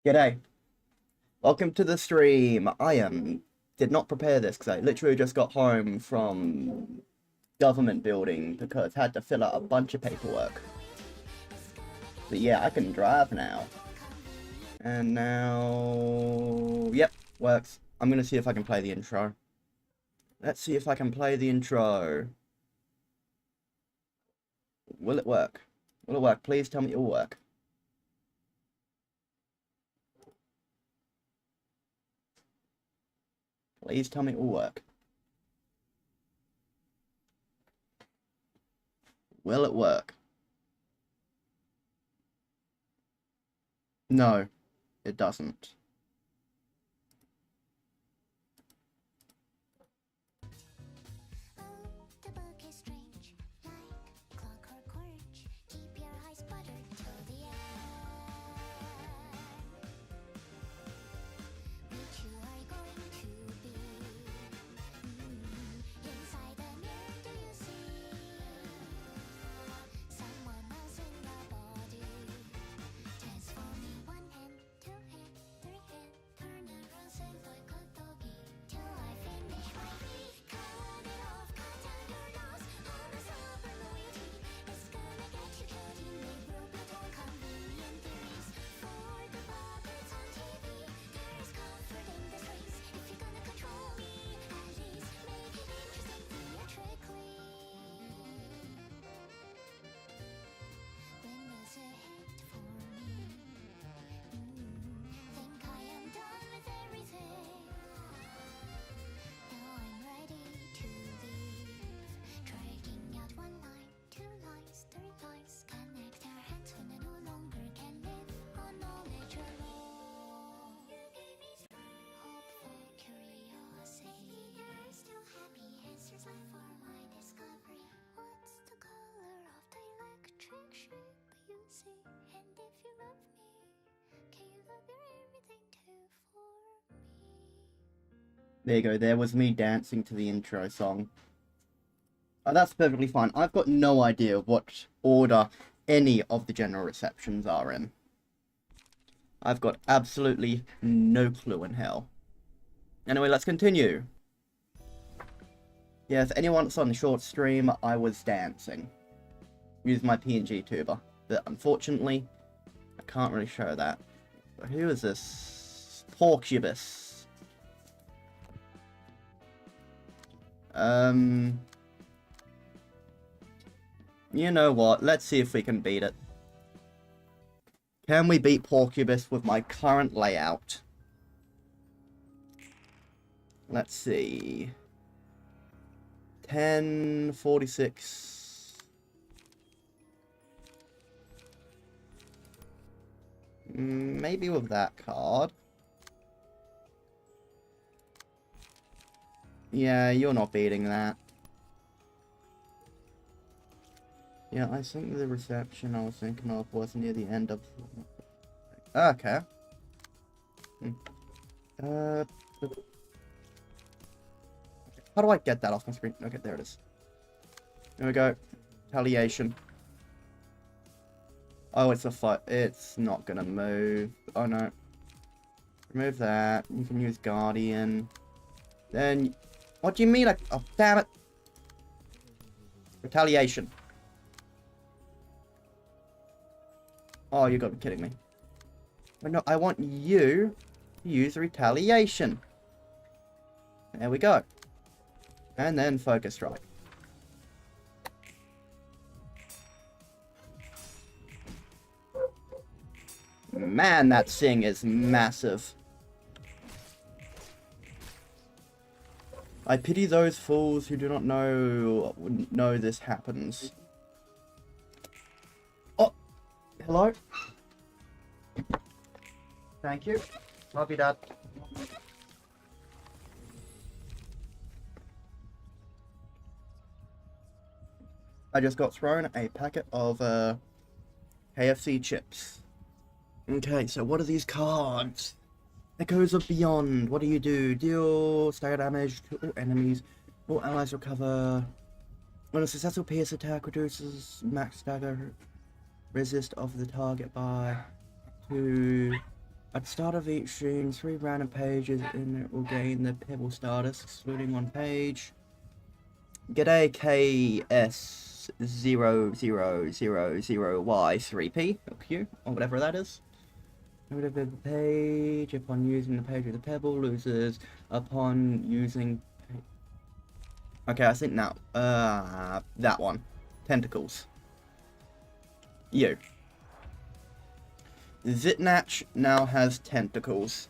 G'day. Welcome to the stream. Did not prepare this because I literally just got home from government building because I had to fill out a bunch of paperwork. But yeah, I can drive now. And now, yep, works. I'm gonna see if I can play the intro. Let's see if I can play the intro. Will it work? Will it work? Please tell me it will work. Please tell me it will work. Will it work? No, it doesn't. There you go, there was me dancing to the intro song. Oh, that's perfectly fine. I've got no idea what order any of the general receptions are in. I've got absolutely no clue in hell. Anyway, let's continue. Yeah, if anyone's on the short stream, I was dancing. Use my pngtuber. But unfortunately, I can't really show that. But who is this? Porcubus. You know what? Let's see if we can beat it. Can we beat Porcubus with my current layout? Let's see. 1046. Maybe with that card. Yeah, you're not beating that. Yeah, I think the reception I was thinking of was near the end of... Okay. How do I get that off my screen? Okay, there it is. There we go. Retaliation. Oh, it's a fight. It's not gonna move. Oh, no. Remove that. You can use Guardian. Then... What do you mean? Oh, damn it. Retaliation. Oh, you gotta be kidding me. Oh, no, I want you to use retaliation. There we go. And then focus strike. Man, that thing is massive. I pity those fools who do not know this happens. Oh, hello. Thank you. Love you, Dad. I just got thrown a packet of KFC chips. Okay, so what are these cards? Echoes of Beyond. What do? Deal stagger damage to all enemies. All allies recover. When a successful pierce attack reduces max stagger resist of the target by 2 At the start of each scene, 3 random pages in it will gain the pebble status, excluding 1 page. G'day KS0000Y3P, or Q, or whatever that is. Whatever the page, upon using the page with the pebble, loses upon using... Okay, I think now, that one. Tentacles. You. Zitnach now has tentacles.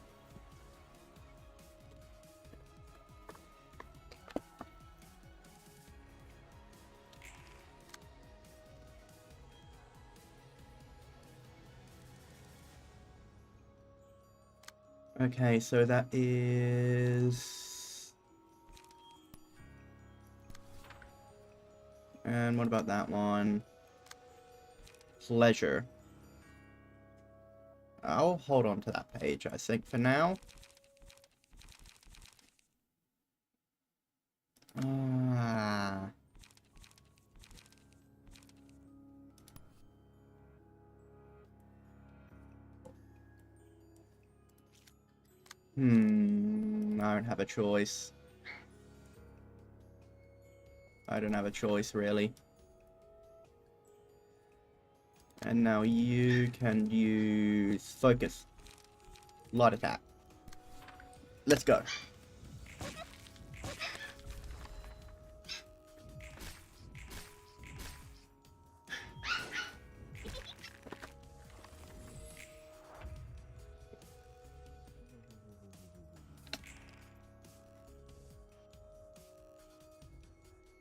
Okay, so that is... And what about that one? Pleasure. I'll hold on to that page, I think, for now. I don't have a choice. I don't have a choice, really. And now you can use focus. Light attack. Let's go.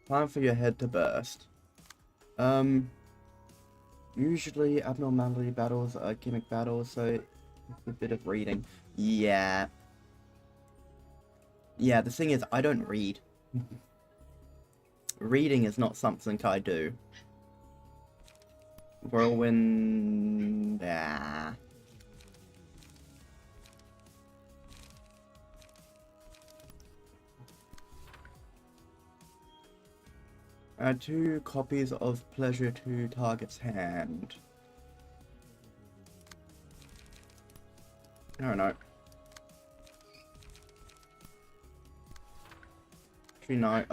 Time for your head to burst. Usually abnormality battles are gimmick battles, so it's a bit of reading. Yeah. Yeah, the thing is, I don't read. Reading is not something I do. Whirlwind... Add 2 copies of pleasure to target's hand. I don't know. Actually, no,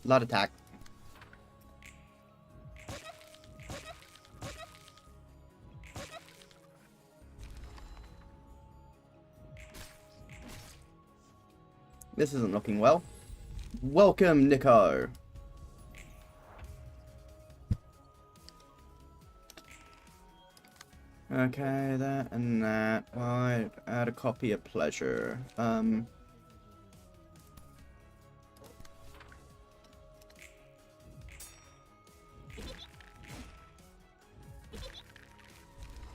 light attack. This isn't looking well. Welcome, Nico. Okay, that and that. Right, add a copy of pleasure.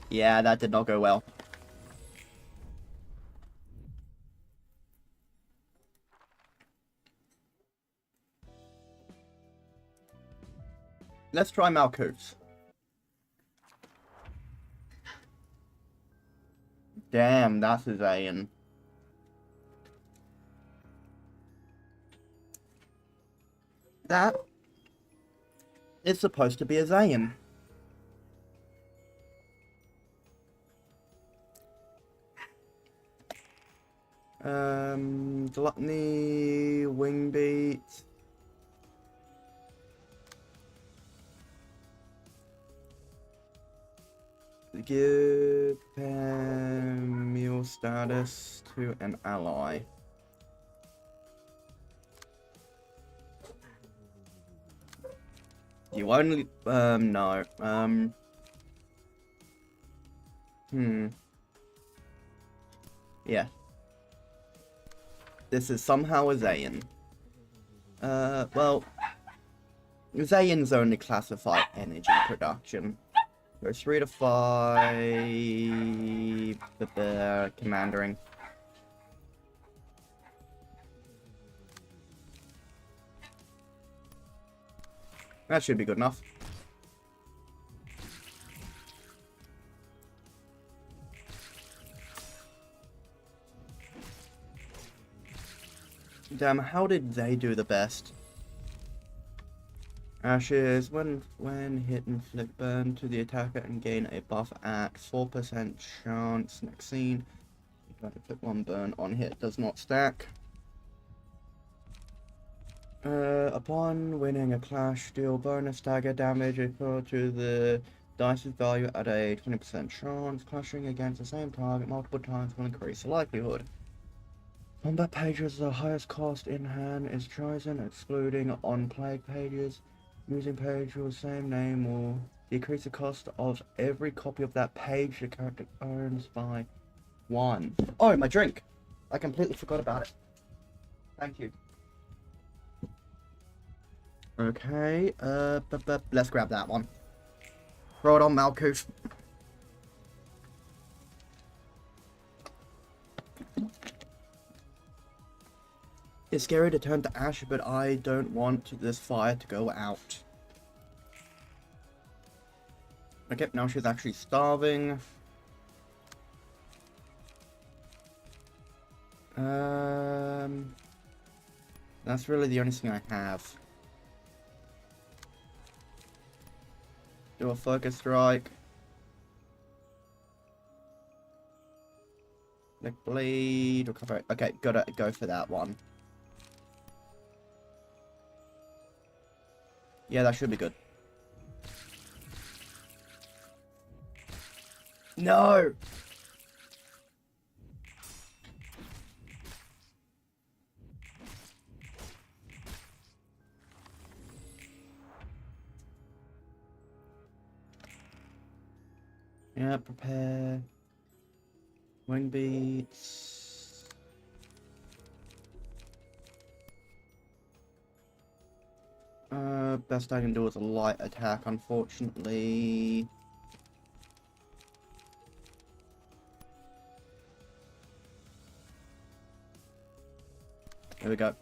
Yeah, that did not go well. Let's try Malkuth. Damn, that's a Zayn. That is supposed to be a Zayn. Gluttony, Wingbeat. Give meal status to an ally. You only, no, yeah. This is somehow a Zayn. Well, Zayans only classify energy production. Go 3 to 5, the commandering. That should be good enough. Damn, how did they do the best? Ashes, when hit inflict burn to the attacker and gain a buff at 4% chance. Next scene. If I put one burn on hit, does not stack. Upon winning a clash, deal bonus dagger damage equal to the dice's value at a 20% chance. Clashing against the same target multiple times will increase the likelihood. Combat pages, the highest cost in hand is chosen, excluding on-plague pages. Using page with the same name will decrease the cost of every copy of that page the character owns by 1. Oh, my drink! I completely forgot about it. Thank you. Okay, let's grab that one. Throw it on Malkuth. It's scary to turn to ash, but I don't want this fire to go out. Okay, now she's actually starving. That's really the only thing I have. Do a focus strike. Like bleed, recover. Okay, gotta go for that one. Yeah, that should be good. No! Yeah, prepare. Wing beats. Best I can do is a light attack, unfortunately. There we go.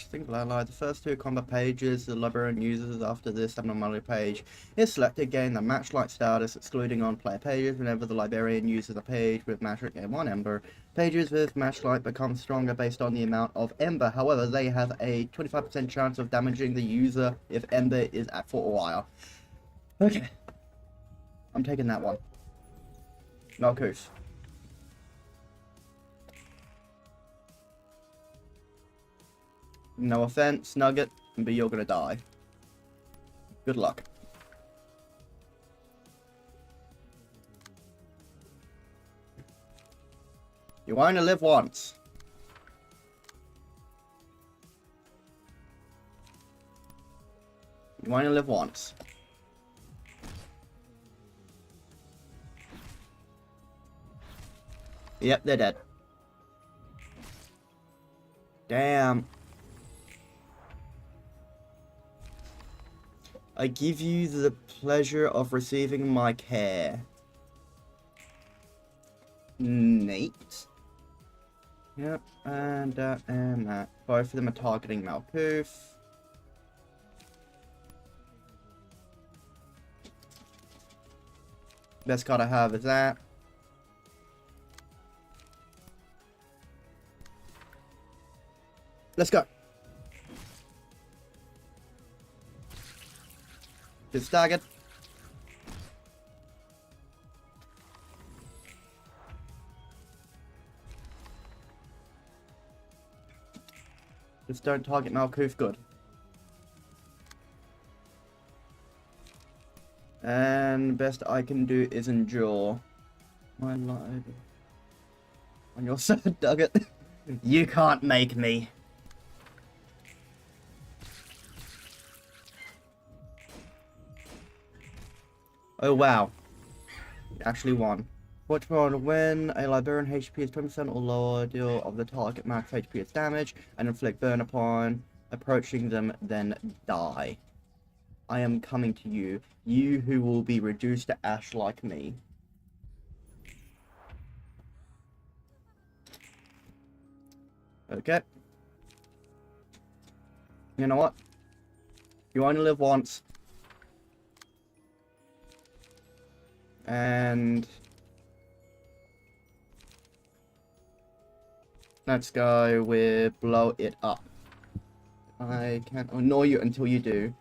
Think lie. The first 2 combat pages the librarian uses after this abnormality page is selected gain the matchlight status, excluding on player pages. Whenever the librarian uses a page with matchlight gain 1 ember. Pages with matchlight become stronger based on the amount of ember. However, they have a 25% chance of damaging the user if ember is at full wire. Okay. I'm taking that one. Malkuth. No offense, Nugget, but you're gonna die. Good luck. You only live once. You only live once. Yep, they're dead. Damn. I give you the pleasure of receiving my care. Neat. Yep, and that. Both of them are targeting Malkuth. Best card I have is that. Let's go. Just staggered. Just don't target Malkuth, good. And best I can do is endure. My life. On your side, Nugget. You can't make me. Oh wow. Actually won. Projectmoon, when a librarian HP is 20% or lower, deal of the target max HP is damage and inflict burn upon approaching them, then die. I am coming to you, you who will be reduced to ash like me. Okay. You know what? You only live once. And let's go with blow it up. I can't annoy you until you do.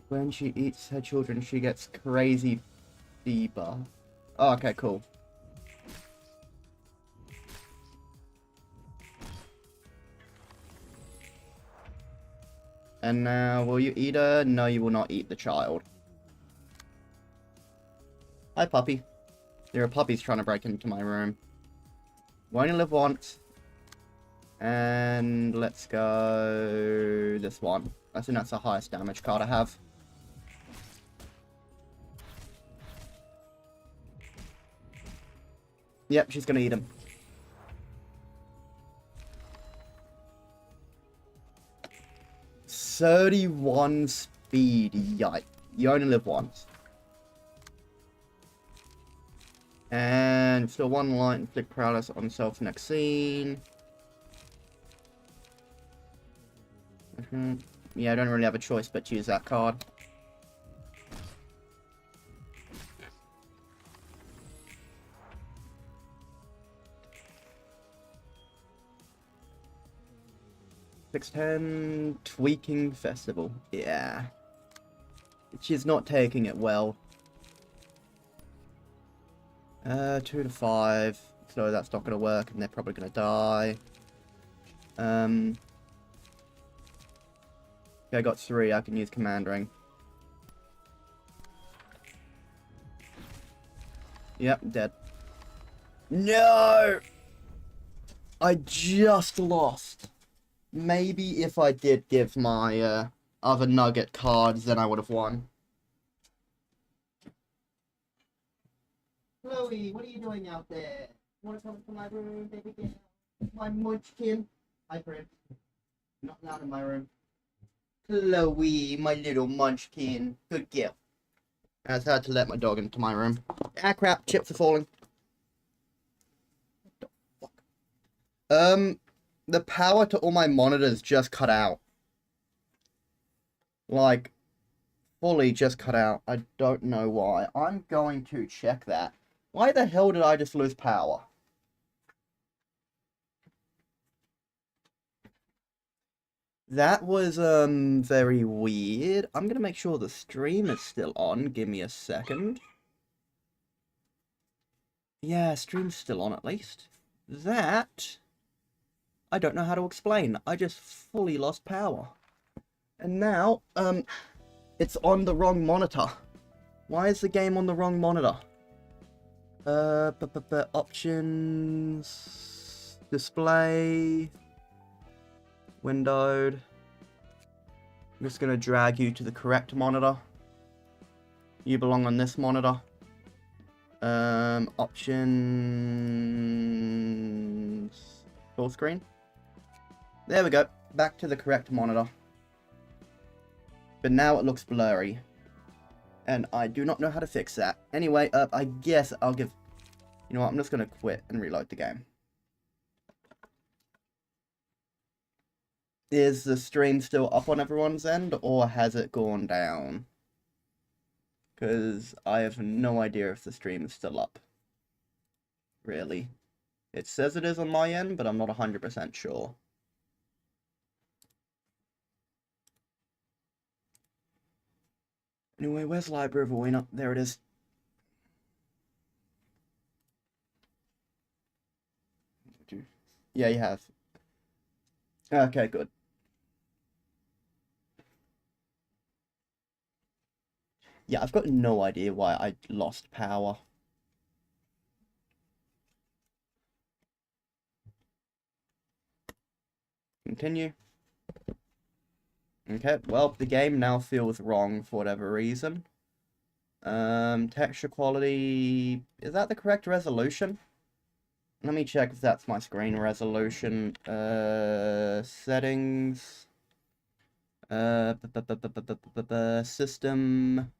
When she eats her children, she gets crazy debuff. Oh, okay, cool. And now, will you eat her? No, you will not eat the child. Hi, puppy. There are puppies trying to break into my room. We only live once. And let's go this one. I think that's the highest damage card I have. Yep, she's gonna eat him. "31 speed, yikes. You only live once. And still one light, inflict paralysis on self next scene. Yeah, I don't really have a choice but to use that card. "610 Tweaking Festival." Yeah. She's not taking it well. 2 to 5. So that's not going to work, and they're probably going to die. Okay, I got 3. I can use Command Ring. Yep, dead. No! I just lost. Maybe if I did give my other nugget cards, then I would have won. Chloe, what are you doing out there? You want to come to my room, baby girl? My munchkin. Hi, friend. Not allowed in my room. Chloe, my little munchkin. Good girl. I just had to let my dog into my room. Ah, crap. Chips are falling. What the fuck? The power to all my monitors just cut out. Like, fully just cut out. I don't know why. I'm going to check that. Why the hell did I just lose power? That was, very weird. I'm gonna make sure the stream is still on. Give me a second. Yeah, stream's still on at least. That, I don't know how to explain. I just fully lost power. And now, it's on the wrong monitor. Why is the game on the wrong monitor? Options, display, windowed. I'm just gonna drag you to the correct monitor. You belong on this monitor. Options, full screen. There we go. Back to the correct monitor. But now it looks blurry. And I do not know how to fix that. Anyway, I guess I'll give... You know what, I'm just going to quit and reload the game. Is the stream still up on everyone's end, or has it gone down? Because I have no idea if the stream is still up. Really. It says it is on my end, but I'm not 100% sure. Anyway, where's Library of Ruina? There it is. Yeah, you have. Okay, good. Yeah, I've got no idea why I lost power. Continue. Okay, well, the game now feels wrong for whatever reason. Texture quality... Is that the correct resolution? Let me check if that's my screen resolution. Settings. System.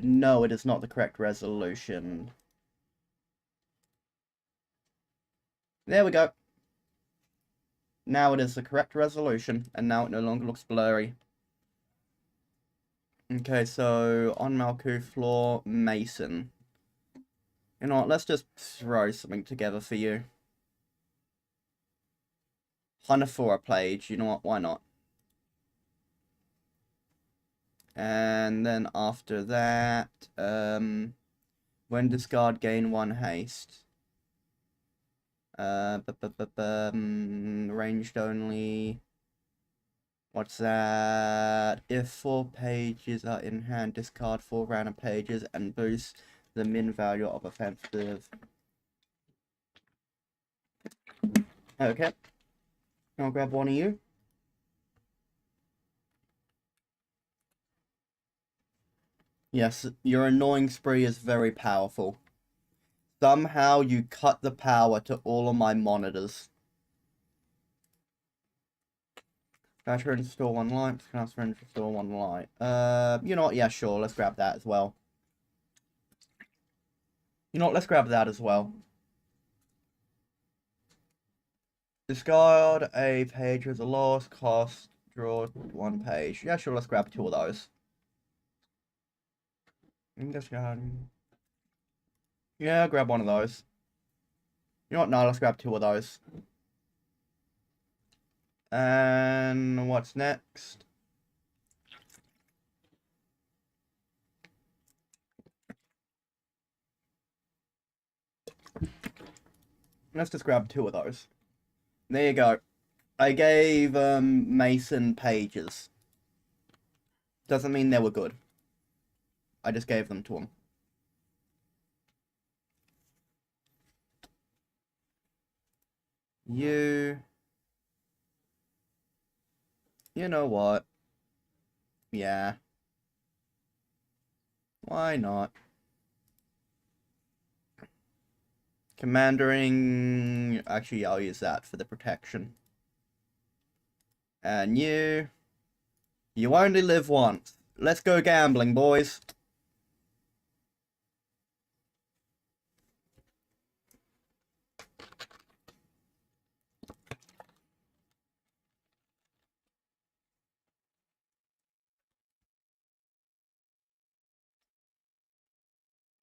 No, it is not the correct resolution. There we go. Now it is the correct resolution, and now it no longer looks blurry. Okay, so on Malkuth floor, Mason. You know what, let's just throw something together for you. Hanafora Plage, you know what, why not? And then after that, when discard gain 1 haste. Ranged only. What's that? If 4 pages are in hand, discard 4 random pages and boost the min value of offensive. Okay. I'll grab one of you. Yes, your annoying spree is very powerful. Somehow you cut the power to all of my monitors. Transfer and store 1 light. Transfer and store 1 light. You know what? Yeah, sure. Let's grab that as well. You know what? Let's grab that as well. Discard a page with the lowest cost. Draw 1 page. Yeah, sure. Let's grab 2 of those. Discard. Yeah, grab 1 of those. You know what? No, let's grab 2 of those. And what's next? Let's just grab 2 of those. There you go. I gave Mason pages. Doesn't mean they were good. I just gave them to him. You know what? Yeah. Why not? Commandering... Actually, I'll use that for the protection. And you only live once. Let's go gambling, boys.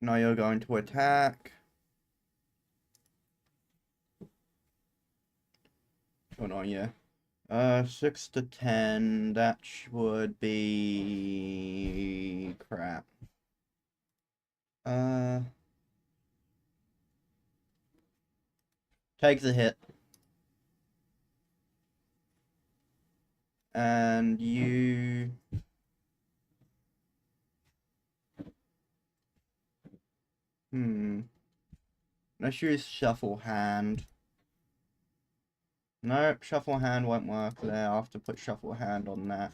Now you're going to attack. Oh no, yeah. 6 to 10. That would be crap. Take the hit. And you... Let's use Shuffle Hand. Nope, Shuffle Hand won't work there. I'll have to put Shuffle Hand on that.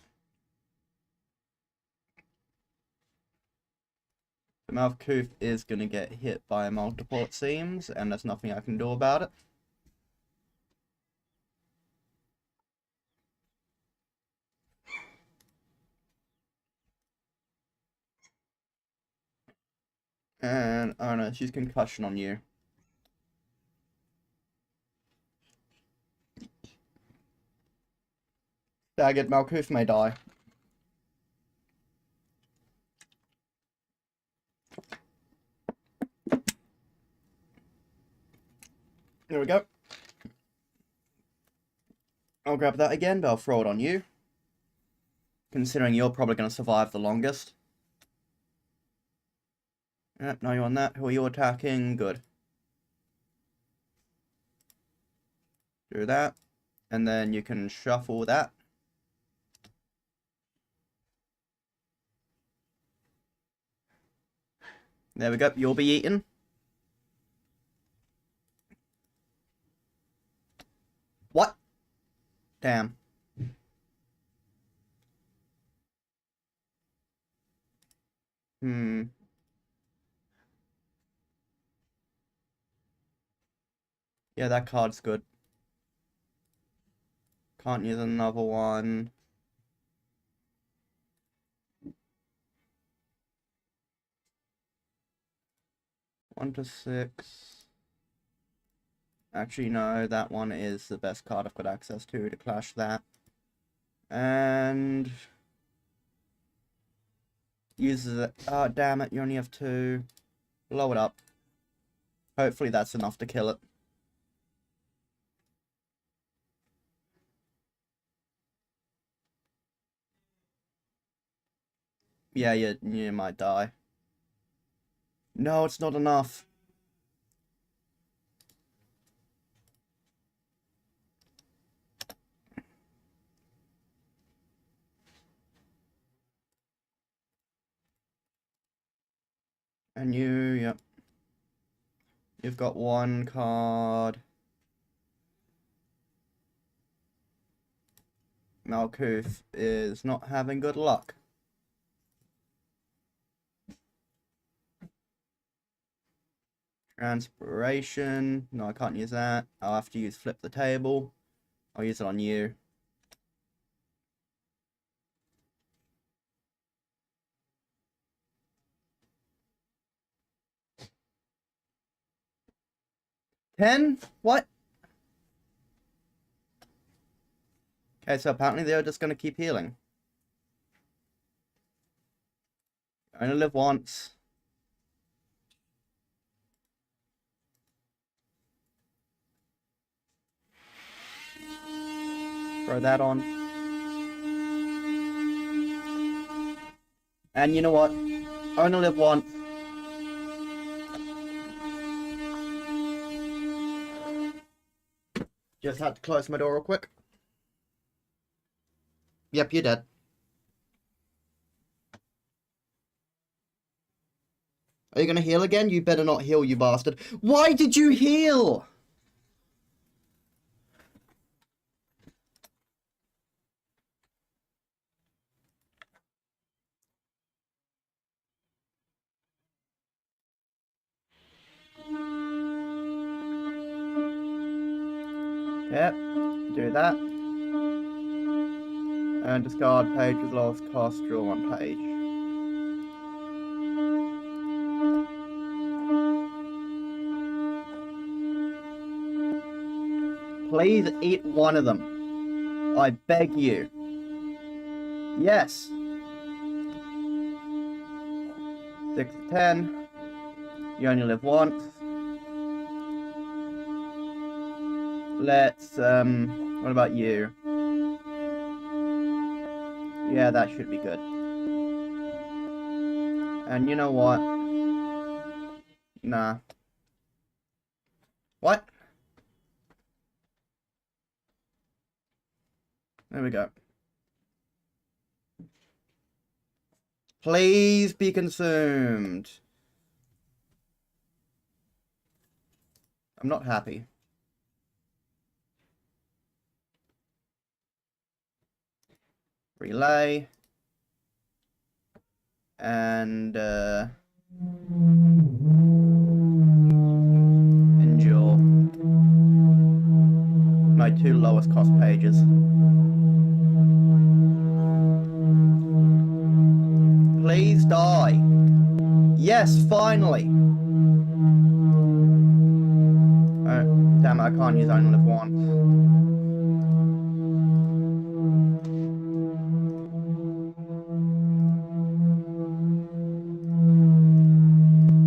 The Malkuth is going to get hit by a multiple, it seems, and there's nothing I can do about it. And, oh no, she's concussion on you. Staggered Malkuth may die. There we go. I'll grab that again, but I'll throw it on you. Considering you're probably going to survive the longest. Yep, now you're on that. Who are you attacking? Good. Do that. And then you can shuffle that. There we go. You'll be eaten. What? Damn. Yeah, that card's good. Can't use another one. One to 6. Actually, no, that one is the best card I've got access to clash that. And uses it. Oh, damn it, you only have 2. Blow it up. Hopefully that's enough to kill it. Yeah, you might die. No, it's not enough. And yep. You've got 1 card. Malkuth is not having good luck. Transpiration. No, I can't use that. I'll have to use flip the table. I'll use it on you. $10? What? Okay, so apparently they're just going to keep healing. I only live once. Throw that on. And you know what? I only live once. Just had to close my door real quick. Yep, you're dead. Are you gonna heal again? You better not heal, you bastard. Why did you heal? Yep, do that. And discard page with lowest cost, draw 1 page. Please eat one of them. I beg you. Yes. 6 to 10. You only live once. Let's, what about you? Yeah, that should be good. And you know what? Nah. What? There we go. Please be consumed. I'm not happy. Relay. And, endure. My 2 lowest cost pages. Please die. Yes, finally. Oh, damn it, I can't use only live once.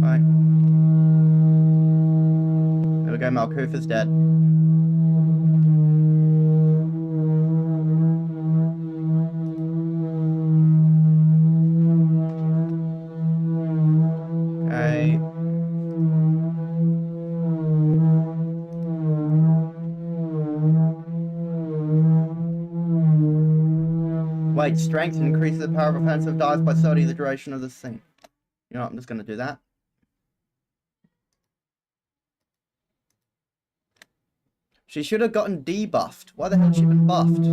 Right. There we go, Malkuth is dead. Okay. Wait, strength increases the power of offensive dice by 30 the duration of this thing. You know what, I'm just gonna do that. She should have gotten debuffed. Why the hell has she been buffed?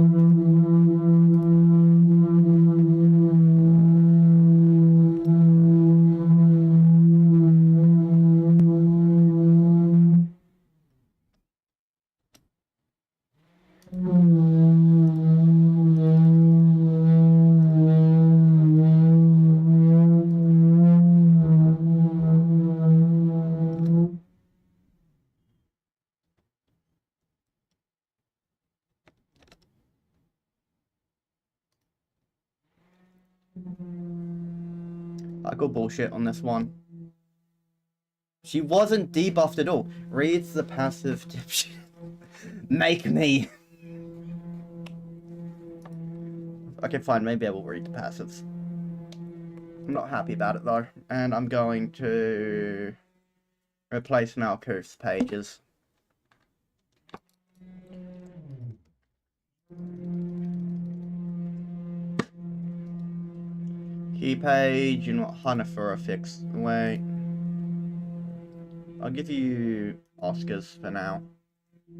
I call bullshit on this one. She wasn't debuffed at all. Reads the passive dipshit. Make me. Okay, fine. Maybe I will read the passives. I'm not happy about it though. And I'm going to replace Malkuth's pages. Key page, you know what, Hanafor fix. Wait. I'll give you Oscars for now. You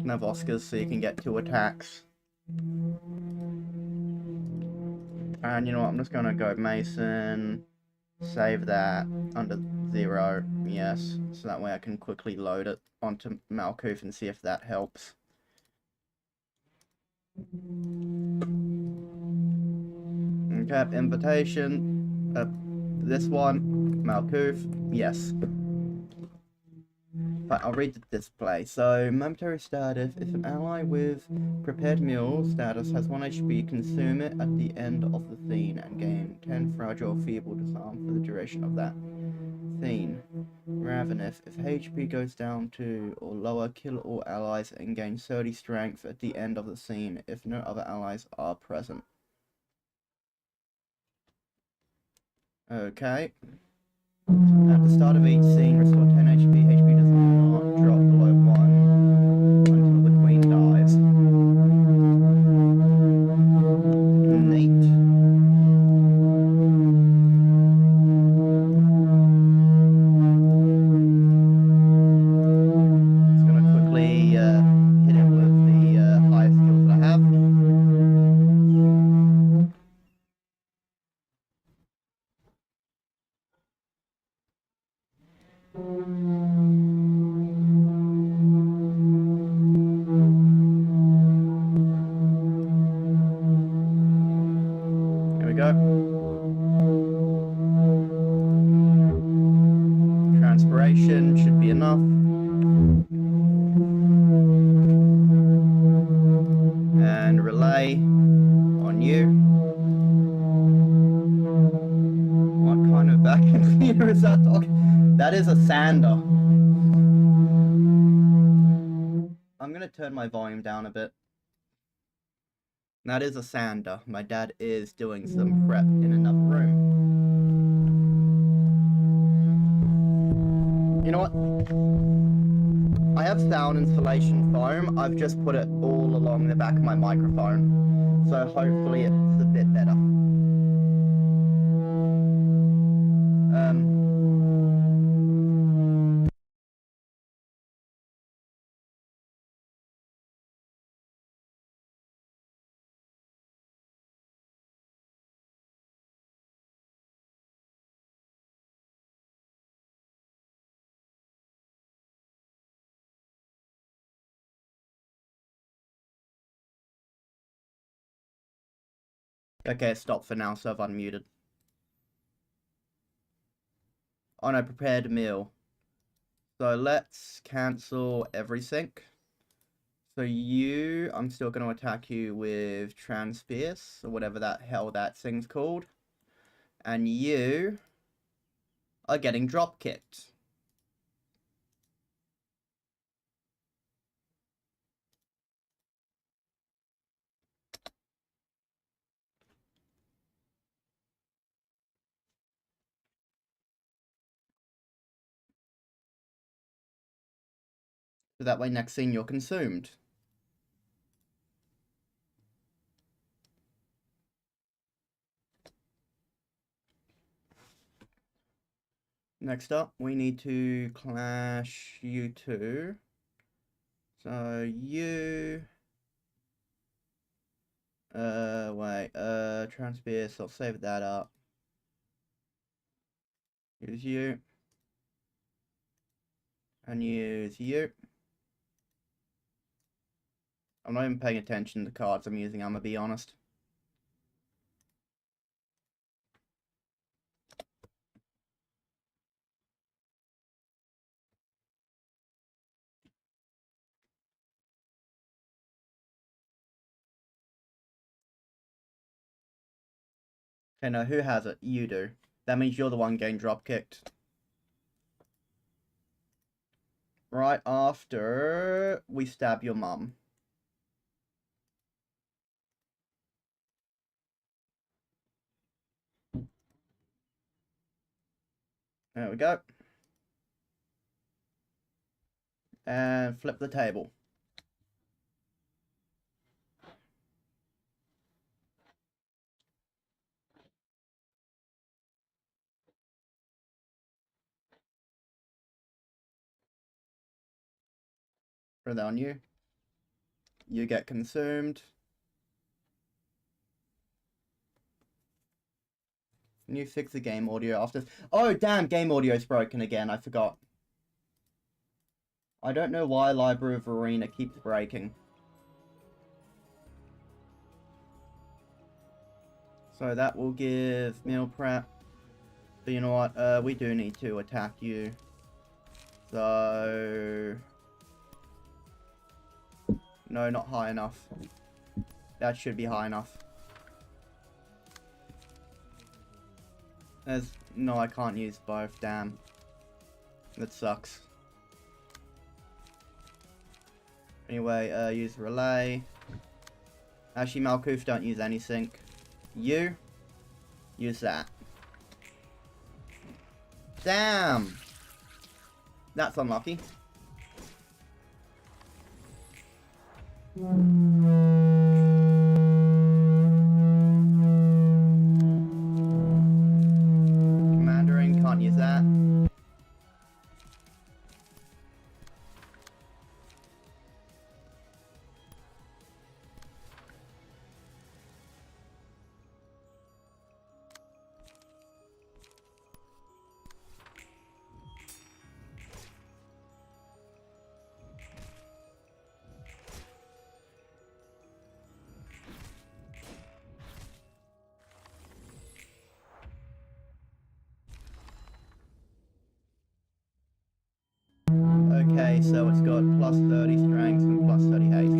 can have Oscars so you can get 2 attacks. And you know what, I'm just gonna go Mason. Save that under 0, yes. So that way I can quickly load it onto Malkuth and see if that helps. Okay, invitation. This one, Malkuth, yes. But I'll read the display. So, momentary status. If an ally with prepared meal status has 1 HP, consume it at the end of the scene and gain 10 fragile feeble disarm for the duration of that scene. Ravenous. If HP goes down to or lower, kill all allies and gain 30 strength at the end of the scene if no other allies are present. Okay. At the start of each scene, restore 10 HP. HP does not drop below 1 until the queen dies. Neat. Just gonna quickly hit it with the highest skills that I have. Here we go. Transpiration should be enough. And relay on you. What kind of vacuum cleaner is that, dog? That is a sander. I'm gonna turn my volume down a bit. That is a sander. My dad is doing some prep in another room. You know what? I have sound insulation foam. I've just put it all along the back of my microphone. So hopefully it's a bit better. Okay, stop for now, so I've unmuted. On a prepared meal. So let's cancel everything. So you, I'm still going to attack you with Transpierce, or whatever that hell that thing's called. And you are getting drop kicked. So that way next scene you're consumed. Next up, we need to clash you two. So you... Transpierce, I'll save that up. Use you. And use you. I'm not even paying attention to the cards I'm using, I'm gonna be honest. Okay, no, who has it? You do. That means you're the one getting drop kicked. Right after we stab your mum. There we go. And flip the table. Put that on you. You get consumed. Can you fix the game audio after? Oh, damn, game audio's broken again. I forgot. I don't know why Library of Ruina keeps breaking. So that will give meal prep. But you know what? We do need to attack you. So... No, not high enough. That should be high enough. No, I can't use both. Damn. That sucks. Anyway, use relay. Actually, Malkuth, don't use any sync. You use that. Damn! That's unlucky. Commandering, can't use that. Okay, so it's got plus 30 strength and plus 30 haste.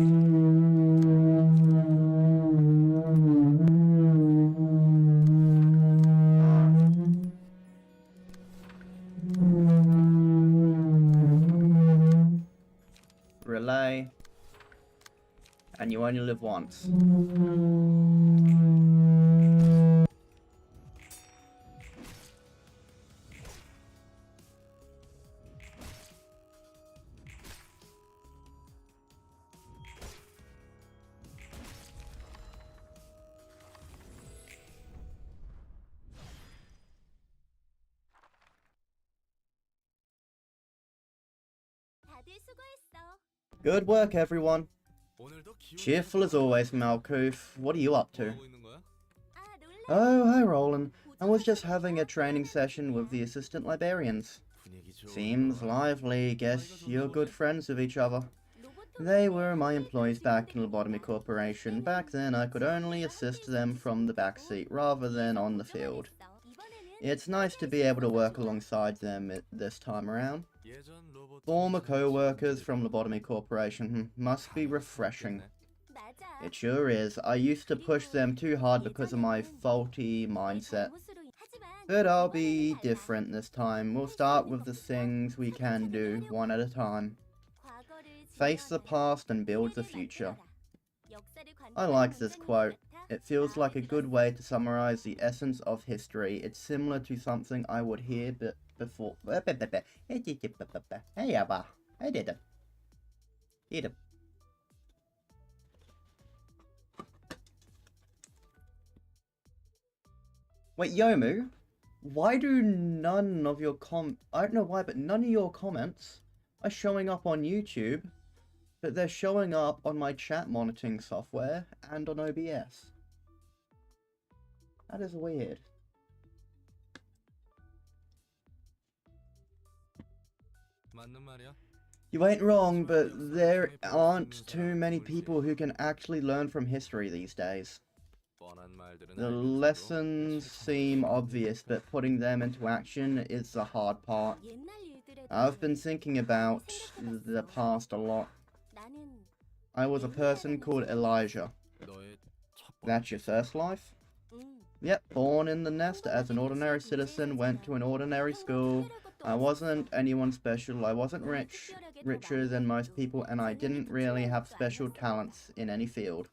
Relay. And you only live once. Good work, everyone. Cheerful as always, Malkuth. What are you up to? Oh, hi, Roland. I was just having a training session with the assistant librarians. Seems lively. Guess you're good friends with each other. They were my employees back in Lobotomy Corporation. Back then, I could only assist them from the back seat rather than on the field. It's nice to be able to work alongside them this time around. Former co-workers from Lobotomy Corporation must be refreshing. It sure is. I used to push them too hard because of my faulty mindset. But I'll be different this time. We'll start with the things we can do, one at a time. Face the past and build the future. I like this quote. It feels like a good way to summarize the essence of history. It's similar to something I would hear before. Wait, Yomu, why do none of your I don't know why, but none of your comments are showing up on YouTube, but they're showing up on my chat monitoring software and on OBS. That is weird. You ain't wrong, but there aren't too many people who can actually learn from history these days. The lessons seem obvious, but putting them into action is the hard part. I've been thinking about the past a lot. I was a person called Elijah. That's your first life? Yep, born in the nest as an ordinary citizen, went to an ordinary school. I wasn't anyone special, I wasn't richer than most people, and I didn't really have special talents in any field.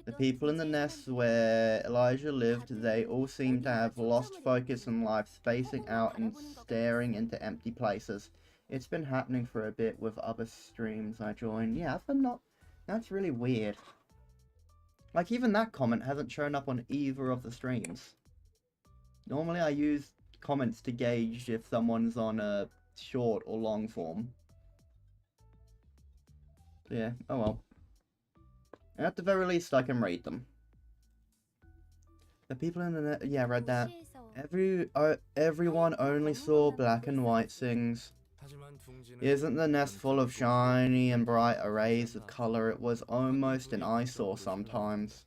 The people in the nest where Elijah lived, they all seemed to have lost focus in life, spacing out and staring into empty places. It's been happening for a bit with other streams I joined. Yeah, that's really weird. Like, even that comment hasn't shown up on either of the streams. Normally I use comments to gauge if someone's on a short or long form. Yeah, oh well. At the very least, I can read them. The people in the net, yeah, read that. Everyone only saw black and white things. Isn't the nest full of shiny and bright arrays of color? It was almost an eyesore sometimes.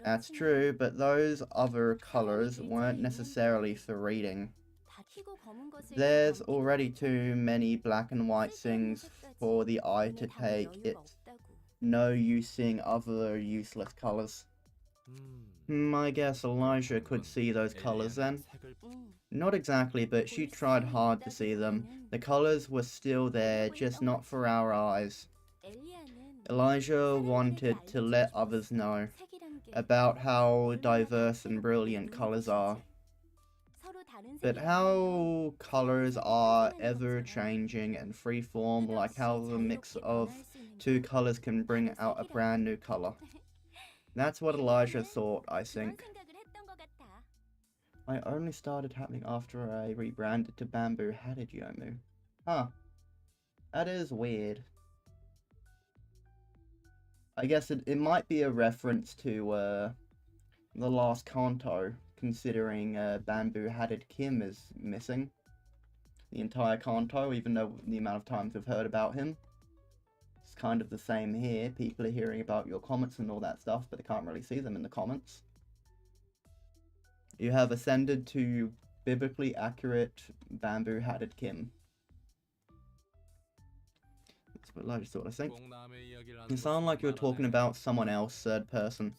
That's true, but those other colors weren't necessarily for reading. There's already too many black and white things for the eye to take. It's no use seeing other useless colors. I guess Elijah could see those colors then. Not exactly, but she tried hard to see them. The colors were still there, just not for our eyes. Elijah wanted to let others know about how diverse and brilliant colors are. But how colors are ever-changing and free-form, like how the mix of two colors can bring out a brand new color. That's what Elijah thought, I think. I only started happening after I rebranded to Bamboo. How did you move? Huh. That is weird. I guess it might be a reference to the last Kanto, considering Bamboo-Hatted Kim is missing. The entire Kanto, even though the amount of times we've heard about him. It's kind of the same here. People are hearing about your comments and all that stuff, but they can't really see them in the comments. You have ascended to biblically accurate Bamboo-Hatted Kim. That's what Elijah thought, I think. You sound like you're talking about someone else, third person.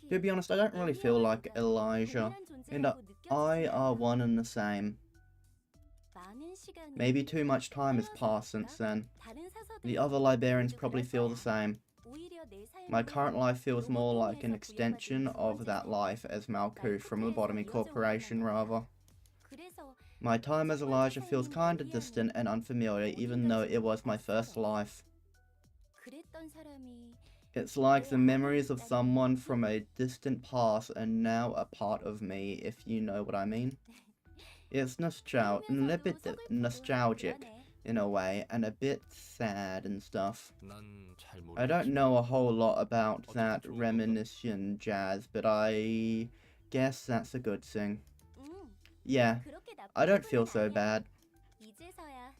To be honest, I don't really feel like Elijah and I are one and the same. Maybe too much time has passed since then. The other librarians probably feel the same. My current life feels more like an extension of that life as Malkuth from Lobotomy Corporation, rather. My time as Elijah feels kinda distant and unfamiliar, even though it was my first life. It's like the memories of someone from a distant past are now a part of me, if you know what I mean. It's nostalgic in a way, and a bit sad and stuff. I don't know a whole lot about that reminiscent jazz, but I guess that's a good thing. Yeah, I don't feel so bad.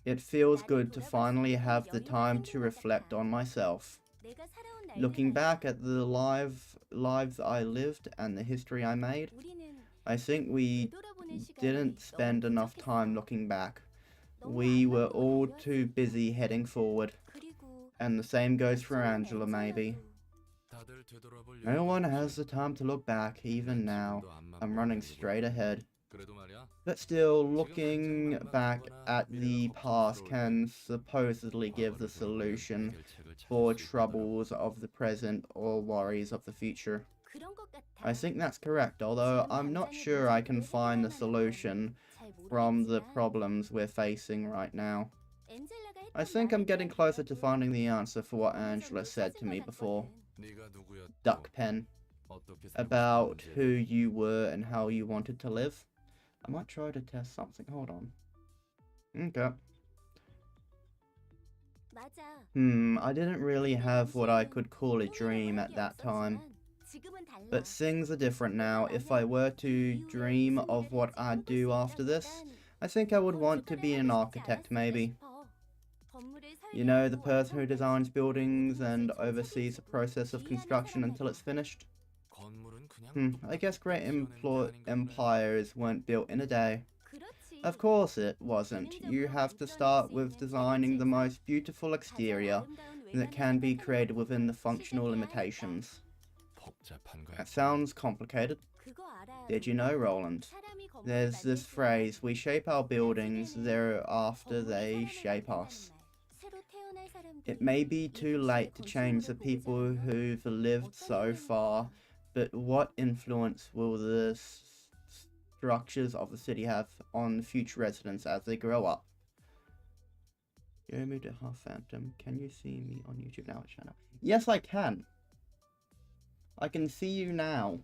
It feels good to finally have the time to reflect on myself. Looking back at the lives I lived and the history I made, I think we didn't spend enough time looking back. We were all too busy heading forward. And the same goes for Angela, maybe. No one has the time to look back, even now. I'm running straight ahead. But still, looking back at the past can supposedly give the solution for troubles of the present or worries of the future. I think that's correct, although I'm not sure I can find the solution from the problems we're facing right now. I think I'm getting closer to finding the answer for what Angela said to me before. Duck pen. About who you were and how you wanted to live. I might try to test something. Hold on. Okay. I didn't really have what I could call a dream at that time. But things are different now. If I were to dream of what I'd do after this, I think I would want to be an architect, maybe. You know, the person who designs buildings and oversees the process of construction until it's finished. I guess great empires weren't built in a day. Of course it wasn't. You have to start with designing the most beautiful exterior that can be created within the functional limitations. That sounds complicated. Did you know, Roland? There's this phrase, we shape our buildings thereafter they shape us. It may be too late to change the people who've lived so far, but what influence will the structures of the city have on future residents as they grow up? Yomu to Half Phantom, can you see me on YouTube now channel? Yes, I can. I can see you now.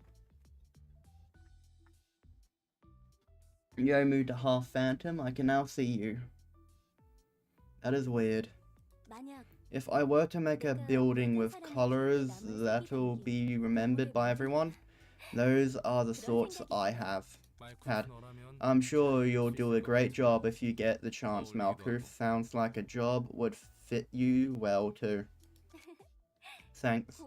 Yomu to Half Phantom, I can now see you. That is weird. If I were to make a building with colors that'll be remembered by everyone, those are the thoughts I have had. I'm sure you'll do a great job if you get the chance, Malkuth. Sounds like a job would fit you well too. Thanks.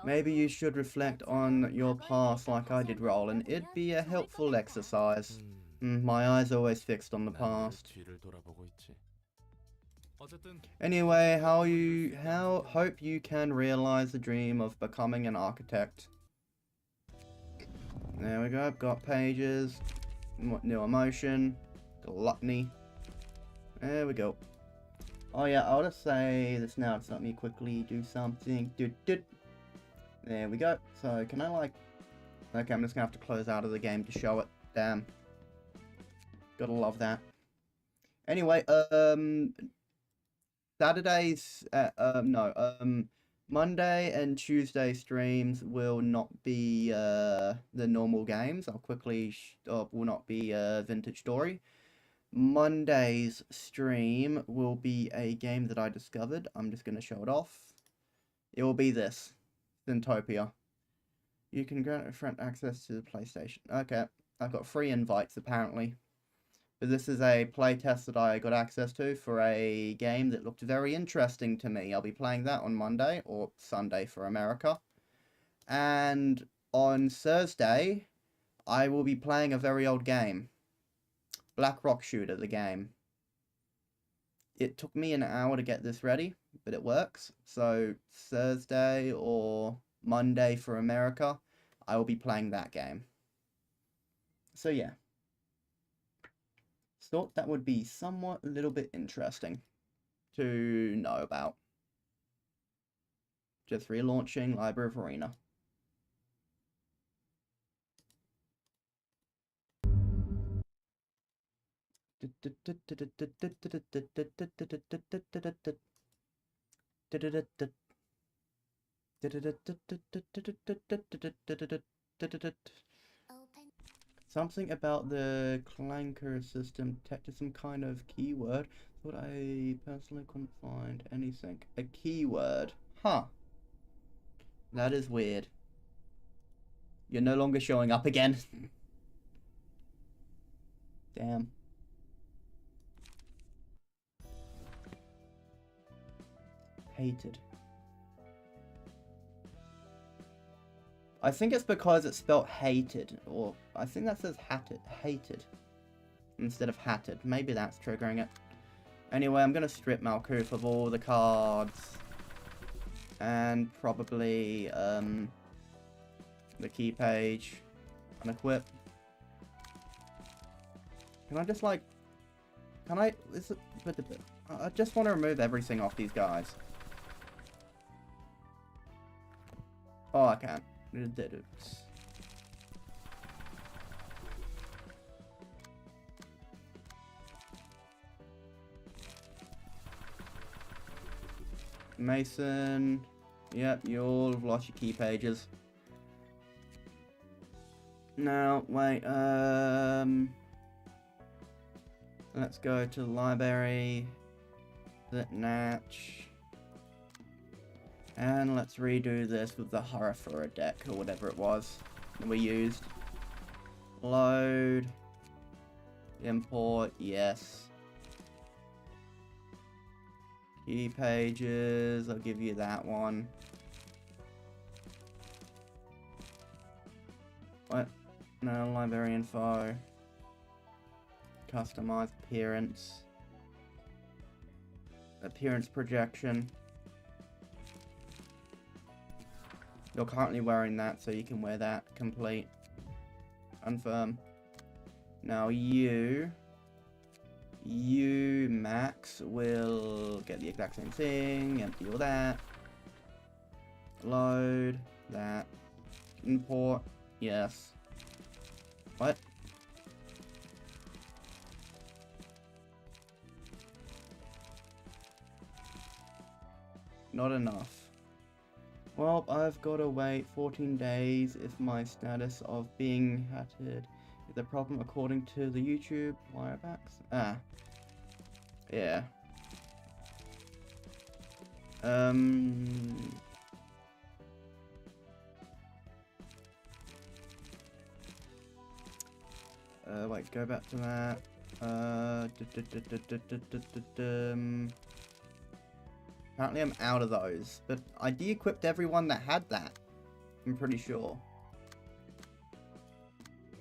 Maybe you should reflect on your past like I did, Roland. It'd be a helpful exercise. My eyes are always fixed on the past. Anyway, hope you can realize the dream of becoming an architect. There we go, got pages, new emotion, gluttony. There we go. Oh yeah, I'll just say this now to let me quickly do something. There we go. So can I like, okay, I'm just gonna have to close out of the game to show it. Damn. Gotta love that. Anyway, Monday and Tuesday streams will not be the normal games. I'll quickly will not be Vintage Story. Monday's stream will be a game that I discovered. I'm just going to show it off. It will be this, Syntopia. You can grant a friend access to the PlayStation. Okay, I've got 3 invites apparently. But this is a playtest that I got access to for a game that looked very interesting to me. I'll be playing that on Monday, or Sunday for America. And on Thursday, I will be playing a very old game. Black Rock Shooter, the game. It took me an hour to get this ready, but it works. So Thursday or Monday for America, I will be playing that game. So yeah. Thought that would be somewhat a little bit interesting to know about. Just relaunching Library of Ruina. Something about the clanker system detected some kind of keyword, but I personally couldn't find anything. A keyword. Huh. That is weird. You're no longer showing up again. Damn. Hated. I think it's because it's spelled hated, or I think that says hated, instead of hatted. Maybe that's triggering it. Anyway, I'm gonna strip Malkuth of all the cards, and probably the key page, unequip. Can I just like, I just want to remove everything off these guys. Oh, I can't. It did it. Mason. Yep, you all have lost your key pages. Now, wait, let's go to the library. The Natch. And let's redo this with the horror for a deck, or whatever it was that we used. Load. Import, yes. Key pages, I'll give you that one. What? No, library info. Customize appearance. Appearance projection. You're currently wearing that, so you can wear that. Complete. Confirm. Now you, Max, will get the exact same thing. Empty all that. Load that. Import. Yes. What? Not enough. Well, I've got to wait 14 days if my status of being hatted is a problem according to the YouTube wirebacks. Ah. Yeah. Wait, go back to that. Apparently I'm out of those, but I de-equipped everyone that had that. I'm pretty sure.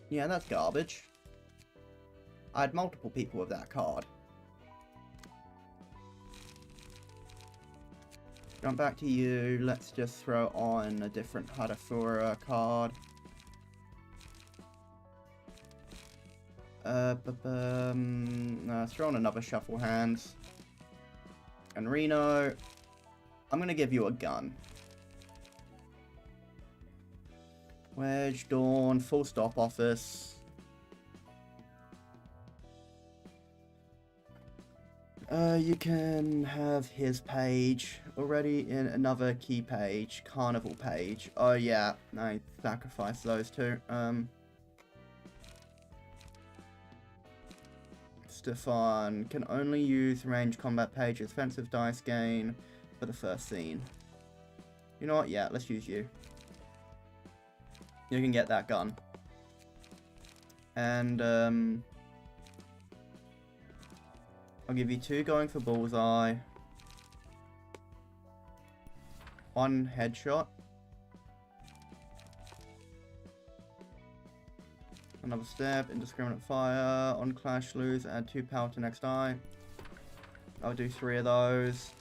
Yeah, that's garbage. I had multiple people with that card. Jump back to you. Let's just throw on a different Hadafura card. Let's throw on another Shuffle Hands. And Reno, I'm gonna give you a gun. Wedge, Dawn, full stop office. You can have his page already in another key page, carnival page. Oh yeah, I sacrificed those two. Stefan can only use range combat pages, offensive dice gain for the first scene. You know what? Yeah, let's use you. You can get that gun. And I'll give you 2 going for bullseye. 1 headshot. Another step, indiscriminate fire, on clash lose, add 2 power to next die. I'll do 3 of those.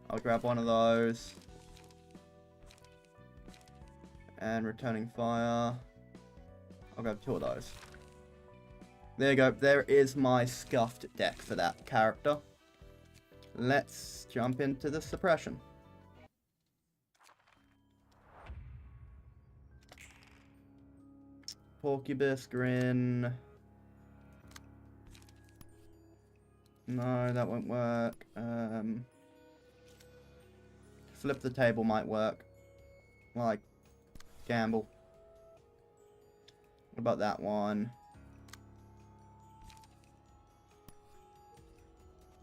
I'll grab 1 of those. And returning fire. I'll grab 2 of those. There you go, there is my scuffed deck for that character. Let's jump into the suppression. Porcubus, Grin. No, that won't work. Flip the table might work. Like, gamble. What about that one?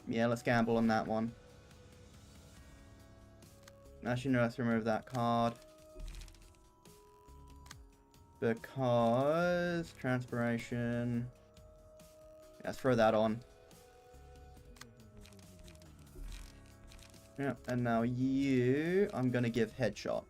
Yeah, let's gamble on that one. Actually, no, let's remove that card. Because transpiration. Yeah, let's throw that on. Yeah, and now you, I'm gonna give headshot.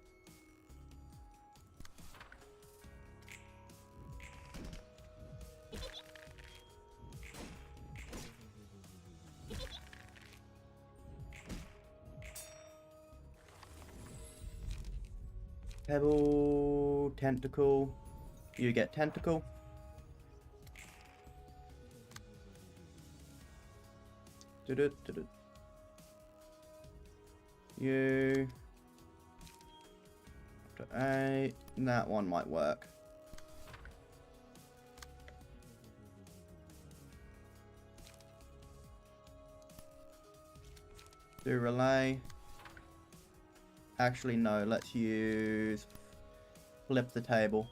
Pebble, tentacle. You get tentacle. You. To 8. That one might work. Do relay. Actually, no, let's use flip the table.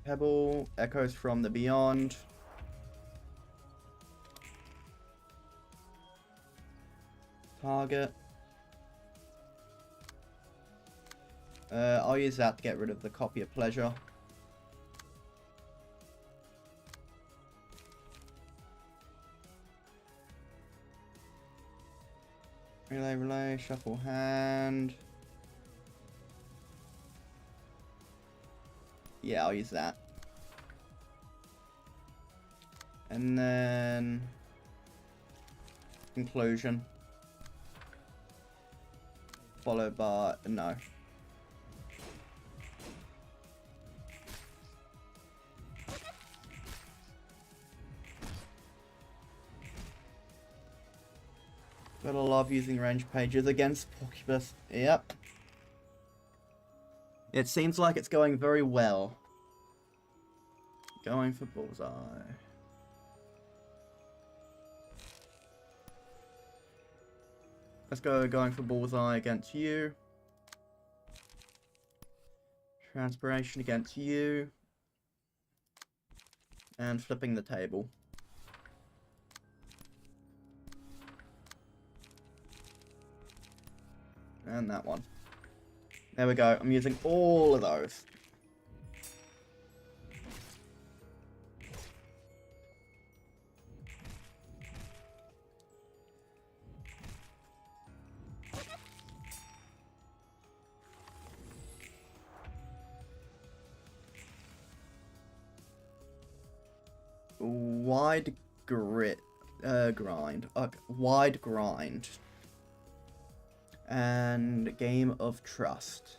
Pebble, echoes from the beyond. Target. I'll use that to get rid of the copy of pleasure. Relay, shuffle hand. Yeah, I'll use that. And then conclusion. Followed by no. Gotta love using range pages against Porcupus. Yep. It seems like it's going very well. Going for bullseye. Let's go going for bullseye against you. Transpiration against you. And flipping the table. And that one. There we go. I'm using all of those. Wide grind. Wide grind. And game of trust.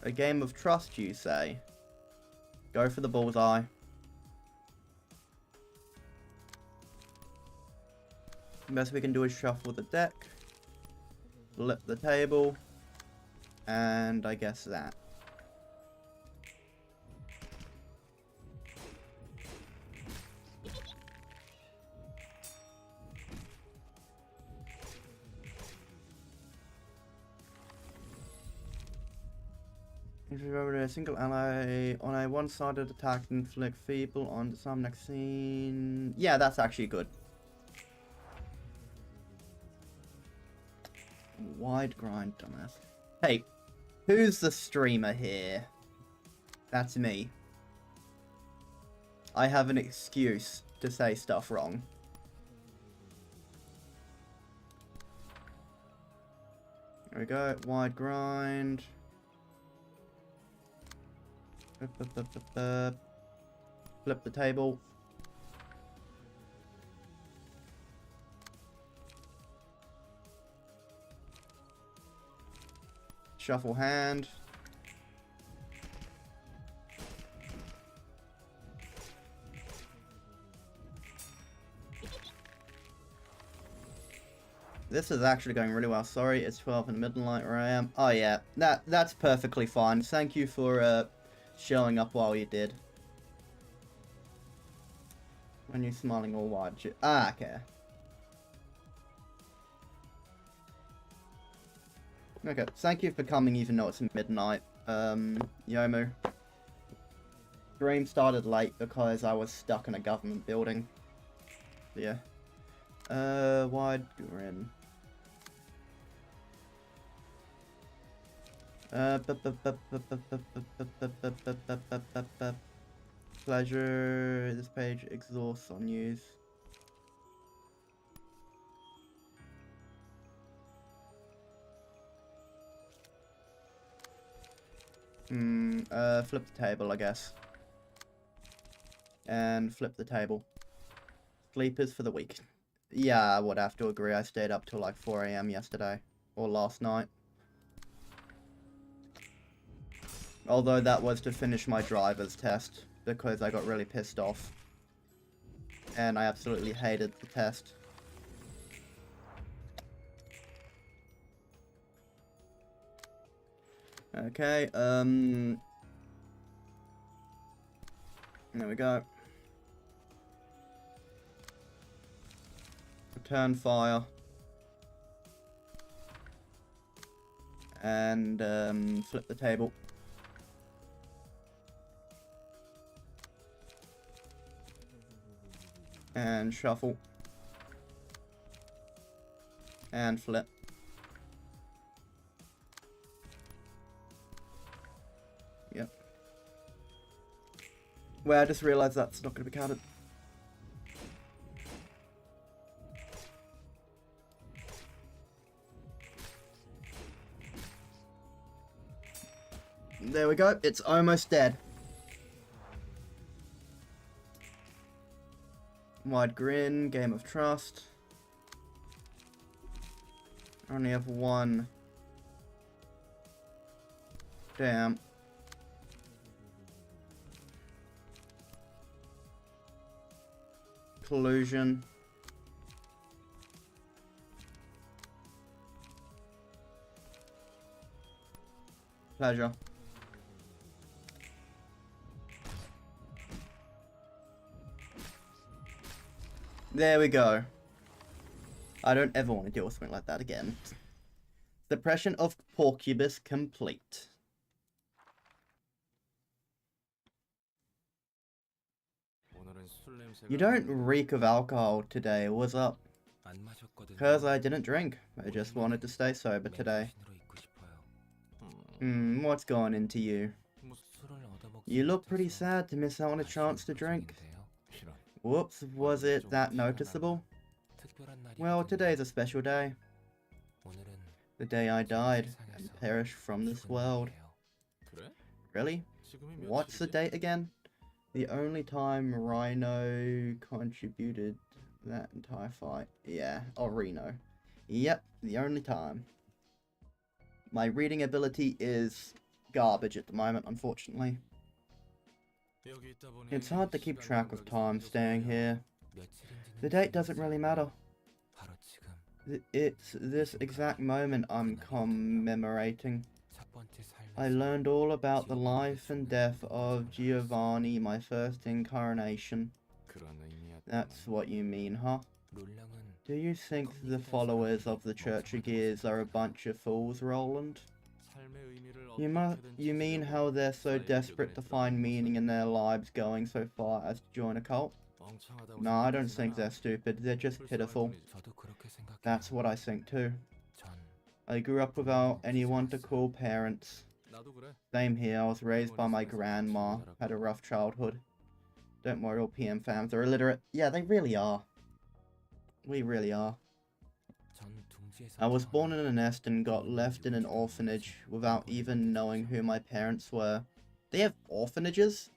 A game of trust, you say? Go for the bullseye. The best we can do is shuffle the deck, flip the table, and I guess that. If you remember a single ally on a one-sided attack inflict feeble on some next scene. Yeah, that's actually good. Wide grind, dumbass. Hey, who's the streamer here? That's me. I have an excuse to say stuff wrong. There we go, wide grind. Flip the table. Shuffle hand. This is actually going really well. Sorry, it's 12 in the midnight where I am. Oh yeah, that's perfectly fine. Thank you for showing up while you did. When you're smiling all wide. Ah, okay. Okay, thank you for coming even though it's midnight. Yomu. Stream started late because I was stuck in a government building. Yeah. Wide grin. Pleasure. This page exhausts on use. Flip the table, I guess. And flip the table. Sleepers for the week. Yeah, I would have to agree. I stayed up till like 4 AM yesterday. Or last night. Although that was to finish my driver's test. Because I got really pissed off. And I absolutely hated the test. Okay, there we go. Return fire. And, flip the table. And shuffle. And flip. Yep. Well, I just realized that's not going to be counted. There we go. It's almost dead. Wide grin, game of trust. I only have one. Damn. Collusion. Pleasure. There we go. I don't ever want to deal with something like that again. Suppression of Porcubus complete. You don't reek of alcohol today, what's up? Because I didn't drink. I just wanted to stay sober today. What's going into you? You look pretty sad to miss out on a chance to drink. Whoops, was it that noticeable? Well, today's a special day. The day I died and perished from this world. Really? What's the date again? The only time Rhino contributed that entire fight. Yeah, or Reno. Yep, the only time. My reading ability is garbage at the moment, unfortunately. It's hard to keep track of time staying here. The date doesn't really matter. It's this exact moment I'm commemorating. I learned all about the life and death of Giovanni, my first incarnation. That's what you mean, huh? Do you think the followers of the Church of Gears are a bunch of fools, Roland? You mean how they're so desperate to find meaning in their lives going so far as to join a cult? No, I don't think they're stupid, they're just pitiful. That's what I think too. I grew up without anyone to call parents. Same here, I was raised by my grandma, had a rough childhood. Don't worry, all PM fams are illiterate. Yeah, they really are. We really are. I was born in a nest and got left in an orphanage without even knowing who my parents were. They have orphanages?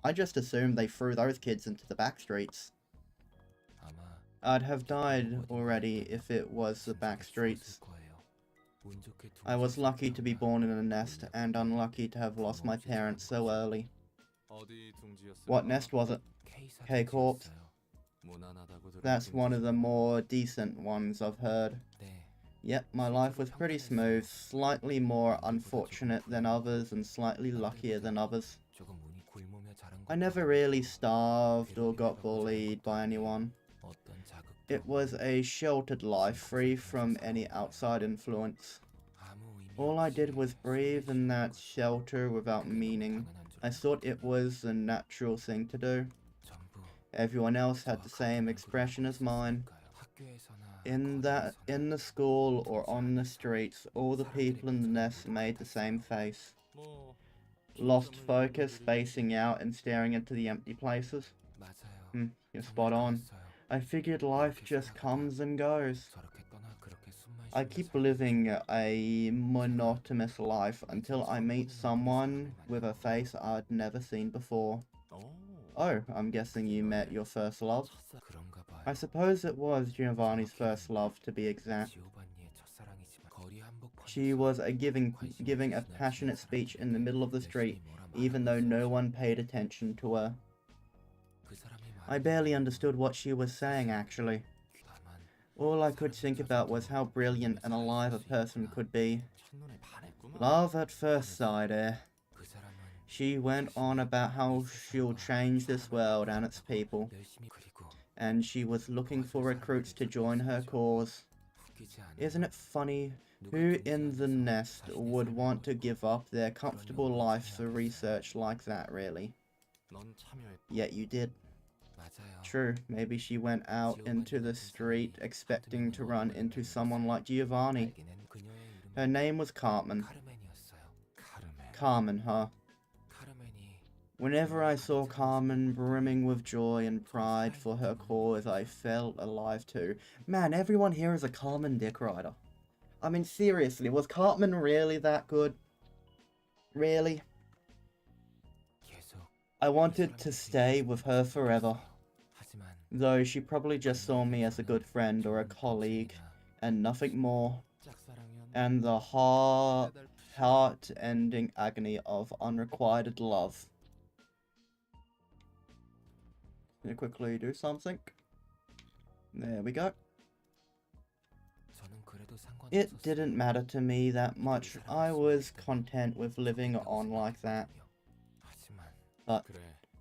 I just assumed they threw those kids into the back streets. I'd have died already if it was the back streets. I was lucky to be born in a nest and unlucky to have lost my parents so early. What nest was it? K-Corp? That's one of the more decent ones I've heard. Yep, my life was pretty smooth, slightly more unfortunate than others and slightly luckier than others. I never really starved or got bullied by anyone. It was a sheltered life, free from any outside influence. All I did was breathe in that shelter without meaning. I thought it was the natural thing to do. Everyone else had the same expression as mine. In the school or on the streets, all the people in the nest made the same face. Lost focus, spacing out and staring into the empty places. You're spot on. I figured life just comes and goes. I keep living a monotonous life until I meet someone with a face I'd never seen before. Oh, I'm guessing you met your first love? I suppose it was Giovanni's first love, to be exact. She was giving a passionate speech in the middle of the street, even though no one paid attention to her. I barely understood what she was saying, actually. All I could think about was how brilliant and alive a person could be. Love at first sight, eh? She went on about how she'll change this world and its people, and she was looking for recruits to join her cause. Isn't it funny? Who in the nest would want to give up their comfortable life for research like that, really? Yet you did. True, maybe she went out into the street expecting to run into someone like Giovanni. Her name was Carmen. Carmen, huh? Whenever I saw Carmen brimming with joy and pride for her cause, I felt alive too. Man, everyone here is a Carmen dick rider. I mean, seriously, was Cartman really that good? Really? I wanted to stay with her forever, though she probably just saw me as a good friend or a colleague, and nothing more. And the heart-ending agony of unrequited love. Let me quickly do something. There we go. It didn't matter to me that much. I was content with living on like that. But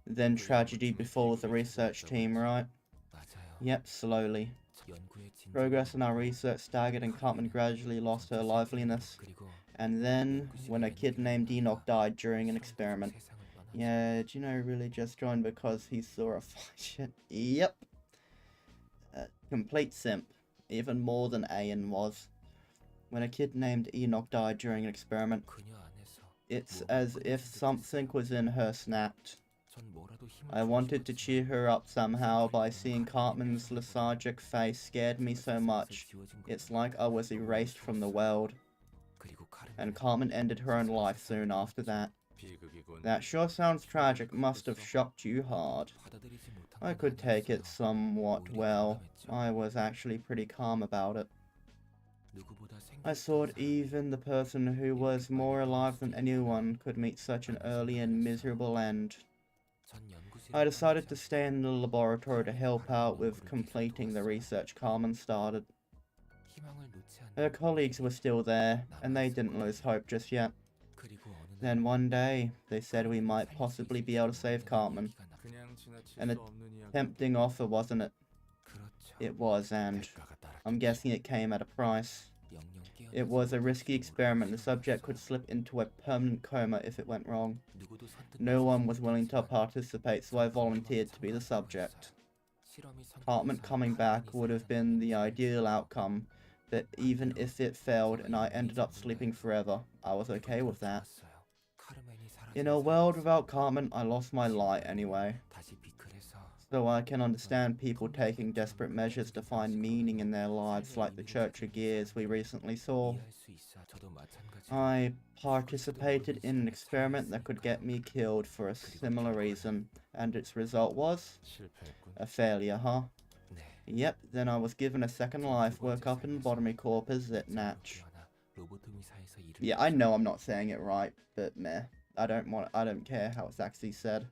then tragedy befalls the research team, right? Yep, slowly. Progress in our research staggered and Cartman gradually lost her liveliness. And then, when a kid named Enoch died during an experiment. Yeah, Gino really just joined because he saw a fight. Yep. Complete simp. Even more than Ayan was. When a kid named Enoch died during an experiment, it's as if something was in her snapped. I wanted to cheer her up somehow by seeing Cartman's lethargic face scared me so much. It's like I was erased from the world. And Cartman ended her own life soon after that. That sure sounds tragic, must have shocked you hard. I could take it somewhat well. I was actually pretty calm about it. I thought even the person who was more alive than anyone could meet such an early and miserable end. I decided to stay in the laboratory to help out with completing the research Carmen started. Her colleagues were still there, and they didn't lose hope just yet. Then one day, they said we might possibly be able to save Cartman. An tempting offer, wasn't it? It was, and I'm guessing it came at a price. It was a risky experiment. The subject could slip into a permanent coma if it went wrong. No one was willing to participate, so I volunteered to be the subject. Cartman coming back would have been the ideal outcome, but even if it failed and I ended up sleeping forever, I was okay with that. In a world without Cartman, I lost my light anyway. So I can understand people taking desperate measures to find meaning in their lives, like the Church of Gears we recently saw. I participated in an experiment that could get me killed for a similar reason, and its result was a failure, huh? Yep, then I was given a second life, woke up in Bottomy Corpus at Natch. Yeah, I know I'm not saying it right, but meh. I don't care how it's actually said.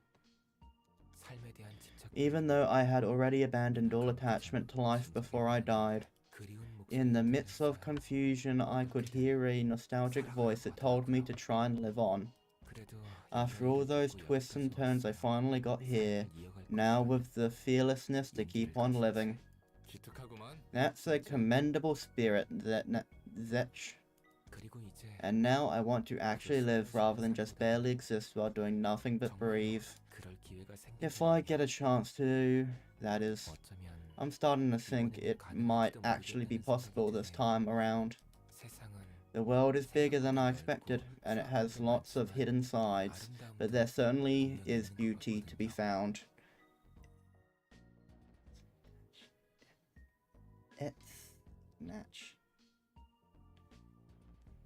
Even though I had already abandoned all attachment to life before I died. In the midst of confusion, I could hear a nostalgic voice that told me to try and live on. After all those twists and turns, I finally got here, now with the fearlessness to keep on living. That's a commendable spirit, Zetch. And now I want to actually live rather than just barely exist while doing nothing but breathe. If I get a chance to, that is. I'm starting to think it might actually be possible this time around. The world is bigger than I expected, and it has lots of hidden sides, but there certainly is beauty to be found. It's Natch.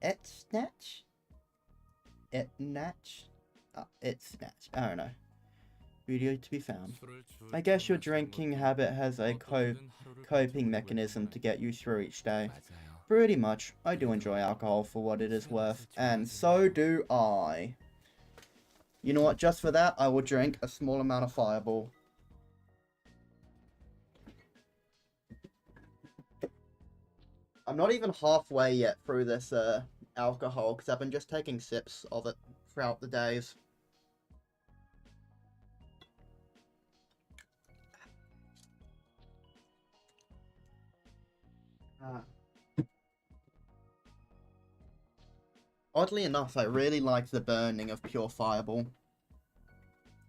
It's Natch? It Natch? It's Natch. I don't know. Beauty to be found. I guess your drinking habit has a coping mechanism to get you through each day. Pretty much. I do enjoy alcohol for what it is worth, and so do I. You know what, just for that, I will drink a small amount of Fireball. I'm not even halfway yet through this alcohol, because I've been just taking sips of it throughout the days. Oddly enough, I really like the burning of pure Fireball.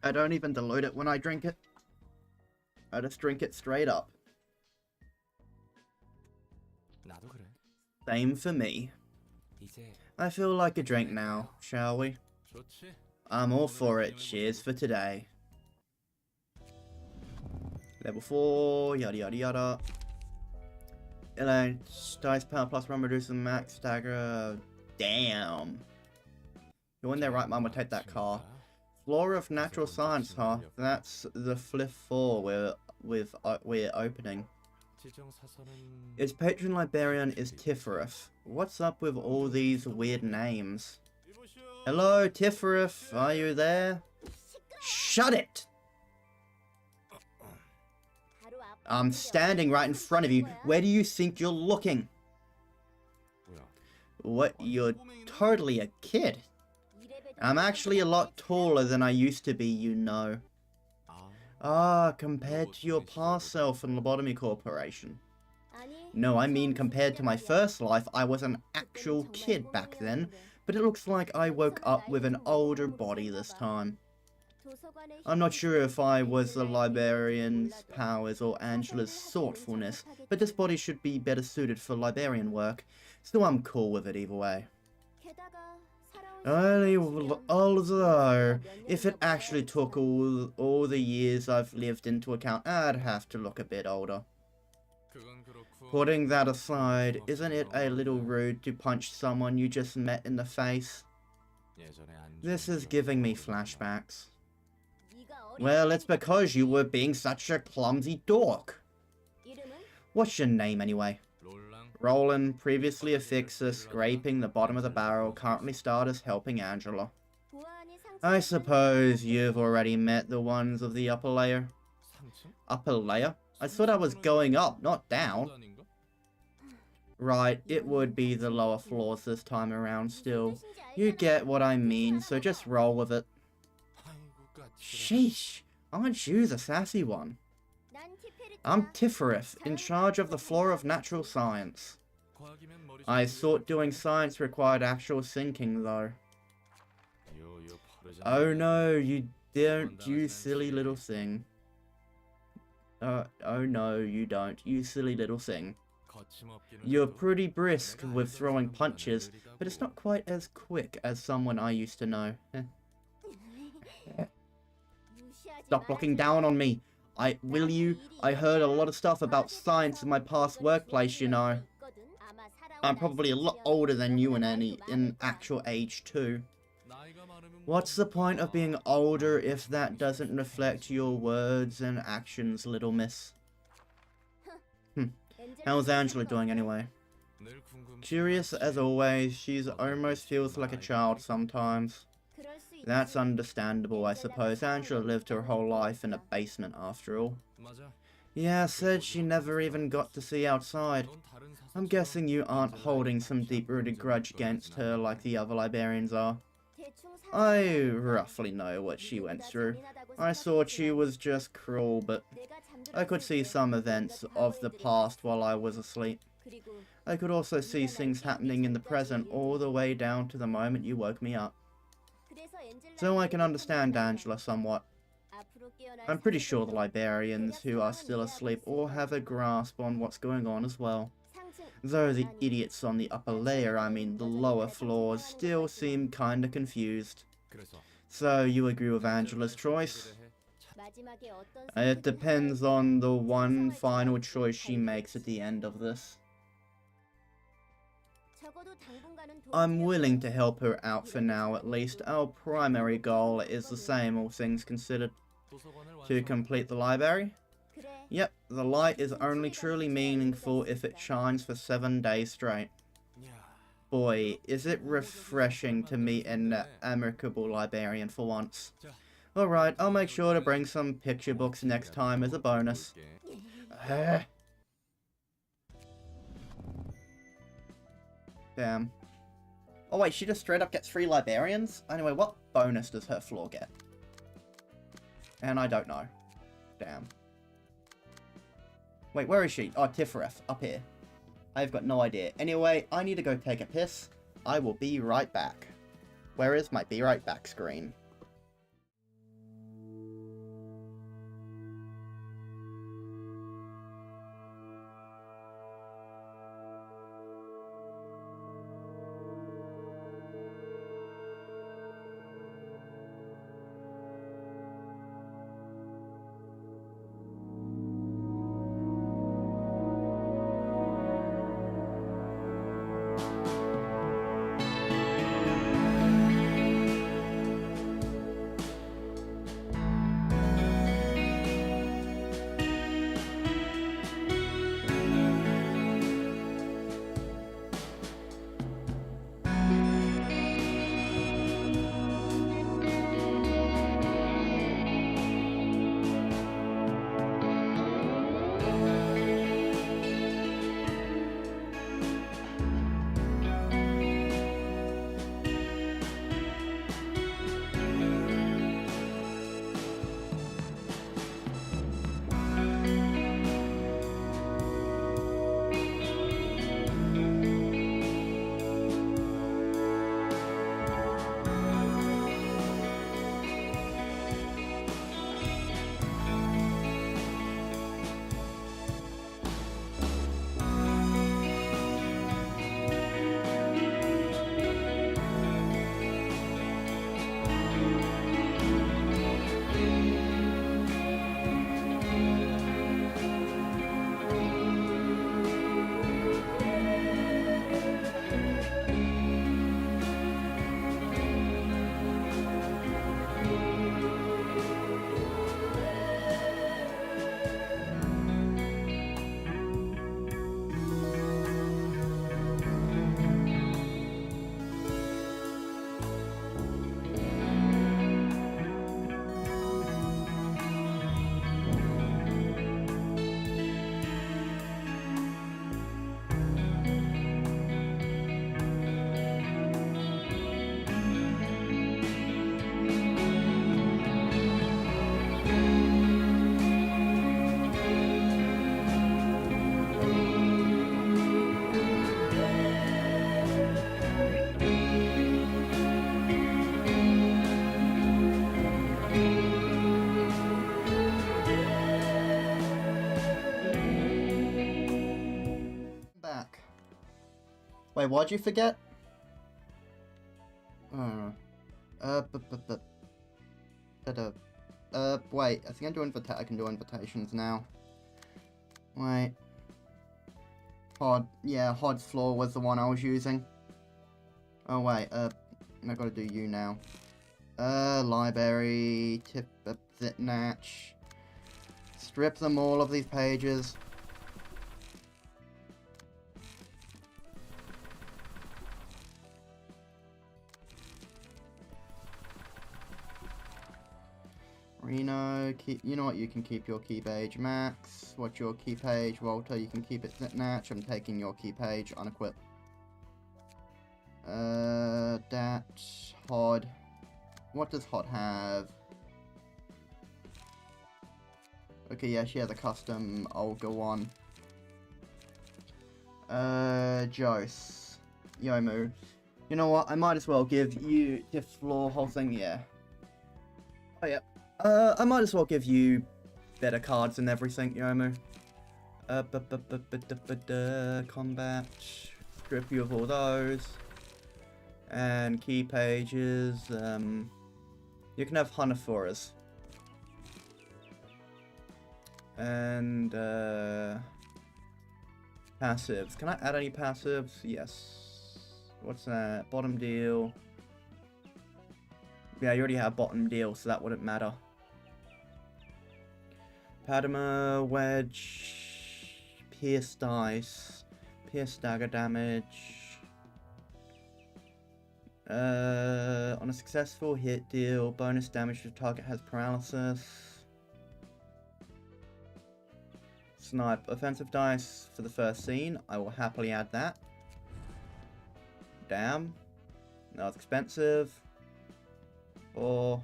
I don't even dilute it when I drink it. I just drink it straight up. Same for me. I feel like a drink now, shall we? I'm all for it. Cheers for today. Level 4, yada yada yada. Dice power plus run reduces max stagger. Damn. Who in their right mind would take that car? Flora of Natural Science, huh? That's the FILLIP 4 we're opening. Its patron librarian is Tifferif. What's up with all these weird names? Hello, Tifferif, are you there? Shut it! I'm standing right in front of you. Where do you think you're looking? What, you're totally a kid. I'm actually a lot taller than I used to be, you know. Ah, compared to your past self in Lobotomy Corporation. No, I mean compared to my first life, I was an actual kid back then, but it looks like I woke up with an older body this time. I'm not sure if I was the librarian's powers or Angela's thoughtfulness, but this body should be better suited for librarian work, so I'm cool with it either way. Although, if it actually took all the years I've lived into account, I'd have to look a bit older. Putting that aside, isn't it a little rude to punch someone you just met in the face? This is giving me flashbacks. Well, it's because you were being such a clumsy dork. What's your name anyway? Roland, previously a fixer, scraping the bottom of the barrel, currently starred as helping Angela. I suppose you've already met the ones of the upper layer. Upper layer? I thought I was going up, not down. Right, it would be the lower floors this time around still. You get what I mean, so just roll with it. Sheesh, aren't you the sassy one? I'm Tifferif, in charge of the Flora of Natural Science. I thought doing science required actual thinking, though. Oh no, you don't, you silly little thing. Oh no, you don't, you silly little thing. You're pretty brisk with throwing punches, but it's not quite as quick as someone I used to know. Stop looking down on me. Will you? I heard a lot of stuff about science in my past workplace, you know. I'm probably a lot older than you in actual age too. What's the point of being older if that doesn't reflect your words and actions, little miss? How's Angela doing anyway? Curious as always, she's almost feels like a child sometimes. That's understandable, I suppose. Angela lived her whole life in a basement after all. Yeah, said she never even got to see outside. I'm guessing you aren't holding some deep-rooted grudge against her like the other librarians are. I roughly know what she went through. I thought she was just cruel, but I could see some events of the past while I was asleep. I could also see things happening in the present all the way down to the moment you woke me up. So I can understand Angela somewhat. I'm pretty sure the librarians who are still asleep all have a grasp on what's going on as well. Though the idiots on the upper layer, I mean the lower floors, still seem kinda confused. So you agree with Angela's choice? It depends on the one final choice she makes at the end of this. I'm willing to help her out for now at least. Our primary goal is the same, all things considered. To complete the library? Yep, the light is only truly meaningful if it shines for 7 days straight. Boy, is it refreshing to meet an amicable librarian for once. Alright, I'll make sure to bring some picture books next time as a bonus. Damn. Oh wait, she just straight up gets 3 librarians? Anyway, what bonus does her floor get? And I don't know. Damn. Wait, where is she? Oh, Tifferif, up here. I've got no idea. Anyway, I need to go take a piss. I will be right back. Where is my be right back screen? Wait, why'd you forget? Wait, I think I can do invitations now. Wait. Hod, yeah, Hod's floor was the one I was using. Oh wait, I gotta do you now. Library, tip, zip, natch. Strip them all of these pages. Reno, you know what, you can keep your key page. Max, what's your key page? Walter, you can keep it natch. I'm taking your key page, unequip. Dat, Hod. What does Hod have? Okay, yeah, she has a custom. I'll go on. Jose. Yomu. You know what, I might as well give you the floor whole thing, yeah. Oh, yeah. I might as well give you better cards and everything, Yomu. Combat. Strip you of all those. And key pages. You can have Hanafuras. And, passives. Can I add any passives? Yes. What's that? Bottom deal. Yeah, you already have bottom deal, so that wouldn't matter. Padma, wedge, pierce dice, pierce dagger damage. On a successful hit deal, bonus damage to target has paralysis. Snipe, offensive dice for the first scene. I will happily add that. Damn. That was expensive. 4,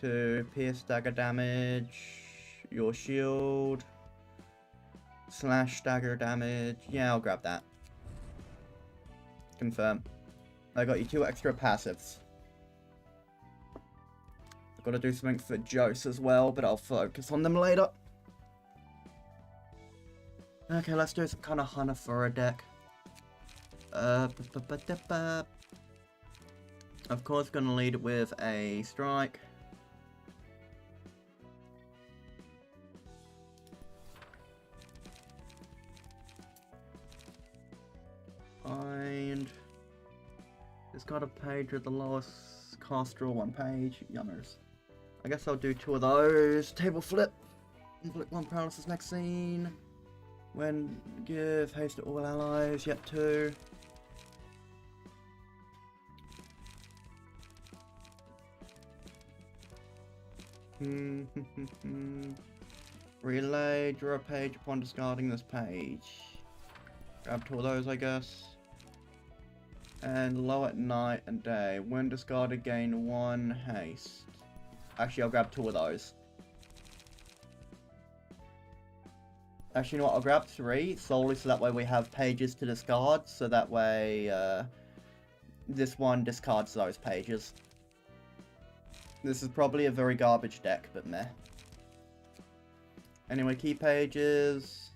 2, pierce dagger damage. Your shield. Slash dagger damage. Yeah, I'll grab that. Confirm. I got you 2 extra passives. I've got to do something for Jose as well, but I'll focus on them later. Okay, let's do some kind of Hanafuda deck. Of course, gonna lead with a strike. And discard a page with the lowest cost, draw 1 page. Yummers. I guess I'll do 2 of those. Table flip. Inflict 1 paralysis next scene. When give haste to all allies. Yep, 2. Relay, draw a page upon discarding this page. Grab 2 of those, I guess. And low at night and day. When discarded, gain 1 haste. Actually, I'll grab 2 of those. Actually, you know what? I'll grab 3 solely so that way we have pages to discard. So that way, this one discards those pages. This is probably a very garbage deck, but meh. Anyway, key pages.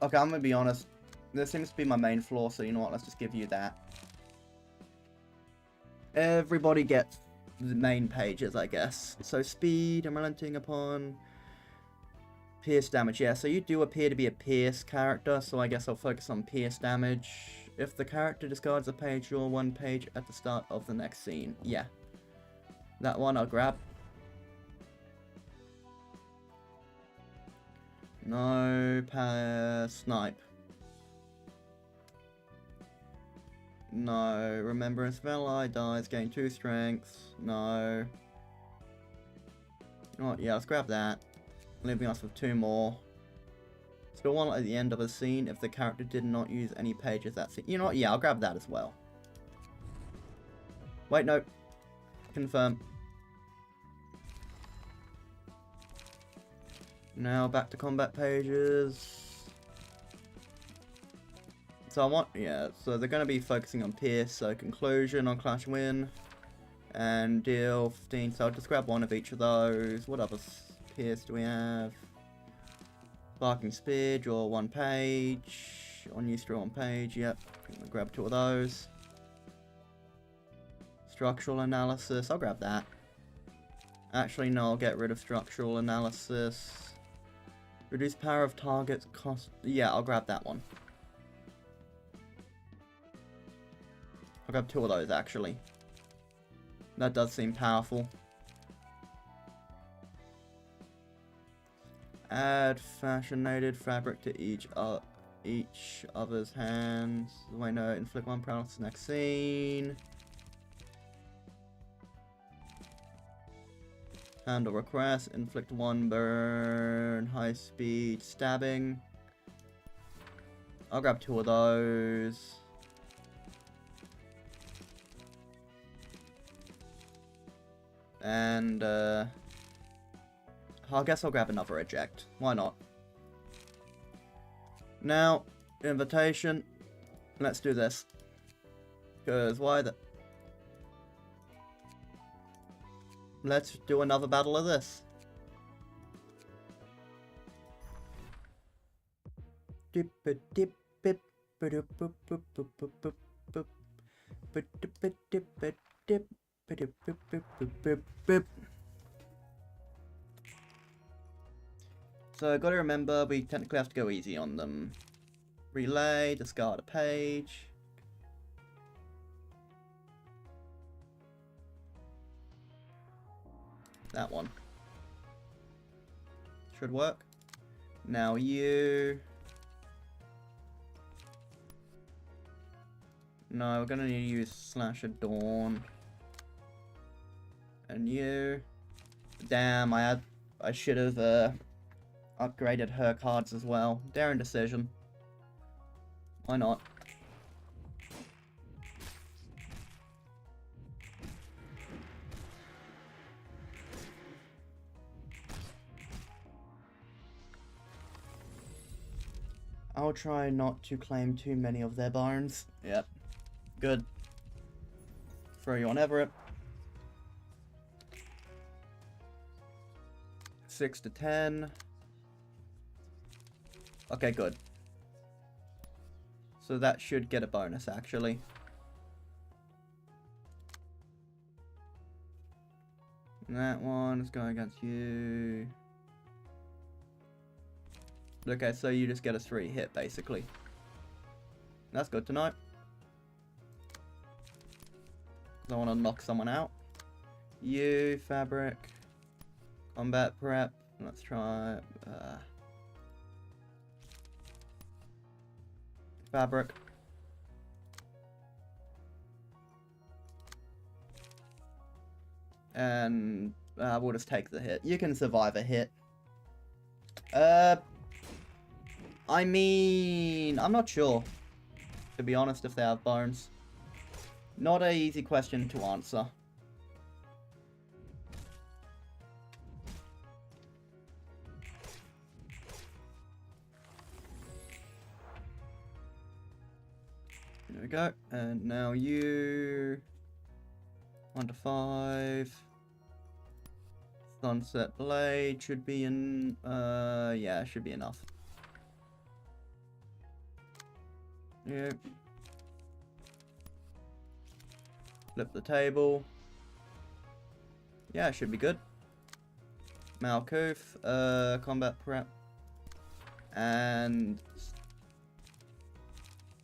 Okay, I'm gonna be honest. This seems to be my main flaw, so you know what? Let's just give you that. Everybody gets the main pages, I guess. So speed, unrelenting upon pierce damage. Yeah, so you do appear to be a pierce character, so I guess I'll focus on pierce damage. If the character discards a page, draw 1 page at the start of the next scene. Yeah. That one I'll grab. No, snipe. No, remembrance of ally dies, gain 2 strength. No. Oh, yeah, let's grab that. Leaving us with 2 more. Still one at the end of a scene if the character did not use any pages that scene. You know what? Yeah, I'll grab that as well. Wait, no. Confirm. Now back to combat pages. So I want, yeah, so they're going to be focusing on Pierce, so Conclusion on Clash Win. And deal 15, so I'll just grab 1 of each of those. What other Pierce do we have? Sparking speed, draw 1 page. On use, draw 1 page. Yep. I'm gonna grab 2 of those. Structural analysis. I'll grab that. Actually, no, I'll get rid of structural analysis. Reduce power of targets cost. Yeah, I'll grab that one. I'll grab 2 of those, actually. That does seem powerful. Add fascinated fabric to each other's hands. Wait, no, inflict 1 paralysis next scene. Handle request, inflict 1 burn, high speed stabbing. I'll grab 2 of those. And I guess I'll grab another eject. Why not? Now, invitation. Let's do this. Because why the... Let's do another battle of this. So, gotta remember, we technically have to go easy on them. Relay, discard a page. That one. Should work. Now you... No, we're gonna need to use slash adorn. And you... Damn, I should have upgraded her cards as well. Daring decision. Why not? I'll try not to claim too many of their barns. Yep. Good. Throw you on Everett. 6 to 10. Okay, good. So that should get a bonus, actually. And that one is going against you. Okay, so you just get a 3 hit, basically. That's good to know. I want to knock someone out. You, fabric. Combat prep. Let's try... fabric. And we'll just take the hit. You can survive a hit. I mean, I'm not sure, to be honest, if they have bones. Not an easy question to answer. There we go. And now you... 1 to 5. Sunset Blade should be in... yeah, should be enough. Yep. Flip the table. Yeah, it should be good. Malkuth, combat prep. And...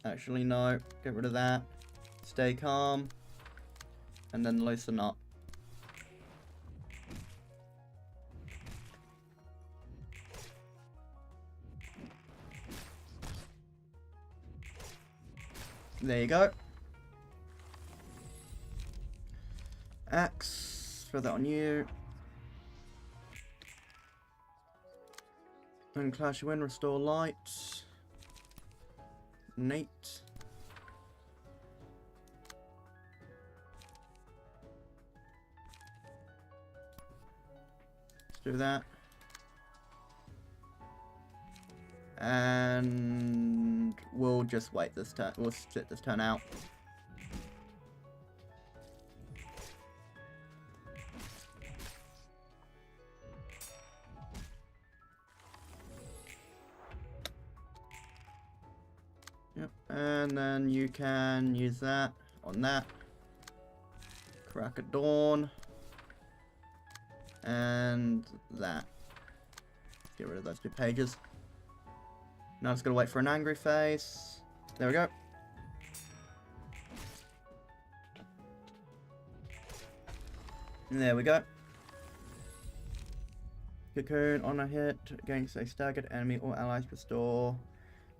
Actually, no. Get rid of that. Stay calm. And then loosen up. There you go. Axe. Throw that on you. And Clash Win, restore light. Neat. Let's do that. And we'll just wait this turn. We'll sit this turn out. And then you can use that on that. Crack of Dawn. And that. Get rid of those 2 pages. Now just gotta wait for an angry face. There we go. There we go. Cocoon on a hit against a staggered enemy or allies restore.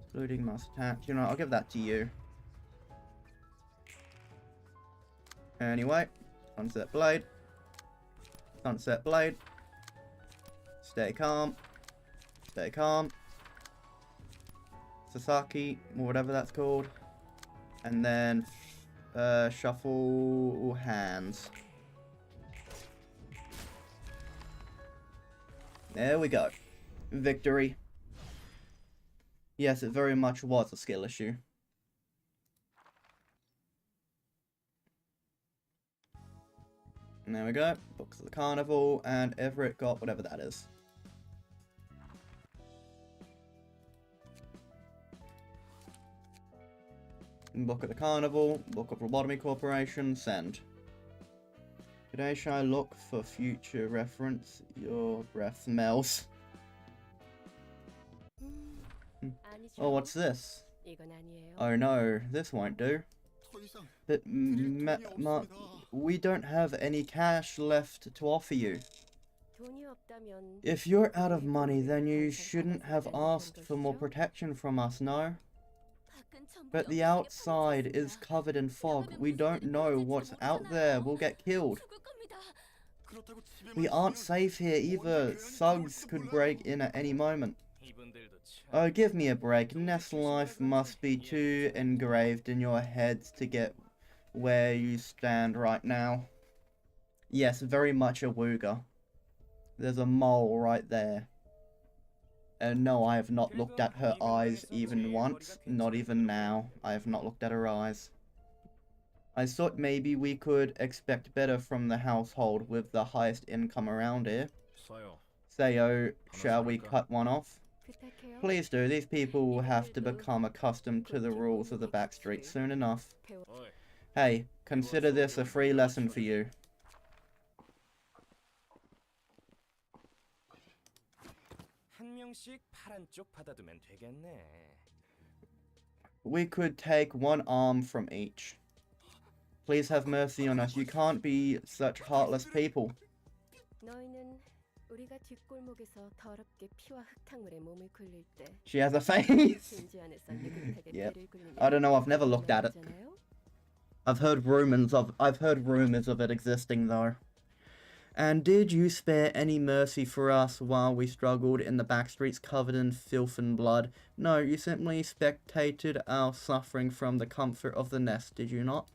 Excluding mass attack. You know, I'll give that to you. Anyway, sunset blade. Sunset blade. Stay calm. Stay calm. Sasaki, or whatever that's called. And then shuffle hands. There we go. Victory. Yes, it very much was a skill issue. And there we go. Books of the Carnival, and Everett got whatever that is. Book of the Carnival, Book of Lobotomy Corporation, send. Today shall I look for future reference? Your breath smells. Oh, what's this? Oh no, this won't do. But we don't have any cash left to offer you. If you're out of money, then you shouldn't have asked for more protection from us, no? But the outside is covered in fog. We don't know what's out there. We'll get killed. We aren't safe here either. Thugs could break in at any moment. Oh, give me a break. Nest life must be too engraved in your heads to get where you stand right now. Yes, very much a wooger. There's a mole right there. And no, I have not looked at her eyes even once. Not even now. I have not looked at her eyes. I thought maybe we could expect better from the household with the highest income around here. Sayo, shall we cut one off? Please do. These people will have to become accustomed to the rules of the backstreet soon enough. Hey, consider this a free lesson for you. We could take one arm from each. Please have mercy on us. You can't be such heartless people. She has a face. Yep. I don't know. I've never looked at it. I've heard rumors of it existing though. And did you spare any mercy for us while we struggled in the backstreets covered in filth and blood? No, you simply spectated our suffering from the comfort of the nest, did you not?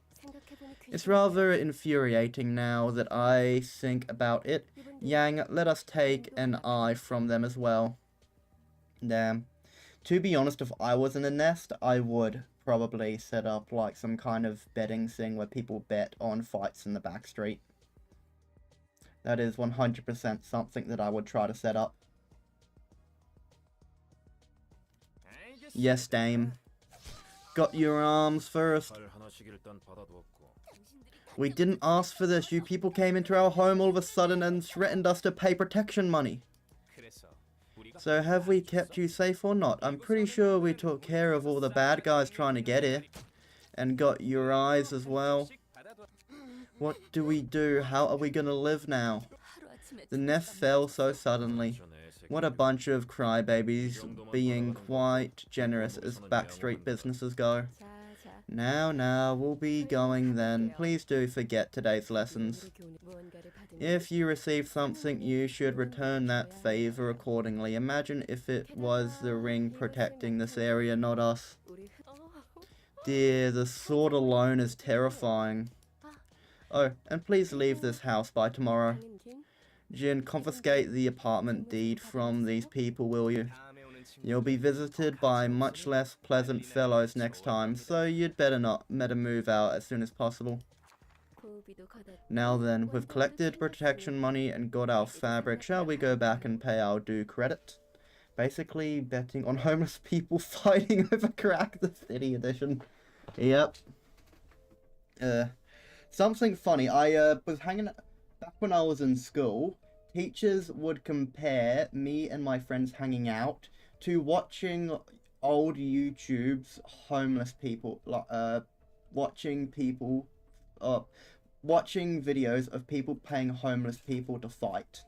It's rather infuriating now that I think about it. Yang, let us take an eye from them as well. Damn. To be honest, if I was in a nest, I would probably set up like some kind of betting thing where people bet on fights in the backstreet. That is 100% something that I would try to set up. Yes, Dame. Got your arms first. We didn't ask for this. You people came into our home all of a sudden and threatened us to pay protection money. So have we kept you safe or not? I'm pretty sure we took care of all the bad guys trying to get here. And got your eyes as well. What do we do? How are we gonna live now? The nest fell so suddenly. What a bunch of crybabies, being quite generous as backstreet businesses go. Now, we'll be going then. Please do forget today's lessons. If you receive something, you should return that favor accordingly. Imagine if it was the ring protecting this area, not us. Dear, the sword alone is terrifying. Oh, and please leave this house by tomorrow. Jin, confiscate the apartment deed from these people, will you? You'll be visited by much less pleasant fellows next time, so you'd better move out as soon as possible. Now then, we've collected protection money and got our fabric, shall we go back and pay our due credit? Basically betting on homeless people fighting over crack, the city edition. Yep. Something funny. I was hanging back when I was in school. Teachers would compare me and my friends hanging out to watching old YouTube's homeless people, watching people, watching videos of people paying homeless people to fight.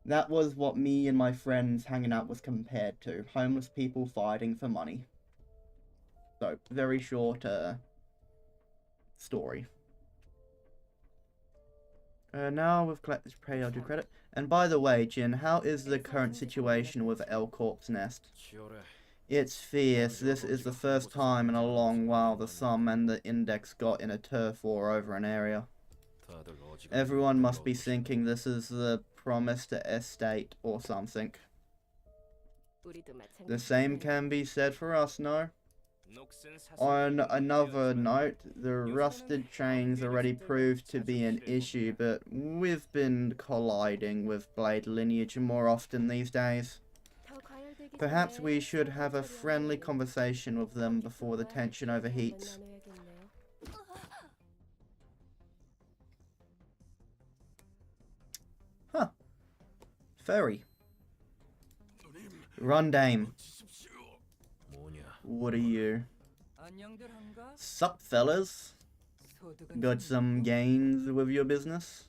That was what me and my friends hanging out was compared to. Homeless people fighting for money. So, very short, story. Now we've collected pay, I'll do credit. And by the way, Jin, how is the current situation with L Corp's nest? It's fierce. This is the first time in a long while the sum and the index got in a turf war over an area. Everyone must be thinking this is the promised estate or something. The same can be said for us, no? On another note, the rusted trains already proved to be an issue, but we've been colliding with blade lineage more often these days. Perhaps we should have a friendly conversation with them before the tension overheats. Huh. Furry. Run, dame. What are you? Sup, fellas? Got some gains with your business?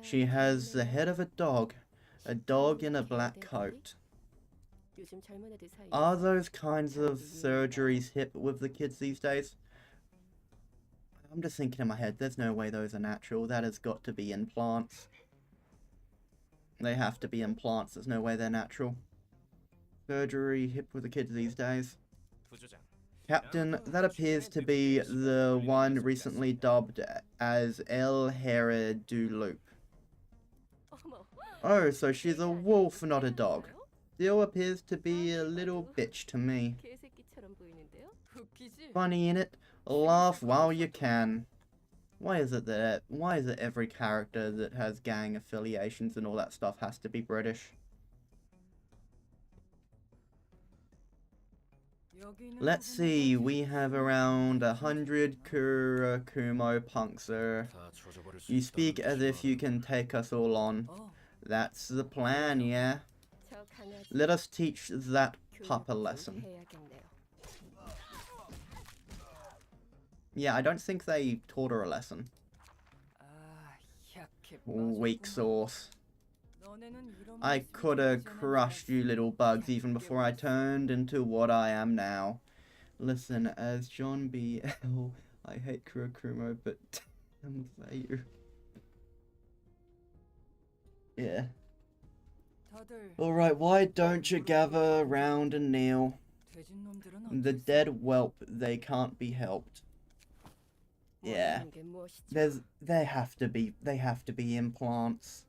She has the head of a dog in a black coat. Are those kinds of surgeries hip with the kids these days? I'm just thinking in my head, there's no way those are natural. That has got to be implants. They have to be implants. There's no way they're natural. Surgery hip with the kids these days. Captain, that appears to be the one recently dubbed as El Hera du Loop. Oh, so she's a wolf, not a dog. Still appears to be a little bitch to me. Funny innit? Laugh while you can. Why is it every character that has gang affiliations and all that stuff has to be British? Let's see, we have around 100 Kurakumo punks, sir. You speak as if you can take us all on. That's the plan, yeah? Let us teach that pup a lesson. Yeah, I don't think they taught her a lesson. Weak sauce. I coulda crushed you little bugs even before I turned into what I am now. Listen, as John B.L., I hate Kurakumo, but damn you. Yeah. Alright, why don't you gather round and kneel? The dead whelp, they can't be helped. Yeah. They have to be implants.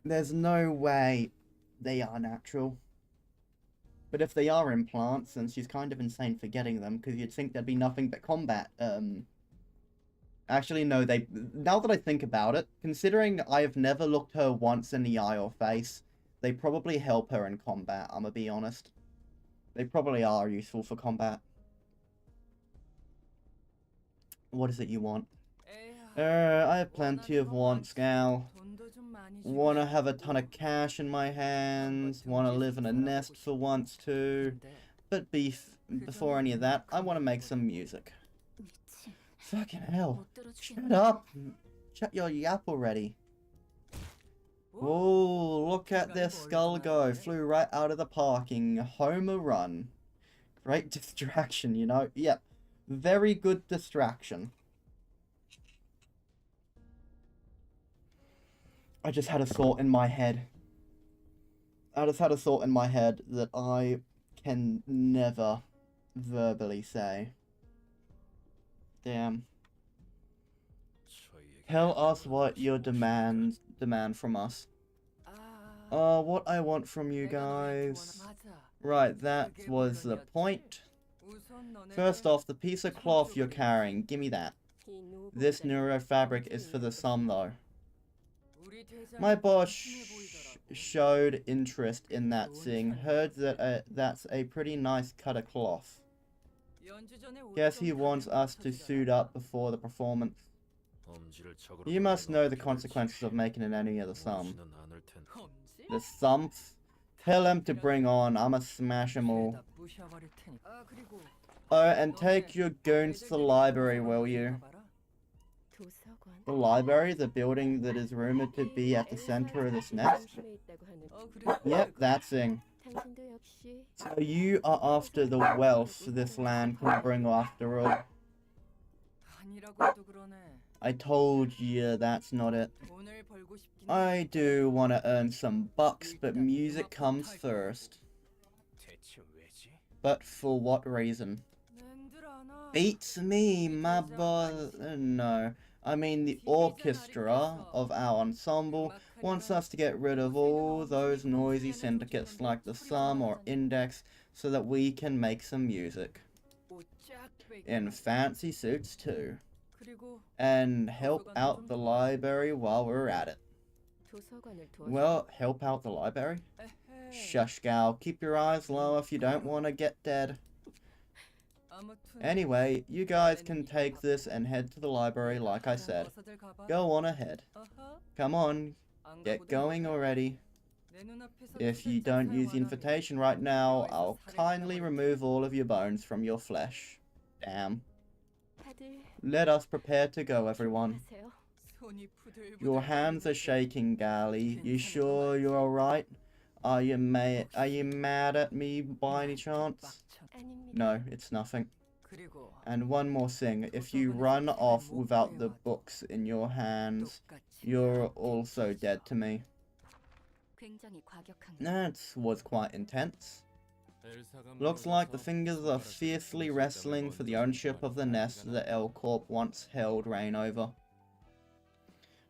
There's no way they are natural. But if they are implants, then she's kind of insane for getting them, because you'd think there'd be nothing but combat. Actually, no, now that I think about it, considering I have never looked her once in the eye or face, they probably help her in combat, I'm gonna be honest. They probably are useful for combat. What is it you want? I have plenty of wants, gal. Wanna have a ton of cash in my hands, wanna live in a nest for once too. But before any of that, I wanna make some music. Fucking hell. Shut up! Shut your yap already. Oh, look at this skull go. Flew right out of the parking. Home a run. Great distraction, you know? Yep. Very good distraction. I just had a thought in my head. That I can never verbally say. Damn. Tell us what your demand from us. What I want from you guys. Right, that was the point. First off, the piece of cloth you're carrying, gimme that. This neurofabric is for the sum though. My boss showed interest in that thing. Heard that that's a pretty nice cut of cloth. Guess he wants us to suit up before the performance. You must know the consequences of making an enemy of the thumb. The thumps? Tell him to bring on, I'ma smash them all. Oh, and take your goons to the library, will you? The library, the building that is rumored to be at the center of this nest? Yep, that thing. So you are after the wealth this land can bring after all. I told you that's not it. I do want to earn some bucks, but music comes first. But for what reason? Beats me, my boy. No. I mean, the orchestra of our ensemble wants us to get rid of all those noisy syndicates like the Sum or Index so that we can make some music. In fancy suits too. And help out the library while we're at it. Well, help out the library? Shush, gal. Keep your eyes low if you don't want to get dead. Anyway, you guys can take this and head to the library like I said. Go on ahead. Come on, get going already. If you don't use the invitation right now, I'll kindly remove all of your bones from your flesh. Damn. Let us prepare to go, everyone. Your hands are shaking, Gally. You sure you're alright? Are you mad at me by any chance? No, it's nothing. And one more thing, if you run off without the books in your hands, you're also dead to me. That was quite intense. Looks like the fingers are fiercely wrestling for the ownership of the nest that L Corp once held reign over.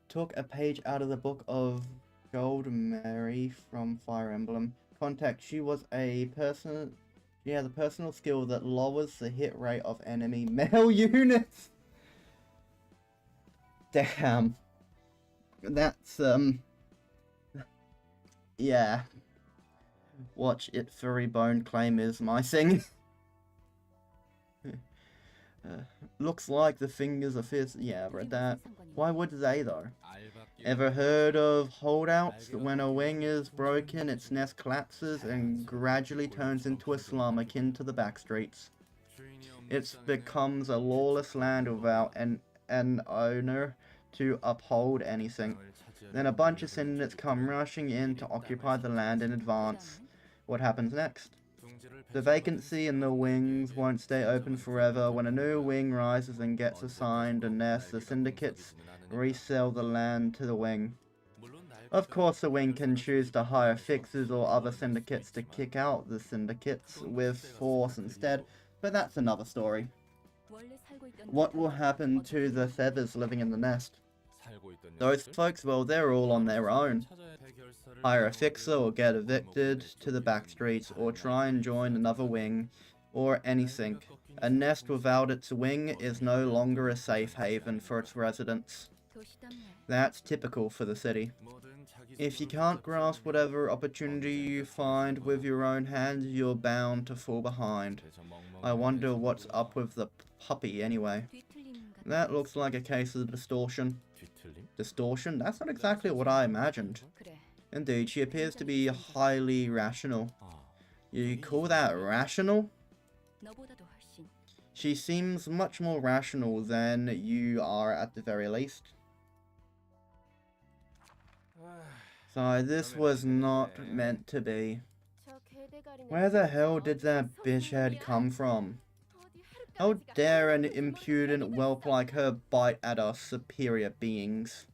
Took a page out of the book of Gold Mary from Fire Emblem. Context, she was a person. She has a personal skill that lowers the hit rate of enemy male units. Damn. That's yeah. Watch it, furry bone claim is my thing. Looks like the fingers are fierce. Yeah, I've read that. Why would they though? Ever heard of holdouts? When a wing is broken, its nest collapses and gradually turns into a slum akin to the backstreets. It becomes a lawless land without an owner to uphold anything. Then a bunch of syndicates come rushing in to occupy the land in advance. What happens next? The vacancy in the wings won't stay open forever. When a new wing rises and gets assigned a nest, the syndicates resell the land to the wing. Of course, the wing can choose to hire fixers or other syndicates to kick out the syndicates with force instead, but that's another story. What will happen to the feathers living in the nest? Those folks, well, they're all on their own. Hire a fixer or get evicted to the back streets or try and join another wing or anything. A nest without its wing is no longer a safe haven for its residents. That's typical for the city. If you can't grasp whatever opportunity you find with your own hands, you're bound to fall behind. I wonder what's up with the puppy anyway. That looks like a case of distortion. Distortion? That's not exactly what I imagined. Indeed, she appears to be highly rational. You call that rational? She seems much more rational than you are at the very least. So this was not meant to be. Where the hell did that bitch head come from? How dare an impudent whelp like her bite at us superior beings?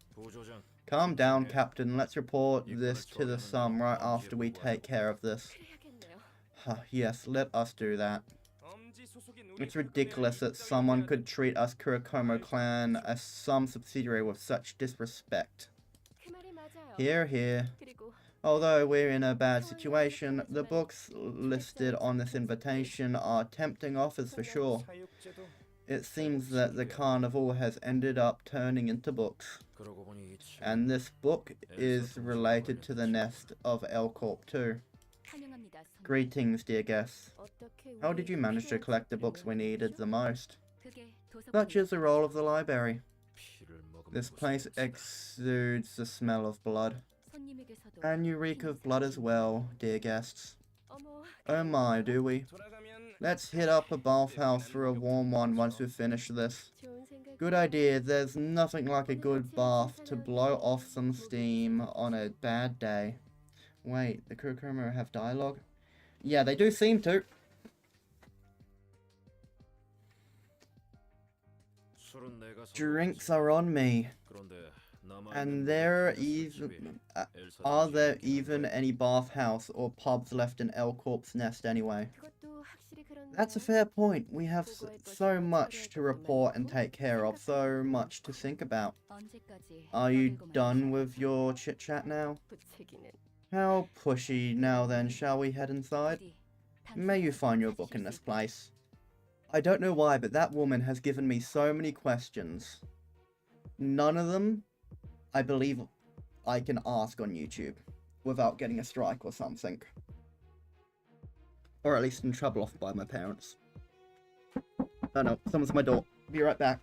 Calm down, Captain. Let's report this to the Sum right after we take care of this. Yes, let us do that. It's ridiculous that someone could treat us Kurikomo clan as some subsidiary with such disrespect. Hear, hear. Although we're in a bad situation, the books listed on this invitation are tempting offers for sure. It seems that the carnival has ended up turning into books. And this book is related to the nest of L Corp too. Greetings, dear guests. How did you manage to collect the books we needed the most? Such is the role of the library. This place exudes the smell of blood. And you reek of blood as well, dear guests. Oh my, do we? Let's hit up a bathhouse for a warm one once we've finished this. Good idea, there's nothing like a good bath to blow off some steam on a bad day. Wait, the Kurokuma have dialogue? Yeah, they do seem to. Drinks are on me. And are there even any bathhouse or pubs left in L Corp's nest anyway? That's a fair point. We have so much to report and take care of, so much to think about. Are you done with your chit-chat now? How pushy. Now then, shall we head inside? May you find your book in this place. I don't know why, but that woman has given me so many questions. None of them, I believe, I can ask on YouTube without getting a strike or something. Or at least in trouble off by my parents. Oh no, someone's at my door. Be right back.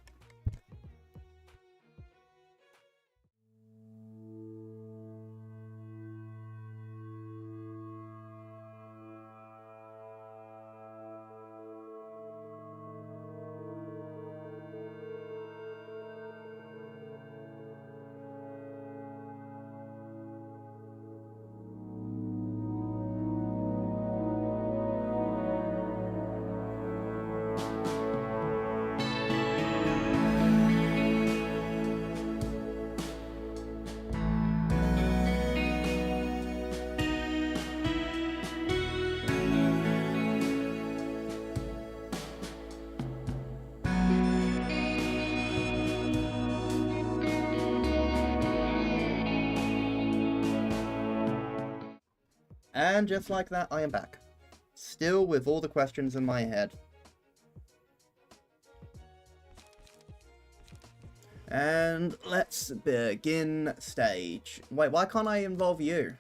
And just like that, I am back. Still with all the questions in my head. And let's begin stage. Wait, why can't I involve you?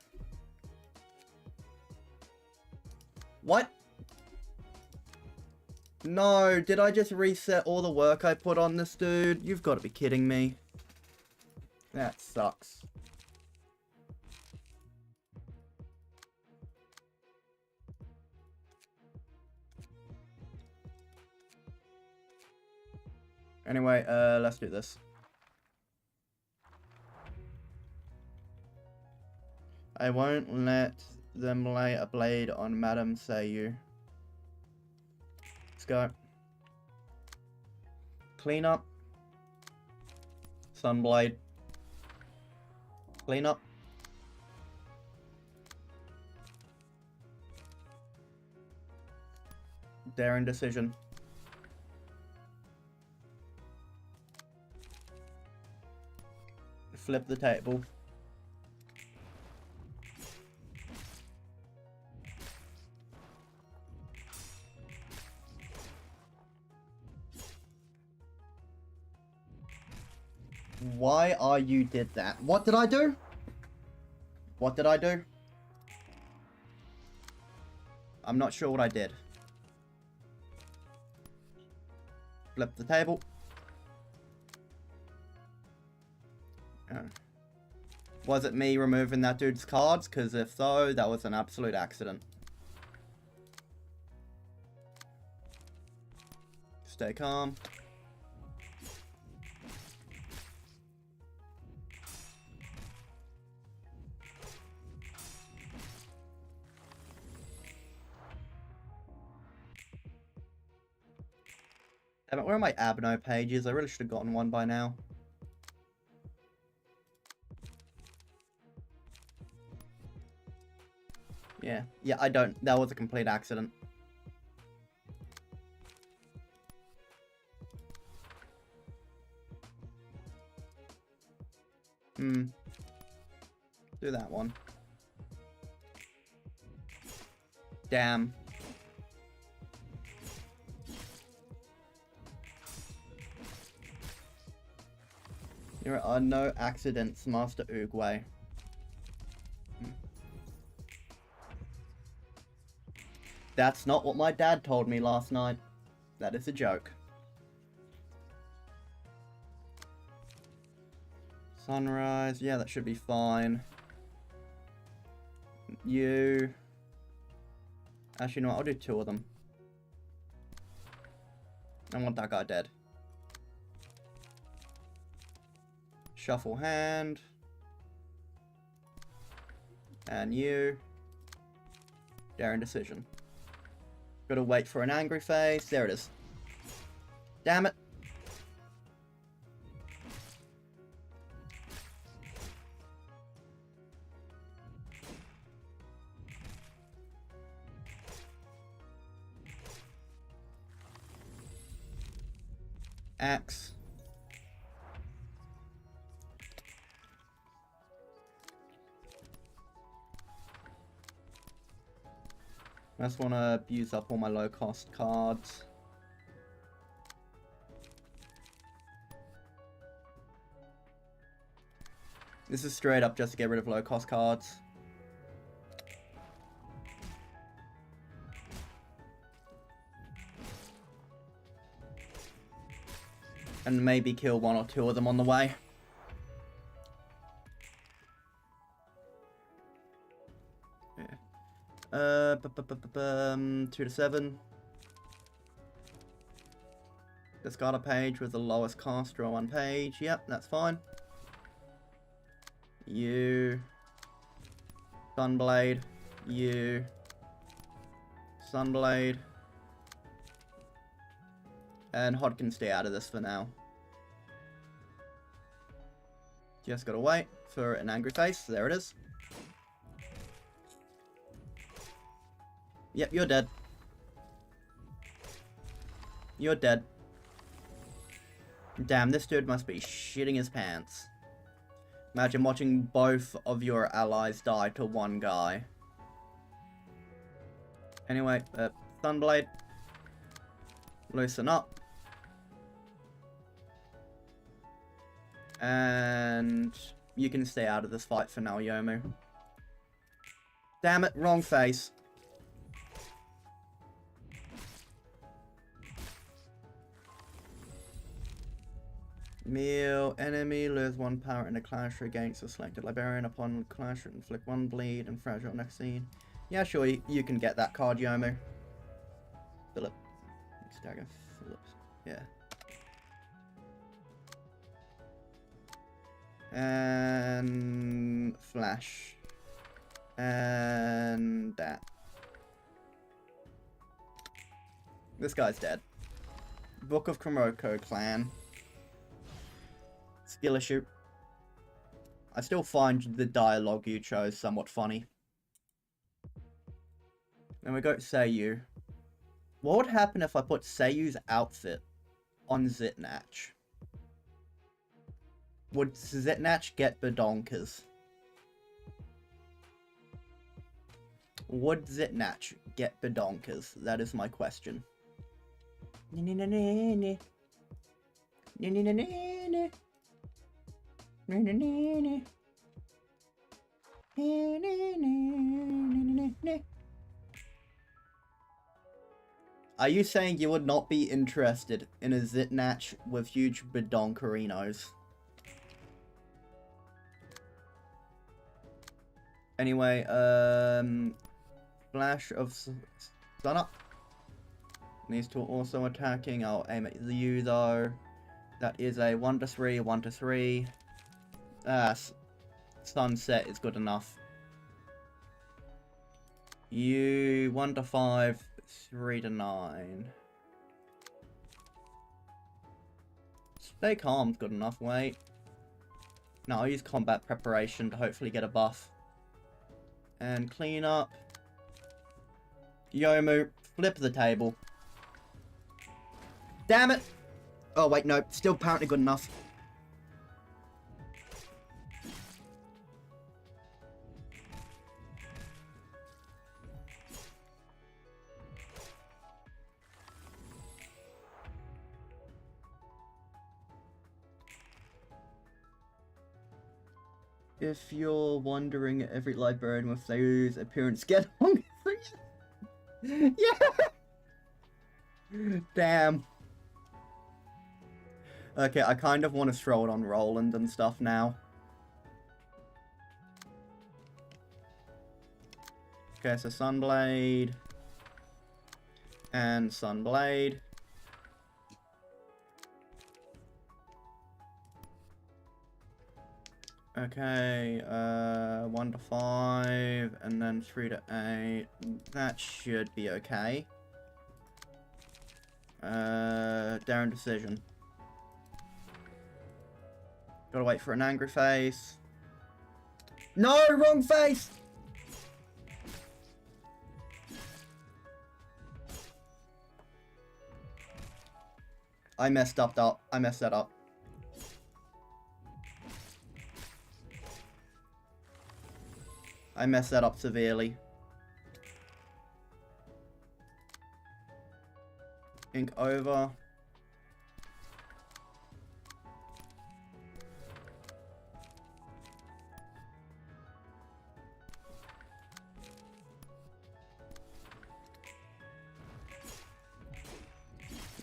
What? No, did I just reset all the work I put on this dude? You've got to be kidding me. That sucks. Anyway, let's do this. I won't let them lay a blade on Madame Sayu. Let's go. Clean up. Sunblade. Clean up. Daring decision. Flip the table. Why are you did that? What did I do? What did I do? I'm not sure what I did. Flip the table. Was it me removing that dude's cards? Because if so, that was an absolute accident. Stay calm. Damn it, where are my Abno pages? I really should have gotten one by now. Yeah, I don't. That was a complete accident. Do that one. Damn. There are no accidents, Master Oogway. That's not what my dad told me last night. That is a joke. Sunrise, yeah, that should be fine. You... Actually, no, I'll do 2 of them. I want that guy dead. Shuffle hand. And you. Daring decision. Gotta wait for an angry face. There it is. Damn it. Axe. I just want to use up all my low cost cards. This is straight up just to get rid of low cost cards. And maybe kill 1 or 2 of them on the way. Yeah. 2 to 7. Discard a page with the lowest cost, draw 1 page. Yep, that's fine. You. Sunblade. You. Sunblade. And Hod can stay out of this for now. Just gotta wait for an angry face. There it is. Yep, you're dead. You're dead. Damn, this dude must be shitting his pants. Imagine watching both of your allies die to 1 guy. Anyway, Sunblade. Loosen up. And you can stay out of this fight for now, Yomu. Damn it, wrong face. Meal. Enemy lose 1 power in a clash against a selected librarian. Upon clash, inflict 1 bleed and fragile next scene. Yeah, sure, you can get that card, Yomu. Phillip. Stagger. Phillip. Yeah. And flash. And that. This guy's dead. Book of Kuroko clan. Skill issue. I still find the dialogue you chose somewhat funny. Then we go to Seiyu. What would happen if I put Seiyu's outfit on Zitnach? Would Zitnach get badonkers? Would Zitnach get badonkers? That is my question. Are you saying you would not be interested in a Zitnach with huge badonkerinos? Anyway, Flash of Sun Up. These 2 also attacking. I'll aim at you though. That is a 1 to 3, 1 to 3. Sunset is good enough. You 1 to 5, 3 to 9. Stay calm's good enough. Wait. No, I'll use combat preparation to hopefully get a buff. And clean up. Yomu, flip the table. Damn it! Oh wait, no, still apparently good enough. If you're wondering, every librarian with those appearance get on. Yeah! Damn. Okay, I kind of want to stroll on Roland and stuff now. Okay, so Sunblade. And Sunblade. Okay, 1 to 5, and then 3 to 8. That should be okay. Darren decision. Gotta wait for an angry face. No, wrong face! I messed up. I messed that up. I messed that up severely. Ink over.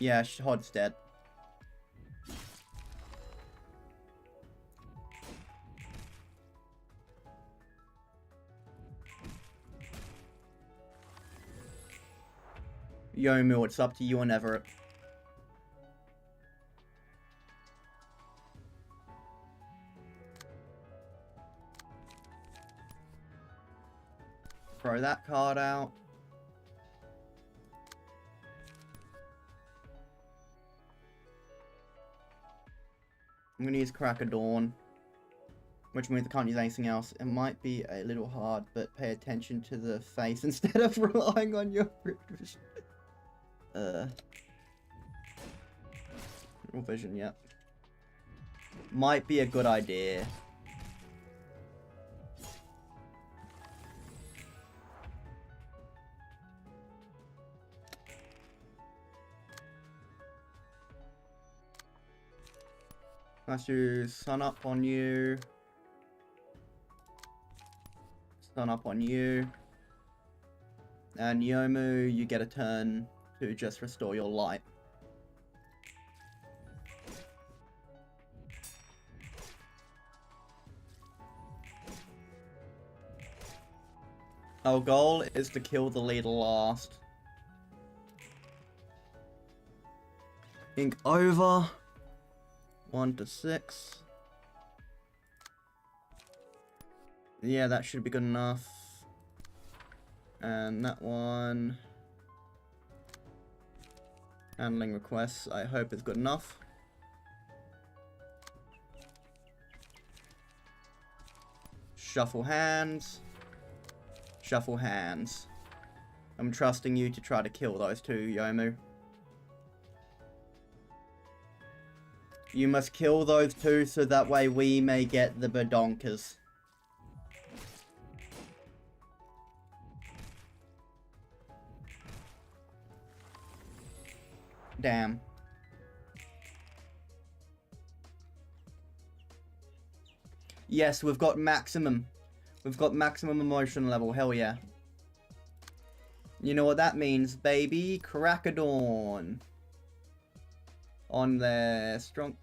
Yeah, Hod's dead. Yomu, it's up to you and Everett. Throw that card out. I'm gonna use Crack of Dawn, which means I can't use anything else. It might be a little hard, but pay attention to the face instead of relying on your vision. Vision, yep. Might be a good idea. Let's do Sun Up on you. Sun Up on you. And Yomu, you get a turn to just restore your light. Our goal is to kill the leader last. Ink over. 1 to 6. Yeah, that should be good enough. And that one. Handling requests, I hope is good enough. Shuffle hands. Shuffle hands. I'm trusting you to try to kill those two, Yomu. You must kill those two so that way we may get the badonkers. Damn. Yes, we've got maximum. We've got maximum emotion level, hell yeah. You know what that means, baby? Crack of Dawn. On their strong...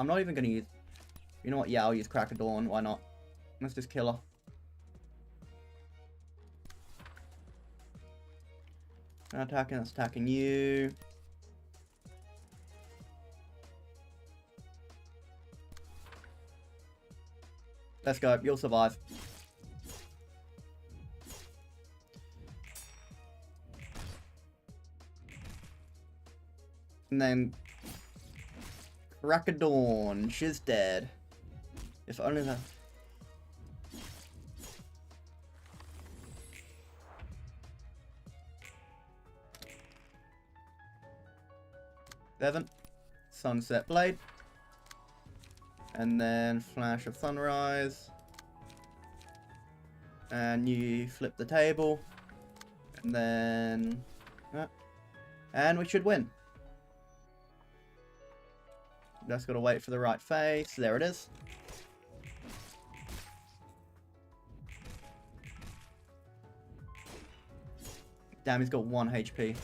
I'm not even going to use... You know what? Yeah, I'll use Crack of Dawn. Why not? Let's just kill her. Attacking, that's attacking you. Let's go. You'll survive. And then Crack of Dawn, she's dead. If only that. Seven. Sunset Blade. And then Flash of Sunrise. And you flip the table. And then... and we should win. Just gotta wait for the right face. There it is. Damn, he's got 1 HP.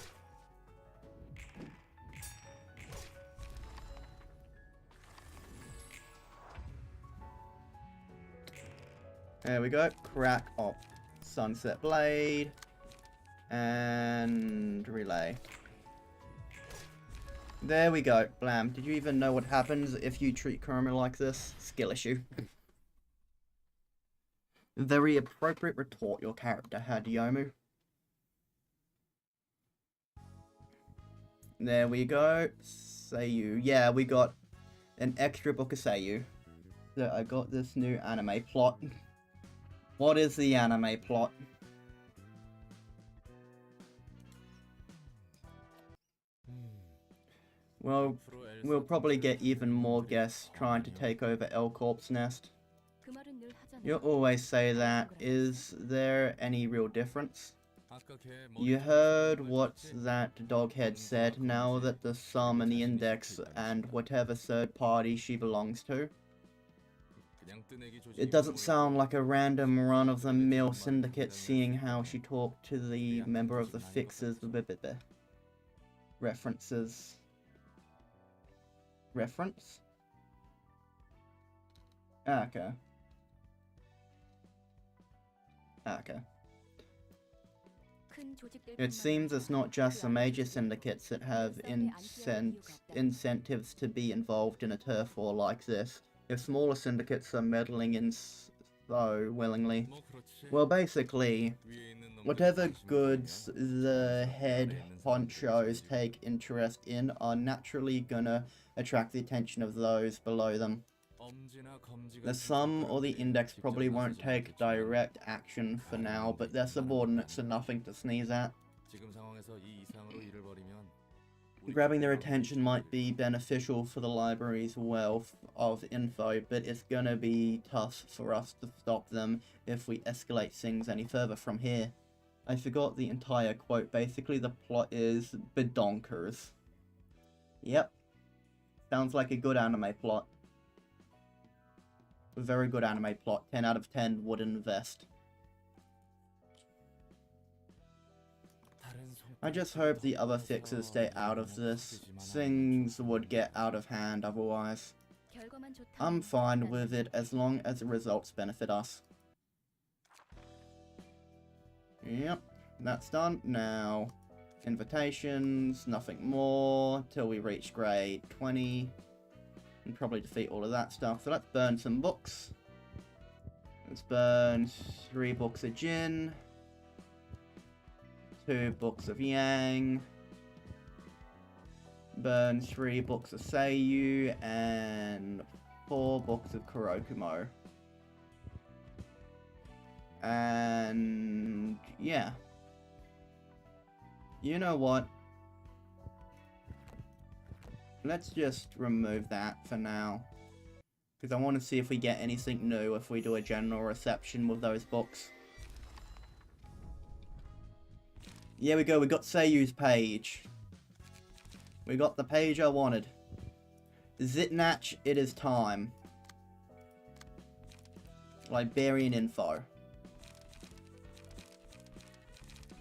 There we go. Crack of Sunset Blade. And relay. There we go. Blam. Did you even know what happens if you treat Chroma like this? Skill issue. Very appropriate retort your character had, Yomu. There we go. Seiyu. Yeah, we got an extra book of Seiyu. So I got this new anime plot. What is the anime plot? Well, we'll probably get even more guests trying to take over L Corp's nest. You always say that. Is there any real difference? You heard what that doghead said, now that the sum and the index and whatever third party she belongs to. It doesn't sound like a random run-of-the-mill syndicate, seeing how she talked to the member of the Fixers. References. Reference? Ah, okay. Ah, okay. It seems it's not just the major syndicates that have incentives to be involved in a turf war like this. If smaller syndicates are meddling in so willingly, well, basically, whatever goods the head honchos take interest in are naturally gonna attract the attention of those below them. The sum or the index probably won't take direct action for now, but their subordinates are nothing to sneeze at. Grabbing their attention might be beneficial for the library's wealth of info, but it's gonna be tough for us to stop them if we escalate things any further from here. I forgot the entire quote. Basically, the plot is bedonkers. Yep. Sounds like a good anime plot. A very good anime plot. 10 out of 10 would invest. I just hope the other fixers stay out of this. Things would get out of hand otherwise. I'm fine with it as long as the results benefit us. Yep, that's done. Now, invitations, nothing more till we reach grade 20. And probably defeat all of that stuff. So let's burn some books. Let's burn 3 books of Jin. 2 books of Yang. Burn 3 books of Seiyu. And 4 books of Kurokumo. And yeah. You know what? Let's just remove that for now. Because I want to see if we get anything new if we do a general reception with those books. Yeah, we go. We got Seiyu's page. We got the page I wanted. Zitnach, it is time. Liberian info.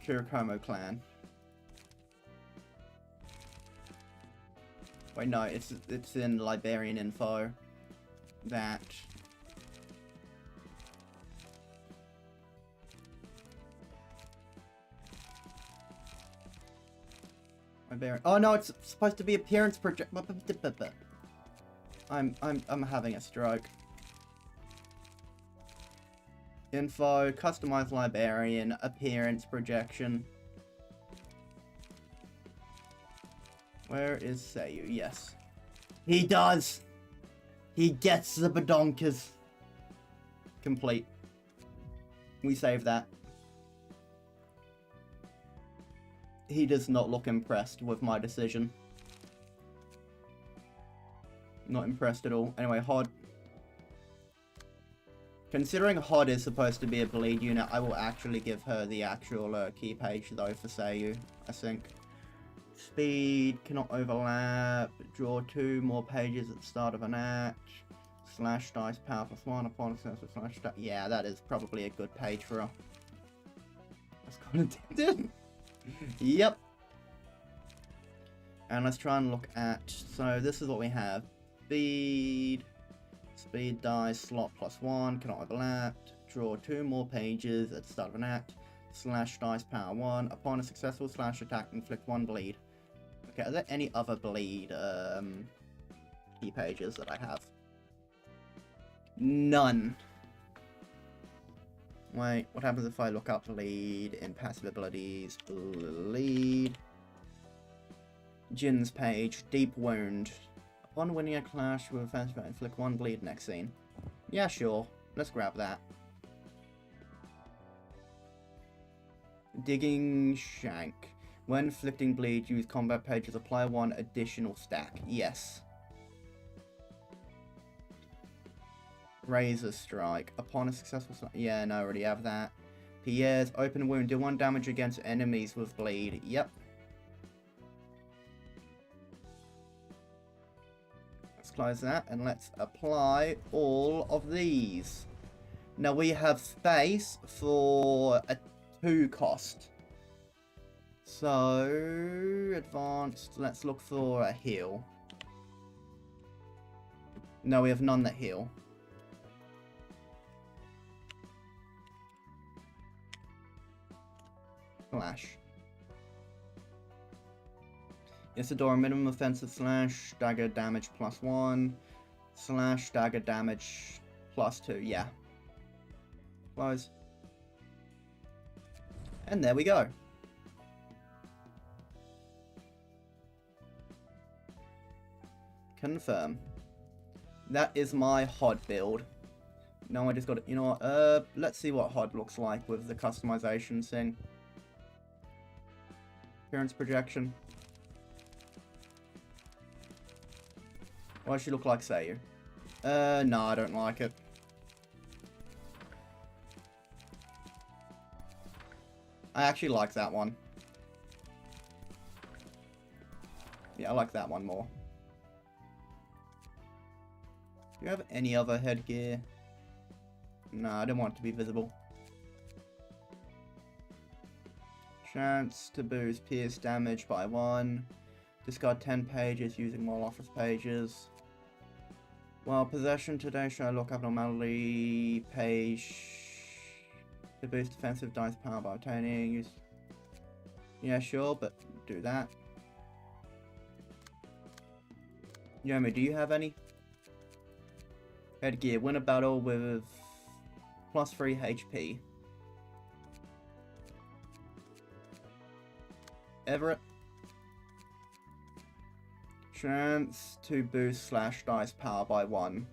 Kurokumo clan. Wait, no, it's in Liberian info. That. Liberian. Oh no, it's supposed to be appearance project. I'm having a stroke. Info, customized librarian, appearance projection. Where is Seiyu? Yes. He does! He gets the badonkers. Complete. We save that. He does not look impressed with my decision. Not impressed at all. Anyway, Hod. Considering Hod is supposed to be a bleed unit, I will actually give her the actual key page though for Seiyu, I think. Speed, cannot overlap, draw 2 more pages at the start of an act, slash dice power +1 upon successful slash yeah, that is probably a good page for her. That's kind of tempted. Yep. And let's try and look at, so this is what we have. Speed dice, slot +1, cannot overlap. Draw 2 more pages at the start of an act. Slash dice, power 1. Upon a successful slash attack, inflict 1 bleed. Okay, are there any other bleed key pages that I have? None. Wait, what happens if I look up bleed in passive abilities? Bleed. Jin's page, deep wound. Upon winning a clash with a offensive, inflict 1 bleed next scene. Yeah, sure. Let's grab that. Digging shank. When inflicting bleed, use combat pages. Apply 1 additional stack. Yes. Razor strike. Upon a successful yeah, no, I already have that. Pierre's open wound. Do 1 damage against enemies with bleed. Yep. Let's close that and let's apply all of these. Now we have space for a 2 cost. So advanced. Let's look for a heal. No, we have none that heal. Slash. Isadora, minimum offensive slash, dagger damage +1, slash dagger damage +2, yeah. Close. And there we go. Confirm. That is my HOD build. Now I just got it, you know what, let's see what HOD looks like with the customization thing. Appearance projection. Why does she look like Sayu? No, I don't like it. I actually like that one. Yeah, I like that one more. Do you have any other headgear? No, I don't want it to be visible. Chance to boost pierce damage by 1. Discard 10 pages using more office pages. While possession today, show look abnormality page to boost defensive dice power by obtaining. Use. Yeah, sure, but do that. Yomi, do you have any? Headgear. Win a battle with +3 HP. Everett. Chance to boost slash dice power by 1.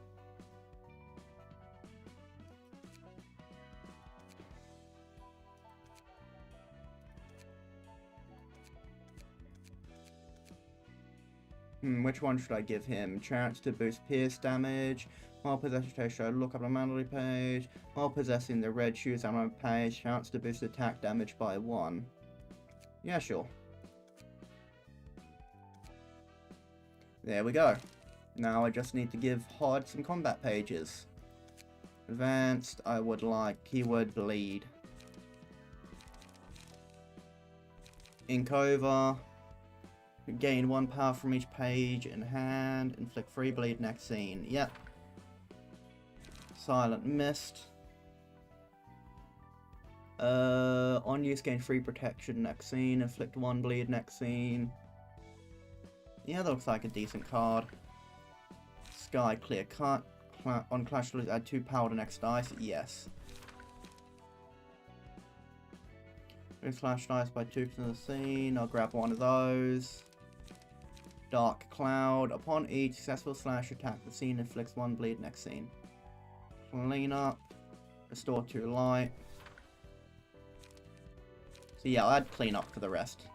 Which one should I give him? Chance to boost pierce damage. While possessing show look up on manually page. While possessing the red shoes ammo page. Chance to boost attack damage by 1. Yeah, sure. There we go. Now I just need to give HOD some combat pages. Advanced, I would like keyword bleed. Ink over. Gain 1 power from each page in hand. Inflict 3 bleed next scene. Yep. Silent Mist. On use gain 3 protection next scene. Inflict 1 bleed next scene. Yeah, that looks like a decent card. Sky Clear Cut. On Clash Lose, add 2 power to next dice. Yes. Slash dice by 2 to the scene. I'll grab one of those. Dark Cloud. Upon each successful slash attack, the scene inflicts 1 bleed next scene. Clean up. Restore 2 light. So yeah, I'll add clean up for the rest.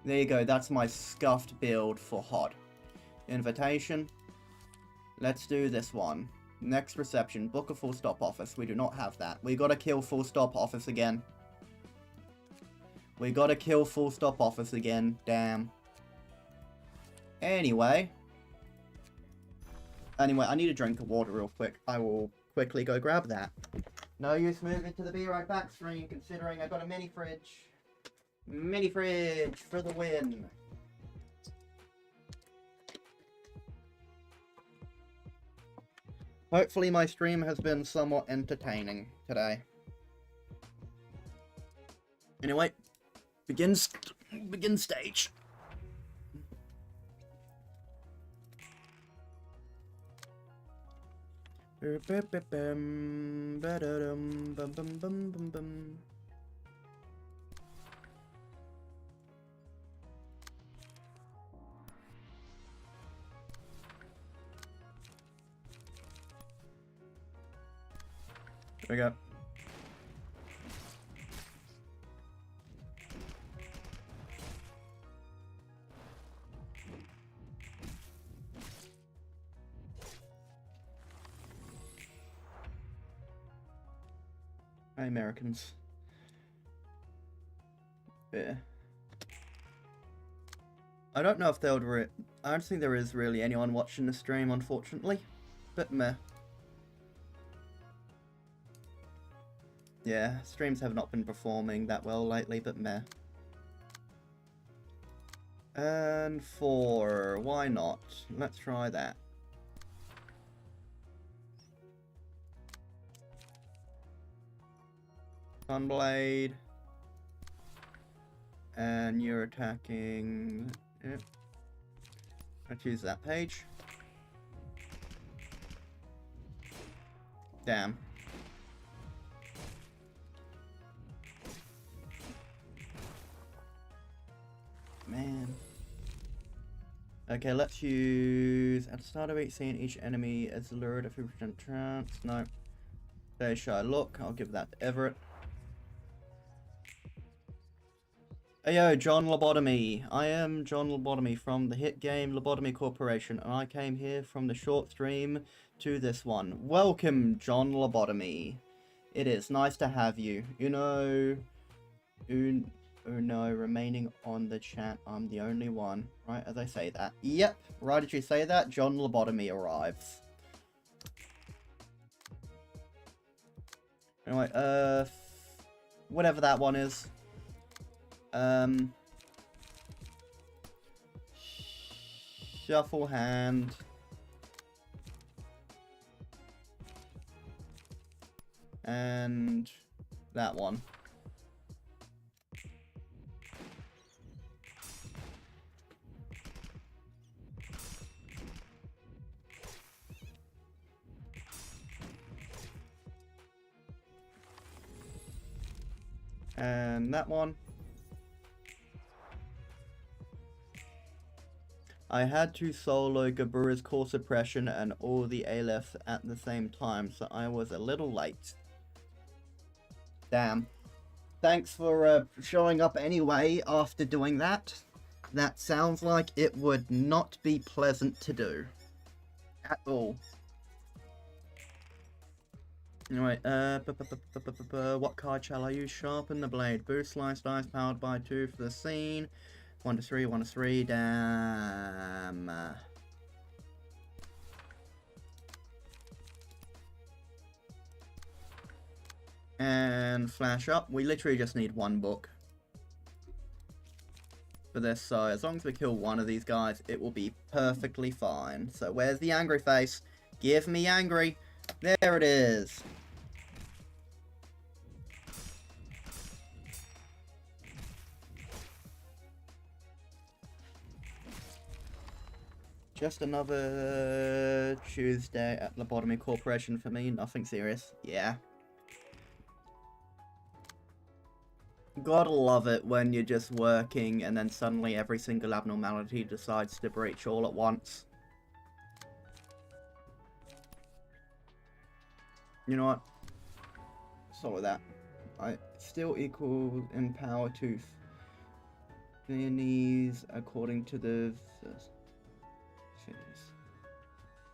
There you go, that's my scuffed build for HOD. Invitation. Let's do this one. Next reception, book a full stop office. We do not have that. We gotta kill full stop office again. We gotta kill full stop office again, damn. Anyway, I need a drink of water real quick. I will quickly go grab that. No use moving to the be right back screen, considering I got a mini fridge. Mini fridge for the win. Hopefully my stream has been somewhat entertaining today. Anyway, begin stage. There we go. Hi, Americans. Yeah. I don't know if they would I don't think there is really anyone watching the stream, unfortunately. But meh. Yeah, streams have not been performing that well lately, but meh. And 4, why not? Let's try that. Sunblade. And you're attacking... Yep. Let's use that page. Damn. Man. Okay, let's use... At the start of each scene, each enemy is lured a 50% chance. No. There shall I look. I'll give that to Everett. Hey yo, John Lobotomy. I am John Lobotomy from the hit game Lobotomy Corporation, and I came here from the short stream to this one. Welcome, John Lobotomy. It is nice to have you. Uno, remaining on the chat. I'm the only one, right as I say that. Yep, right as you say that, John Lobotomy arrives. Anyway, whatever that one is. Shuffle hand. And that one. And that one. I had to solo Gabura's core suppression and all the Aleph at the same time, so I was a little late. Damn. Thanks for showing up anyway after doing that. That sounds like it would not be pleasant to do. At all. Anyway, what card shall I use? Sharpen the blade. Boost slice dice powered by 2 for the scene. 1 to 3, 1 to 3, damn. And flash up. We literally just need 1 book for this, so as long as we kill 1 of these guys, it will be perfectly fine. So where's the angry face? Give me angry. There it is. Just another Tuesday at Lobotomy Corporation for me, nothing serious. Yeah. Gotta love it when you're just working and then suddenly every single abnormality decides to breach all at once. You know what? So with that, I still equal in power to Viennese according to the...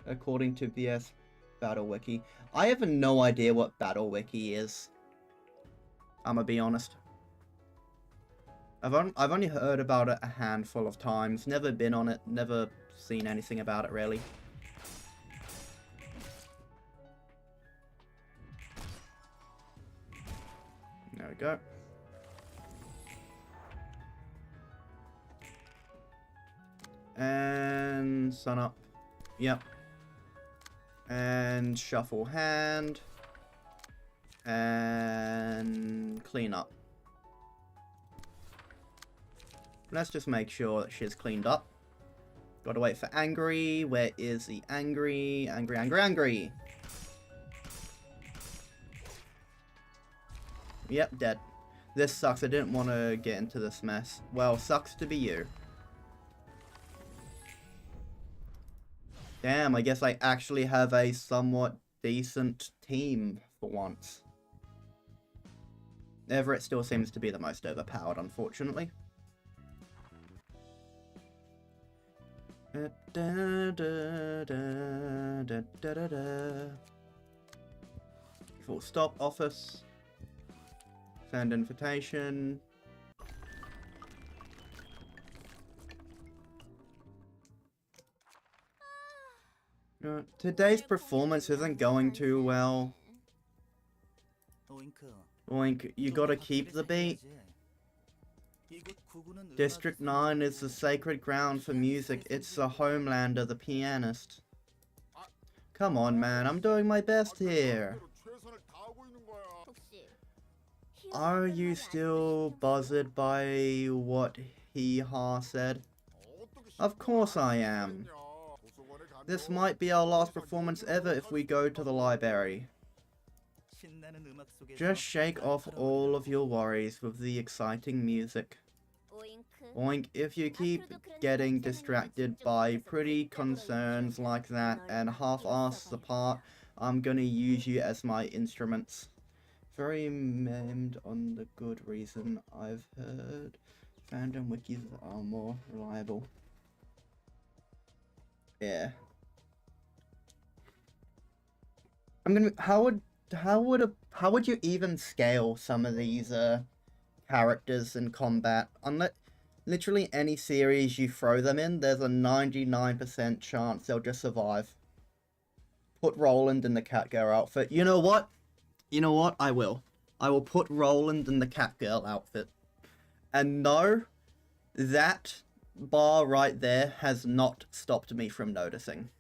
According to VS Battle Wiki. I have no idea what Battle Wiki is. I'm gonna be honest. I've only heard about it a handful of times. Never been on it. Never seen anything about it really. go. And sun up. Yep. And shuffle hand. And clean up. Let's just make sure that she's cleaned up. Gotta wait for angry. Where is the angry? Angry, angry, angry. Yep, dead. This sucks. I didn't want to get into this mess. Well, sucks to be you. Damn, I guess I actually have a somewhat decent team for once. Everett still seems to be the most overpowered, unfortunately. Full stop, office. Send invitation. Today's performance isn't going too well. Oink, you gotta keep the beat. District 9 is the sacred ground for music. It's the homeland of the pianist. Come on, man, I'm doing my best here. Are you still buzzed by what Hee-Ha said? Of course I am. This might be our last performance ever if we go to the library. Just shake off all of your worries with the exciting music. Oink, if you keep getting distracted by pretty concerns like that and half-ass the part, I'm gonna use you as my instruments. Very memed on the good reason I've heard. Fandom wikis are more reliable. Yeah. I'm gonna. How would you even scale some of these characters in combat? Unless literally any series you throw them in, there's a 99% chance they'll just survive. Put Roland in the Catgirl outfit. You know what? You know what? I will. I will put Roland in the Catgirl outfit. And no, that bar right there has not stopped me from noticing.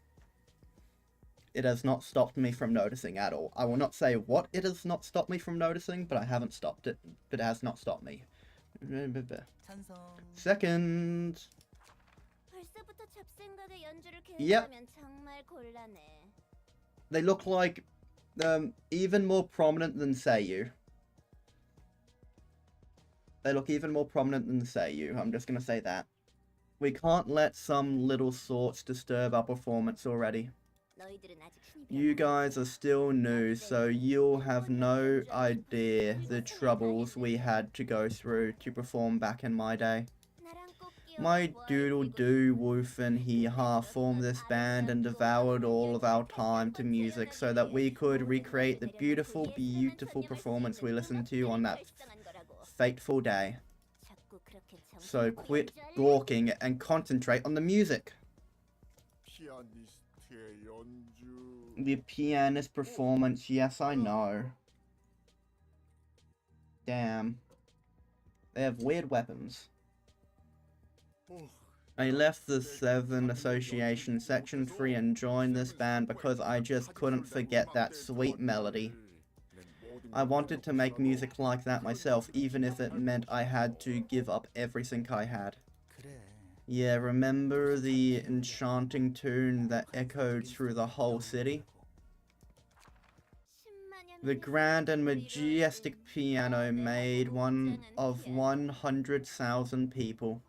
It has not stopped me from noticing at all. I will not say what it has not stopped me from noticing, but I haven't stopped it. But it has not stopped me. Second. Yep. They look like even more prominent than Seiyu. They look even more prominent than Seiyu. I'm just gonna say that. We can't let some little sorts disturb our performance already. You guys are still new, so you'll have no idea the troubles we had to go through to perform back in my day. My doodle-doo, woof, and hee-ha formed this band and devoured all of our time to music so that we could recreate the beautiful, beautiful performance we listened to on that fateful day. So quit gawking and concentrate on the music. The pianist performance, yes, I know. Damn. They have weird weapons. I left the 7 Association Section 3 and joined this band because I just couldn't forget that sweet melody. I wanted to make music like that myself, even if it meant I had to give up everything I had. Yeah, remember the enchanting tune that echoed through the whole city? The grand and majestic piano made one of 100,000 people.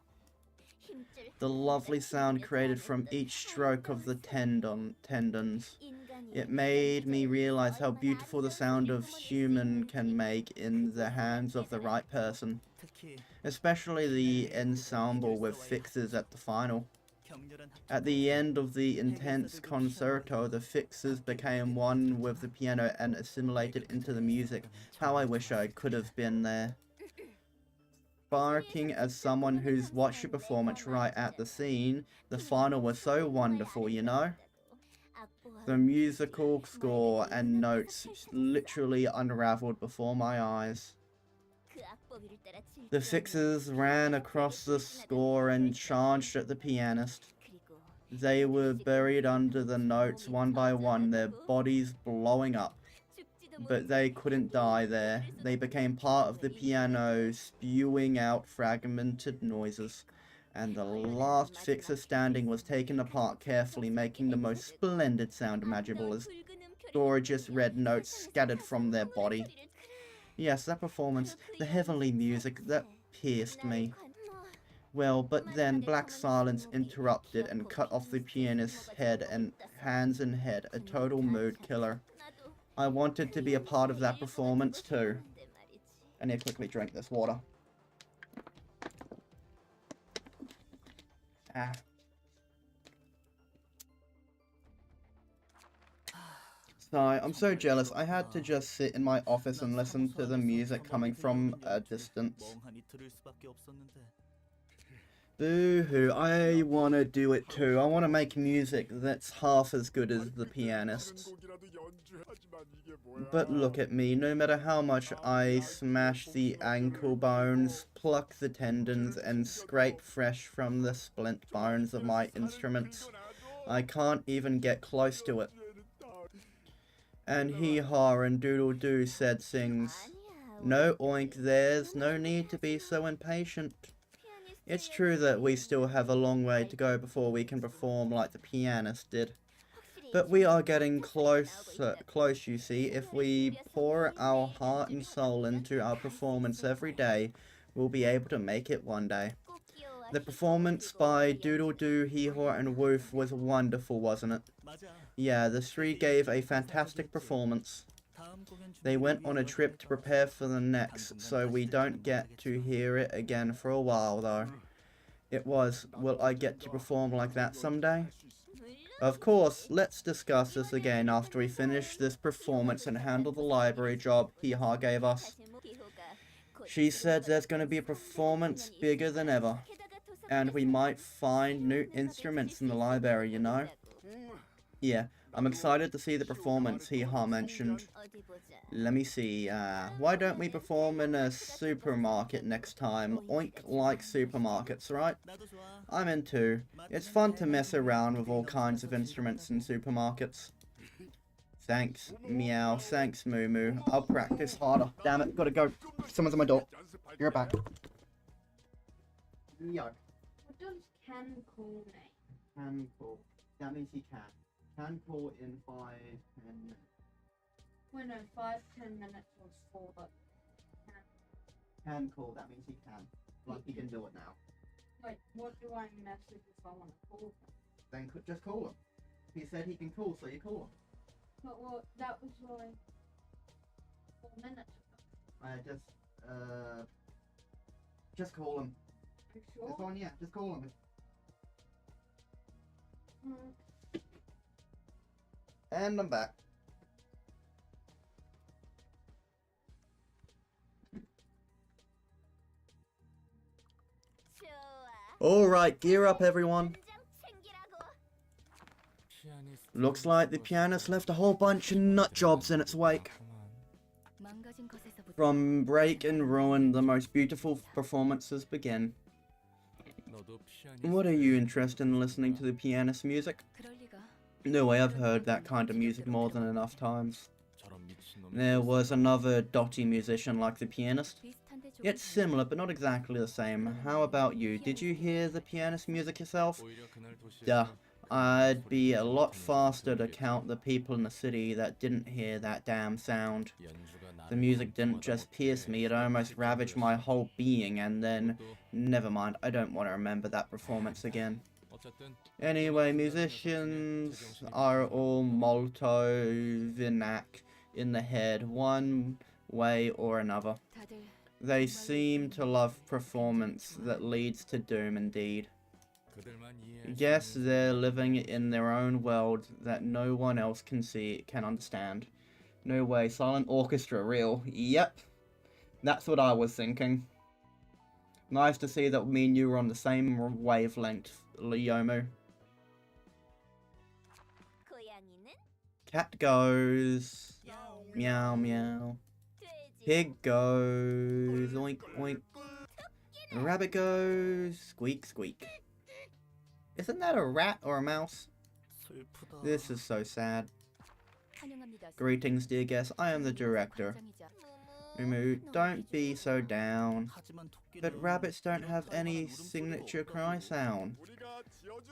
The lovely sound created from each stroke of the tendons. It made me realize how beautiful the sound of human can make in the hands of the right person. Especially the ensemble with fixes at the final. At the end of the intense concerto, the fixes became one with the piano and assimilated into the music. How I wish I could have been there. Sparking as someone who's watched your performance right at the scene, the final was so wonderful, you know? The musical score and notes literally unraveled before my eyes. The Sixers ran across the score and charged at the pianist. They were buried under the notes one by one, their bodies blowing up. But they couldn't die there. They became part of the piano, spewing out fragmented noises. And the last fixer standing was taken apart carefully, making the most splendid sound imaginable as gorgeous red notes scattered from their body. Yes, that performance, the heavenly music, that pierced me. Well, but then black silence interrupted and cut off the pianist's head and hands and head, a total mood killer. I wanted to be a part of that performance too. I need to quickly drink this water. Ah. So, I'm so jealous. I had to just sit in my office and listen to the music coming from a distance. Boo-hoo, I want to do it too. I want to make music that's half as good as the pianists. But look at me, no matter how much I smash the ankle bones, pluck the tendons, and scrape fresh from the splint bones of my instruments, I can't even get close to it. And hee-haw and doodle-doo said sings. No oink, there's no need to be so impatient. It's true that we still have a long way to go before we can perform like the pianist did. But we are getting close, you see. If we pour our heart and soul into our performance every day, we'll be able to make it one day. The performance by Doodle-Doo, Hee-Haw and Woof was wonderful, wasn't it? Yeah, the three gave a fantastic performance. They went on a trip to prepare for the next, so we don't get to hear it again for a while, though. Will I get to perform like that someday? Of course, let's discuss this again after we finish this performance and handle the library job Hee-Haw gave us. She said there's going to be a performance bigger than ever, and we might find new instruments in the library, you know? Yeah, I'm excited to see the performance Hee-Haw mentioned. Let me see, why don't we perform in a supermarket next time? Oink like supermarkets, right? I'm into. It's fun to mess around with all kinds of instruments in supermarkets. Thanks, Meow. Thanks, Moo Moo. I'll practice harder. Damn it, gotta go. Someone's at my door. You're back. Yuck. What does can call mean? Can call. That means he can. Can call in 5, 10 minutes. Well, no, 5, 10 minutes was 4, but Can call, that means he can. Like he can do it now. wait, what do I message if I want to call him? Then just call him. He said he can call, so you call him. But what, that was like 4 minutes ago. Just call him. You sure? It's on, yeah, just call him. And I'm back. Alright, gear up everyone. Looks like the pianist left a whole bunch of nut jobs in its wake. From break and ruin, the most beautiful performances begin. What are you interested in listening to the pianist music? No way, I've heard that kind of music more than enough times. There was another dotty musician like the pianist. It's similar, but not exactly the same. How about you? Did you hear the pianist music yourself? Duh. I'd be a lot faster to count the people in the city that didn't hear that damn sound. The music didn't just pierce me, it almost ravaged my whole being, and then... Never mind, I don't want to remember that performance again. Anyway, musicians are all multo-vinac in the head, one way or another. They seem to love performance that leads to doom indeed. Yes, they're living in their own world that no one else can understand. No way, silent orchestra real. Yep, that's what I was thinking. Nice to see that me and you were on the same wavelength, Leomu. Cat goes. Meow meow. Pig goes oink oink. And rabbit goes squeak squeak. Isn't that a rat or a mouse? This is so sad. Greetings, dear guests. I am the director. Moo, don't be so down. But rabbits don't have any signature cry sound.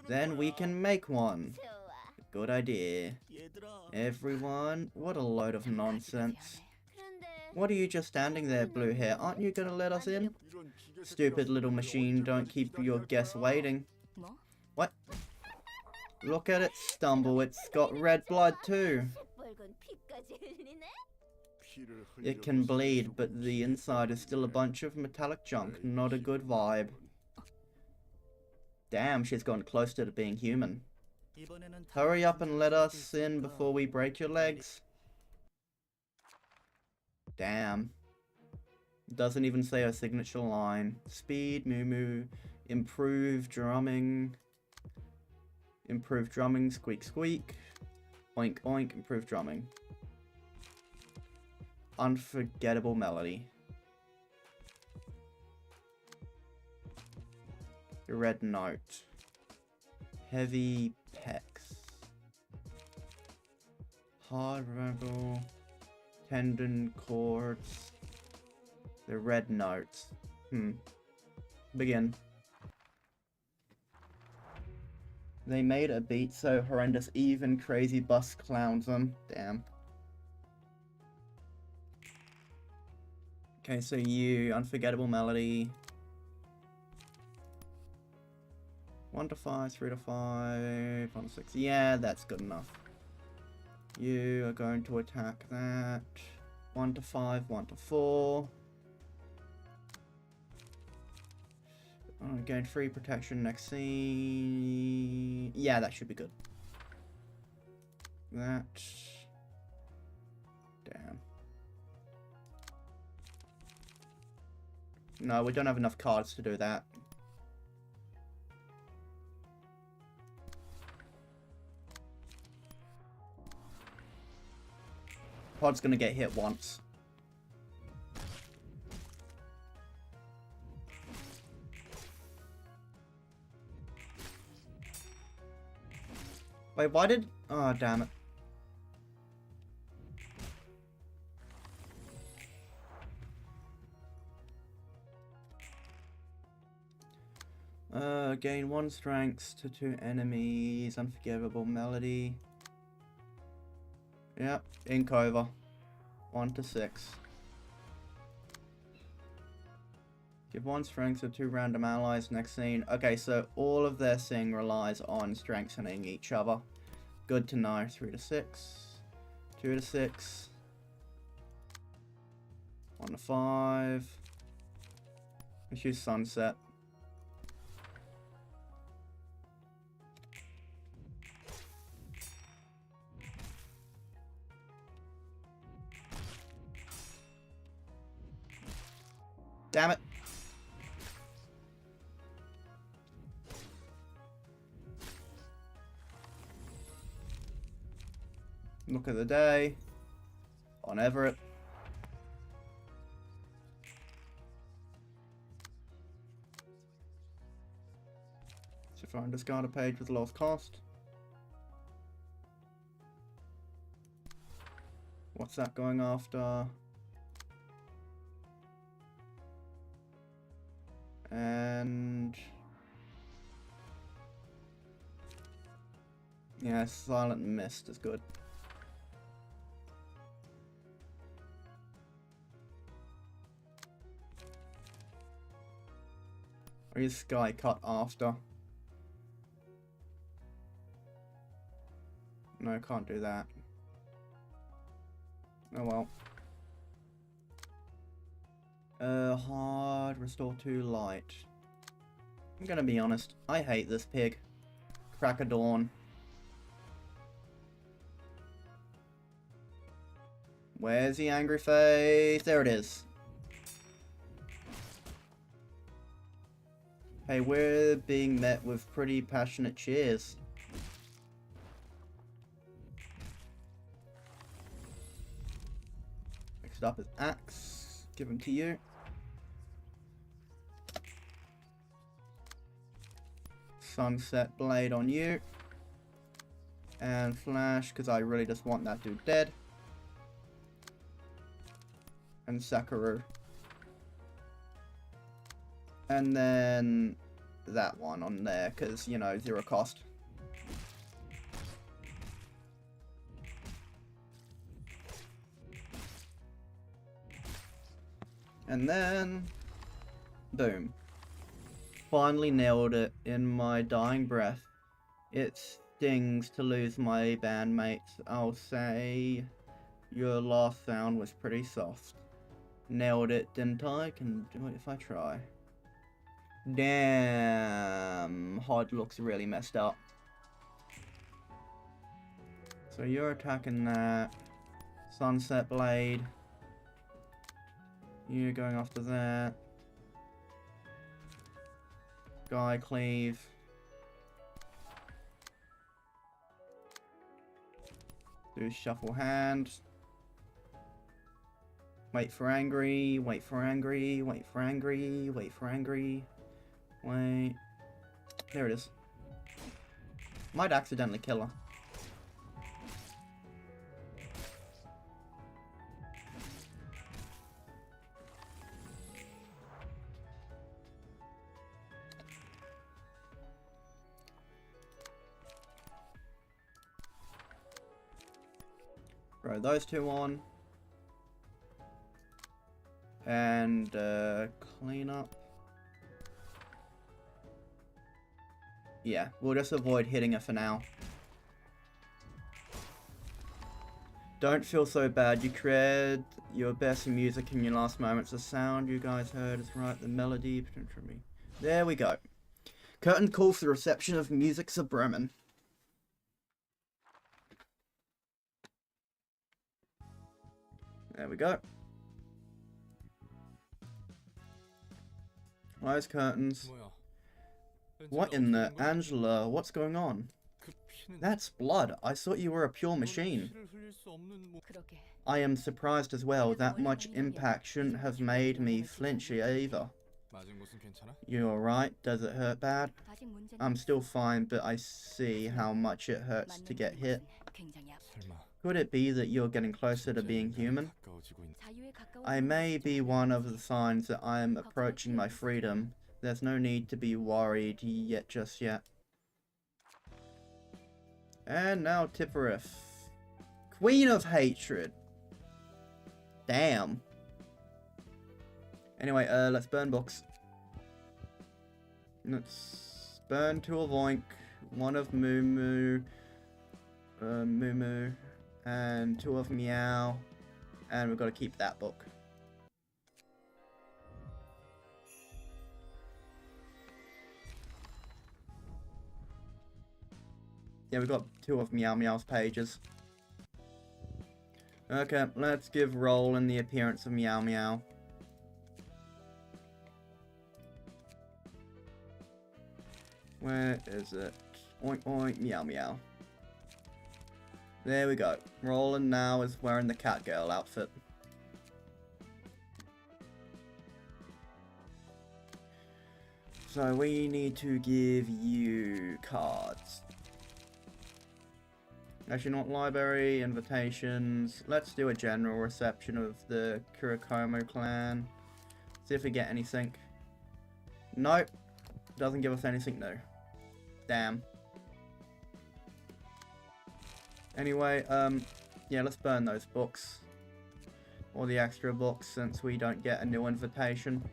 Then we can make one. Good idea. Everyone, what a load of nonsense. What are you just standing there, blue hair? Aren't you gonna let us in? Stupid little machine, don't keep your guests waiting. What? Look at it stumble, it's got red blood too. It can bleed, but the inside is still a bunch of metallic junk. Not a good vibe. Damn, she's gone closer to being human. Hurry up and let us in before we break your legs. Damn. Doesn't even say her signature line. Speed, moo moo. Improve drumming. Improve drumming, squeak squeak. Oink oink, improve drumming. Unforgettable melody. The red note. Heavy pecs. Hard rebel. Tendon chords. The red notes. Begin. They made a beat so horrendous even crazy bus clowns them. Damn. Okay, so you, unforgettable melody. 1 to 5, 3 to 5, 1 to 6. Yeah, that's good enough. You are going to attack that. 1 to 5, 1 to 4. Gain 3 protection next scene. Yeah, that should be good. That. Damn. No, we don't have enough cards to do that. Pod's gonna get hit once. Wait, why did... Oh, damn it. Gain 1 strength to 2 enemies. Unforgivable melody. Yep, ink over. 1 to 6. Give 1 strength to 2 random allies next scene. Okay, so all of their sing relies on strengthening each other. Good to know. 3 to 6. 2 to 6. 1 to 5. Let's use sunset. Damn it. Look at the day. On Everett. So if I discard a page with lost cost. What's that going after? And yeah, Silent Mist is good. Or is Sky Cut after? No, can't do that. Oh well. Hard, restore 2 light. I'm gonna be honest, I hate this pig. Crack of dawn. Where's the angry face? There it is. Hey, we're being met with pretty passionate cheers. Next up is axe. Give him to you. Sunset blade on you. And flash, because I really just want that dude dead. And Sakaru. And then that one on there, because, you know, 0 cost. And then, boom. Finally nailed it in my dying breath. It stings to lose my bandmates. I'll say your last sound was pretty soft. Nailed it, didn't I? Can do it if I try. Damn, HUD looks really messed up. So you're attacking that. Sunset blade. You're going after that. Guy cleave. Do shuffle hand. Wait for angry, wait for angry, wait for angry, wait for angry. Wait. There it is. Might accidentally kill her. Throw those two on. And clean up. Yeah, we'll just avoid hitting her for now. Don't feel so bad. You created your best music in your last moments. The sound you guys heard is right. The melody, potentially. There we go. Curtain call for the reception of music Bremen. There we go. Eyes curtains. What in the Angela? What's going on? That's blood. I thought you were a pure machine. I am surprised as well. That much impact shouldn't have made me flinch either. You alright? Does it hurt bad? I'm still fine, but I see how much it hurts to get hit. Could it be that you're getting closer to being human? I may be one of the signs that I am approaching my freedom. There's no need to be worried yet just yet. And now Tippereth. Queen of Hatred. Damn. Anyway, let's burn books. Let's burn 2 of Oink, 1 of Moo Moo, and 2 of Meow, and we've got to keep that book. Yeah, we've got 2 of Meow Meow's pages. Okay, let's give Roland the appearance of Meow Meow. Where is it? Oink oink, meow meow. There we go. Roland now is wearing the Catgirl outfit. So we need to give you cards. Actually, not library, invitations. Let's do a general reception of the Kurikomo clan. See if we get anything. Nope. Doesn't give us anything new. Damn. Anyway, yeah, let's burn those books. Or the extra books, since we don't get a new invitation.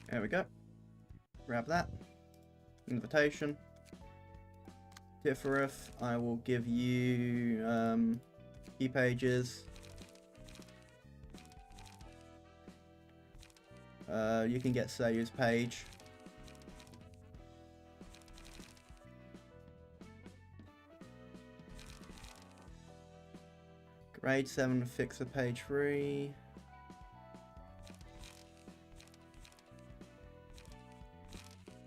There we go. Grab that. Invitation. Tiffereth, I will give you key pages. You can get Sayu's page. Grade 7 fixer page 3.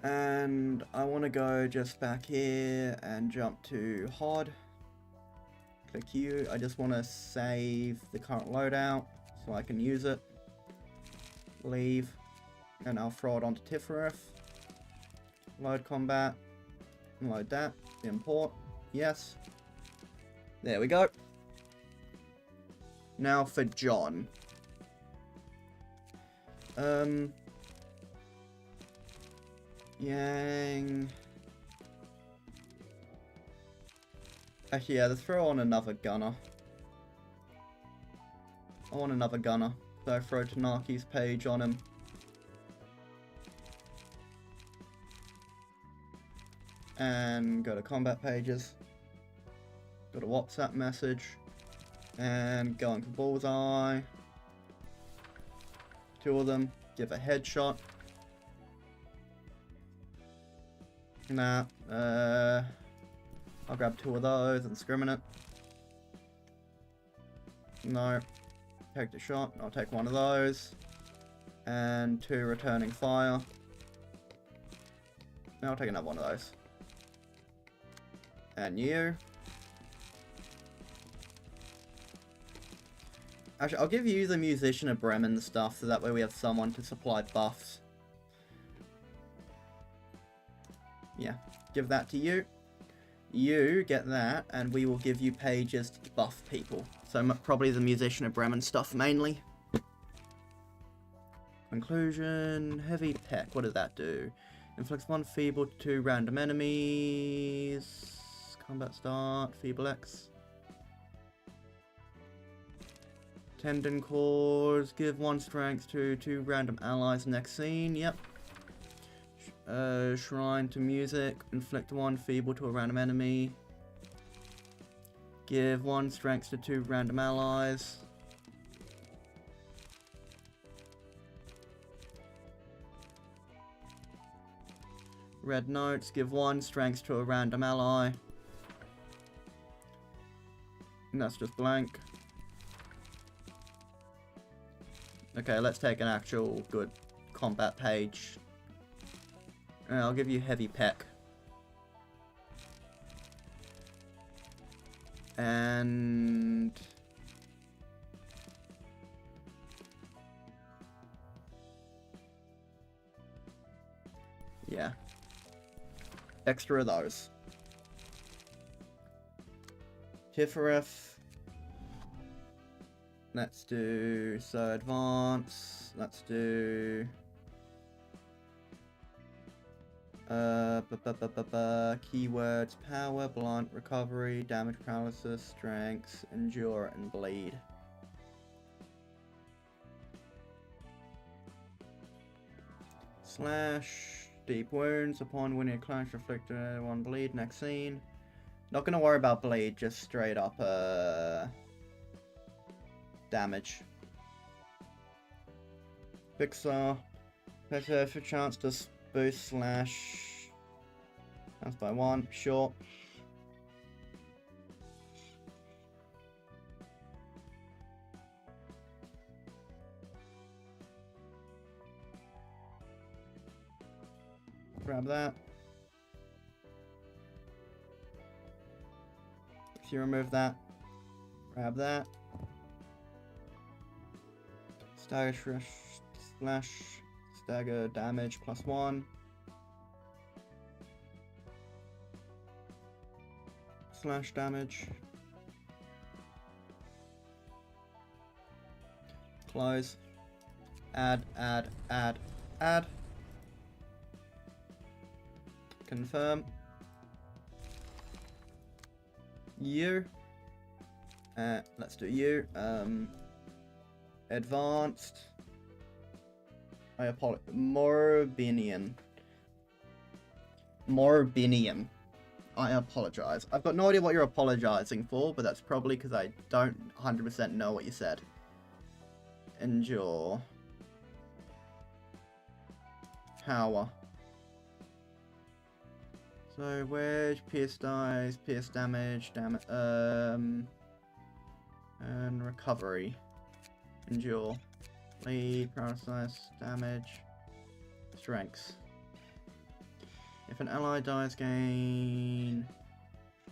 And I want to go just back here and jump to HOD. Click U. I just want to save the current loadout so I can use it. Leave. And I'll throw it onto Tiffereth. Load combat. Load that. Import. Yes. There we go. Now for John. Yang. Actually, yeah, let's throw on another gunner. I want another gunner. So I throw Tanaki's page on him. And go to combat pages. Go to WhatsApp message. And go into bullseye. 2 of them. Give a headshot. Nah. I'll grab 2 of those and scrim it. No. Take the shot. I'll take 1 of those. And 2 returning fire. Now I'll take another 1 of those. And you. Actually, I'll give you the Musician of Bremen stuff, so that way we have someone to supply buffs. Yeah, give that to you. You get that, and we will give you pages to buff people. So probably the Musician of Bremen stuff mainly. Conclusion, Heavy Peck, what does that do? Inflicts 1 feeble to 2 random enemies. Combat start, Feeble X. Tendon cores, give 1 strength to 2 random allies next scene, yep. Shrine to music, inflict 1 feeble to a random enemy. Give 1 strength to 2 random allies. Red notes, give 1 strength to a random ally. And that's just blank. Okay, let's take an actual good combat page. And I'll give you Heavy Peck. And... yeah. Extra of those. Tiffereth. Let's do, so advance, let's do, keywords, power, blunt, recovery, damage paralysis, strength, endure, and bleed. Slash, deep wounds, upon winning a clash, inflict 1 bleed, next scene. Not gonna worry about bleed, just straight up, damage. Pixar. Better for chance to boost slash. That's by 1. Sure. Grab that. If you remove that, grab that. Stagger slash stagger damage +1. Slash damage. Close. Add. Confirm. You. Let's do you. Advanced. I apologize. Morbinian. I apologize. I've got no idea what you're apologizing for, but that's probably because I don't 100% know what you said. Endure. Power. So wedge, pierce dice, pierce damage, and recovery. Endure. Lead, paralysis, damage, strength. If an ally dies, gain...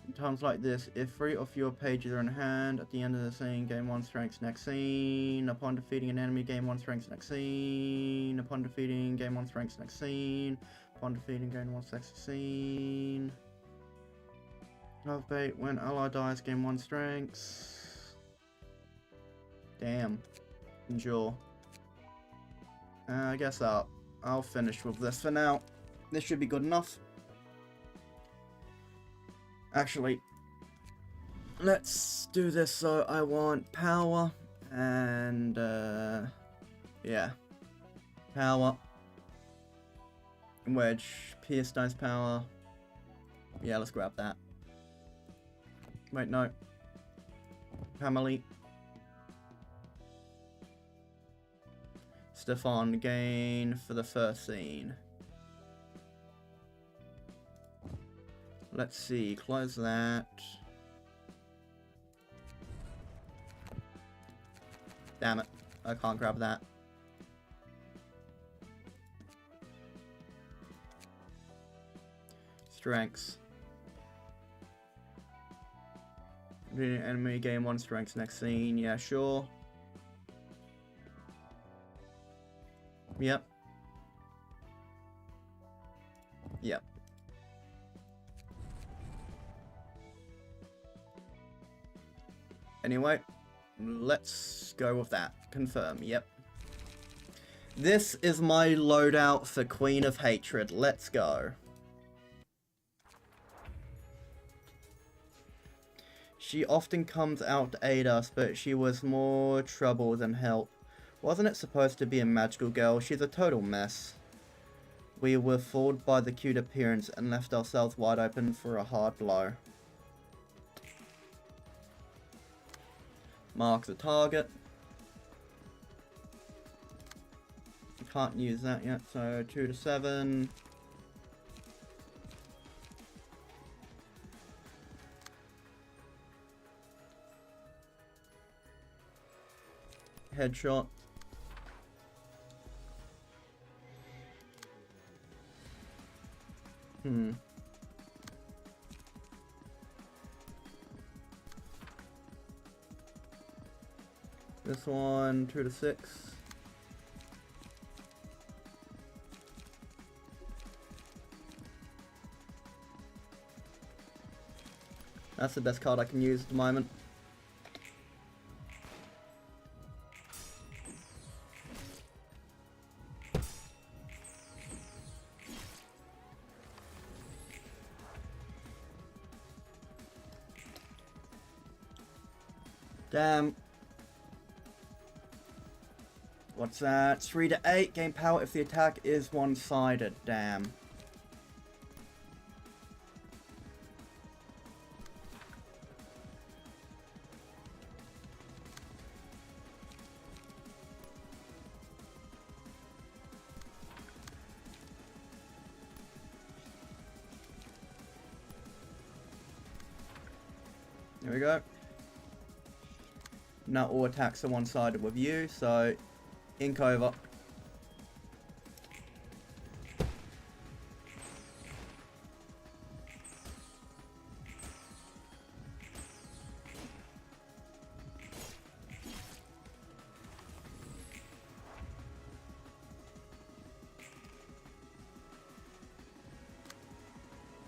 In times like this, if 3 of your pages are in hand, at the end of the scene, gain 1 strength next scene. Upon defeating an enemy, gain 1 strength next scene. Upon defeating, gain 1 strength next scene. Upon defeating, gain 1 strength next scene. Love bait, when ally dies, gain 1 strength. Damn. Endure. I guess I'll finish with this for now. This should be good enough. Actually, let's do this. So I want power and yeah, power, wedge, pierce dice power. Yeah, let's grab that. Wait, no. Family. Stefan gain for the first scene. Let's see, close that. Damn it, I can't grab that. Strengths. Enemy gain 1 strength next scene, yeah, sure. Yep. Yep. Anyway, let's go with that. Confirm, yep. This is my loadout for Queen of Hatred. Let's go. She often comes out to aid us, but she was more trouble than help. Wasn't it supposed to be a magical girl? She's a total mess. We were fooled by the cute appearance and left ourselves wide open for a hard blow. Mark the target. Can't use that yet, so 2 to 7. Headshot. This one, 2 to 6. That's the best card I can use at the moment. Damn. What's that? 3 to 8. Gain power if the attack is one-sided. Damn. There we go. Not all attacks are one-sided with you, so ink over.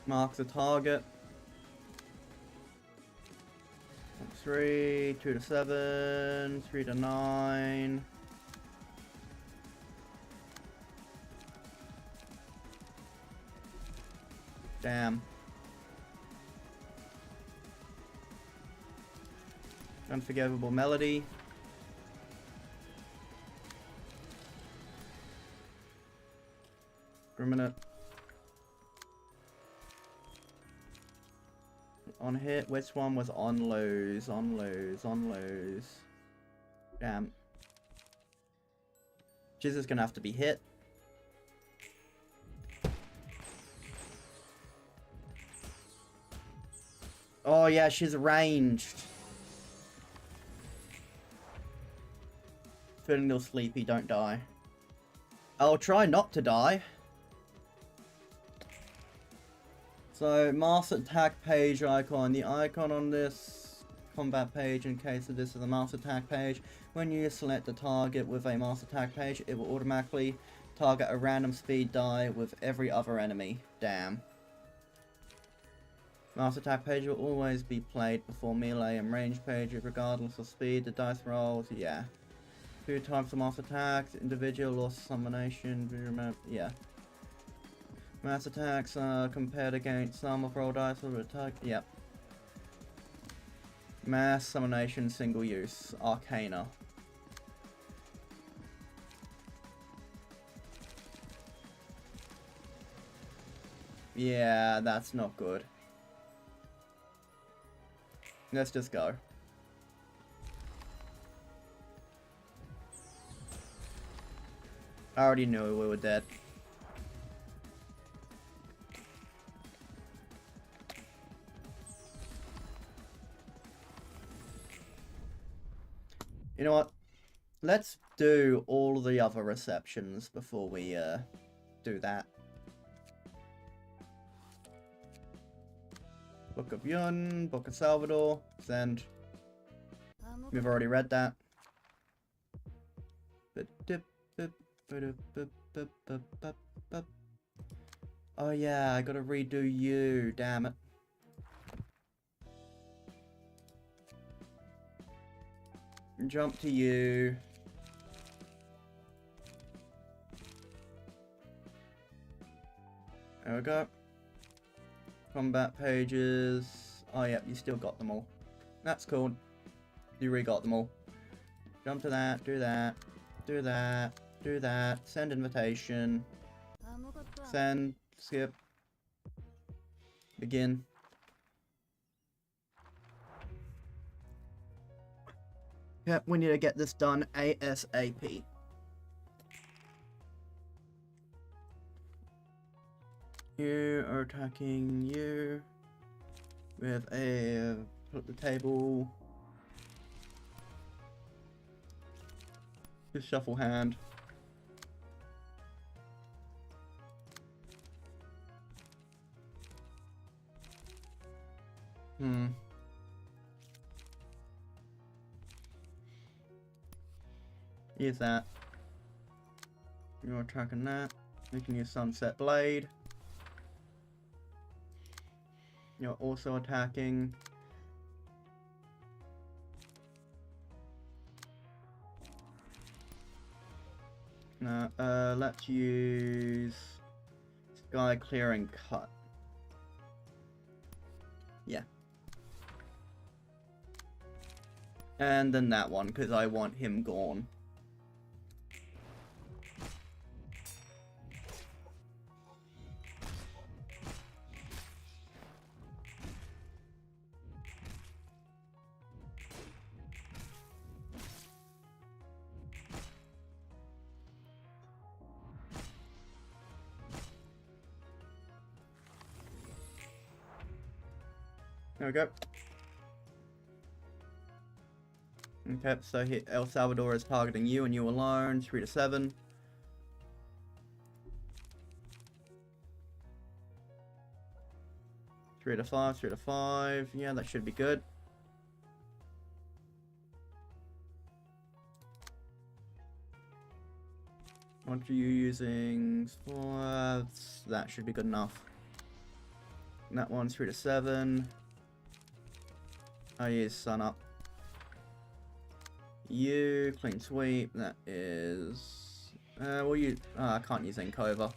Mark the target. 3, 2 to 7, 3 to 9. Damn. Unforgivable melody. For a minute. On hit, which one was on lose? On lose, on lose. Damn. She's just gonna have to be hit. Oh yeah, she's ranged. Feeling a little sleepy, don't die. I'll try not to die. So, master attack page icon. The icon on this combat page, in case of this is a master attack page, when you select the target with a master attack page, it will automatically target a random speed die with every other enemy. Damn. Master attack page will always be played before melee and range pages, regardless of speed. The dice rolls, yeah. 2 types of master attacks, individual or summonation, yeah. Mass attacks are compared against some of roll dice or attack, yep. Mass summonation, single use, arcana. Yeah, that's not good. Let's just go. I already knew we were dead. You know what? Let's do all the other receptions before we do that. Book of Yun, Book of Salvador, send. We've already read that. Oh yeah, I gotta redo you, damn it. Jump to you. There we go. Combat pages. Oh yeah, you still got them all. That's cool. You re-got them all. Jump to that, do that, do that, do that. Send invitation. Send, skip. Begin. Yep, we need to get this done ASAP. You are attacking you with a put the table. Just shuffle hand. Use that. You're attacking that. You can use Sunset Blade. You're also attacking. No, let's use Sky Clearing Cut. Yeah. And then that one, because I want him gone. There we go. Okay, so here El Salvador is targeting you and you alone. 3 to 7. Three to 5, 3 to 5. Yeah, that should be good. What are you using? That should be good enough. And that one's 3 to 7. I use Sun Up. You clean sweep. That is. Well, you. I can't use Enkova.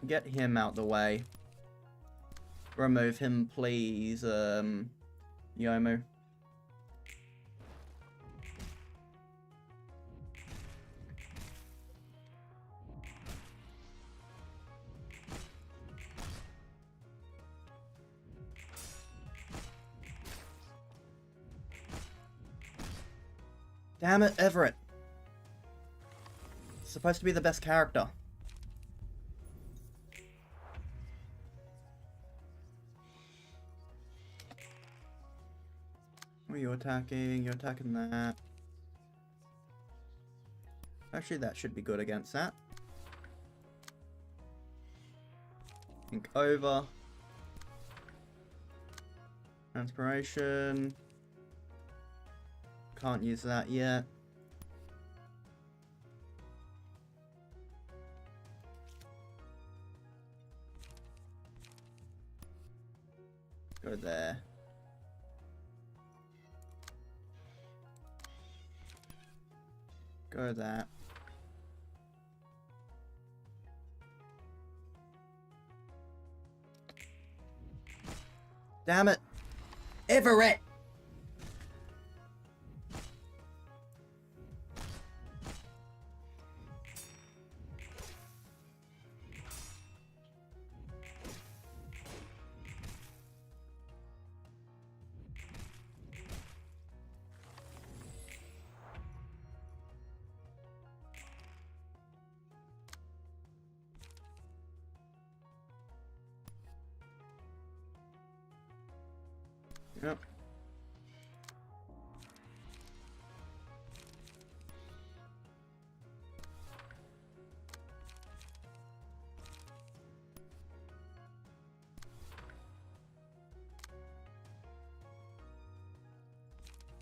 Get him out the way. Remove him, please, Yomu. Damn it, Everett. It's supposed to be the best character. What are you attacking? You're attacking that. Actually, that should be good against that. Ink over. Transpiration. Can't use that yet. Go there. Go that. Damn it! Everett! Yep.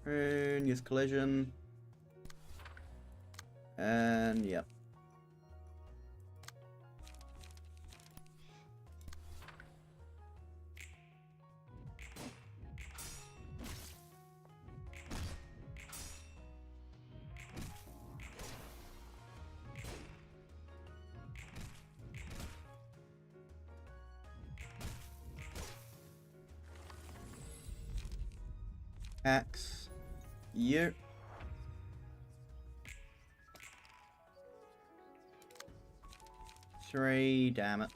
And use collision. And yep. Axe. You. Three, damn it.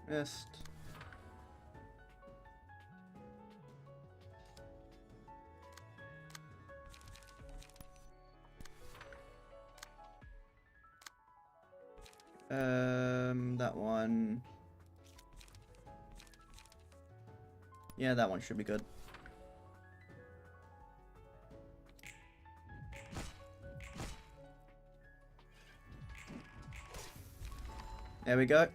Missed. That one. Yeah, that one should be good. There we go.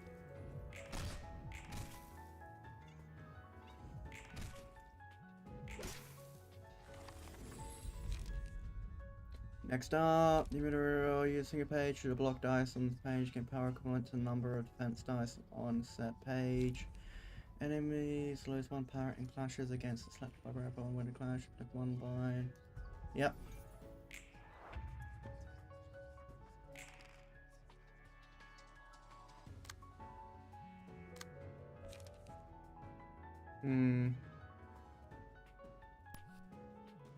Next up, using a page should a block dice on the page gain power equivalent to the number of defense dice on set page. Enemies lose 1 power in clashes against the selected by rebel and win a clash, pick 1 by. Yep.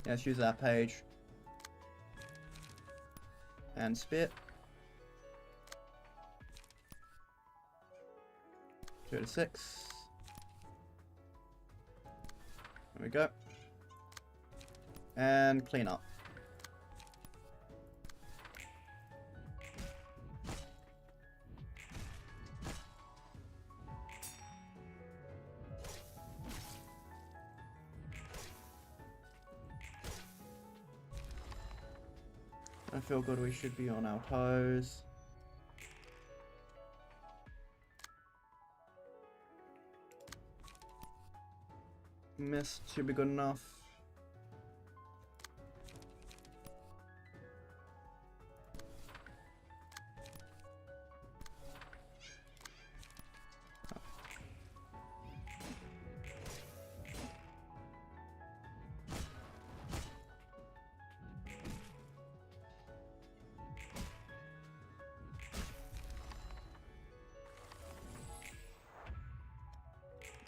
Let's use that page. And spit. 2 to 6. There we go. And clean up. I feel good, we should be on our toes. Missed should be good enough.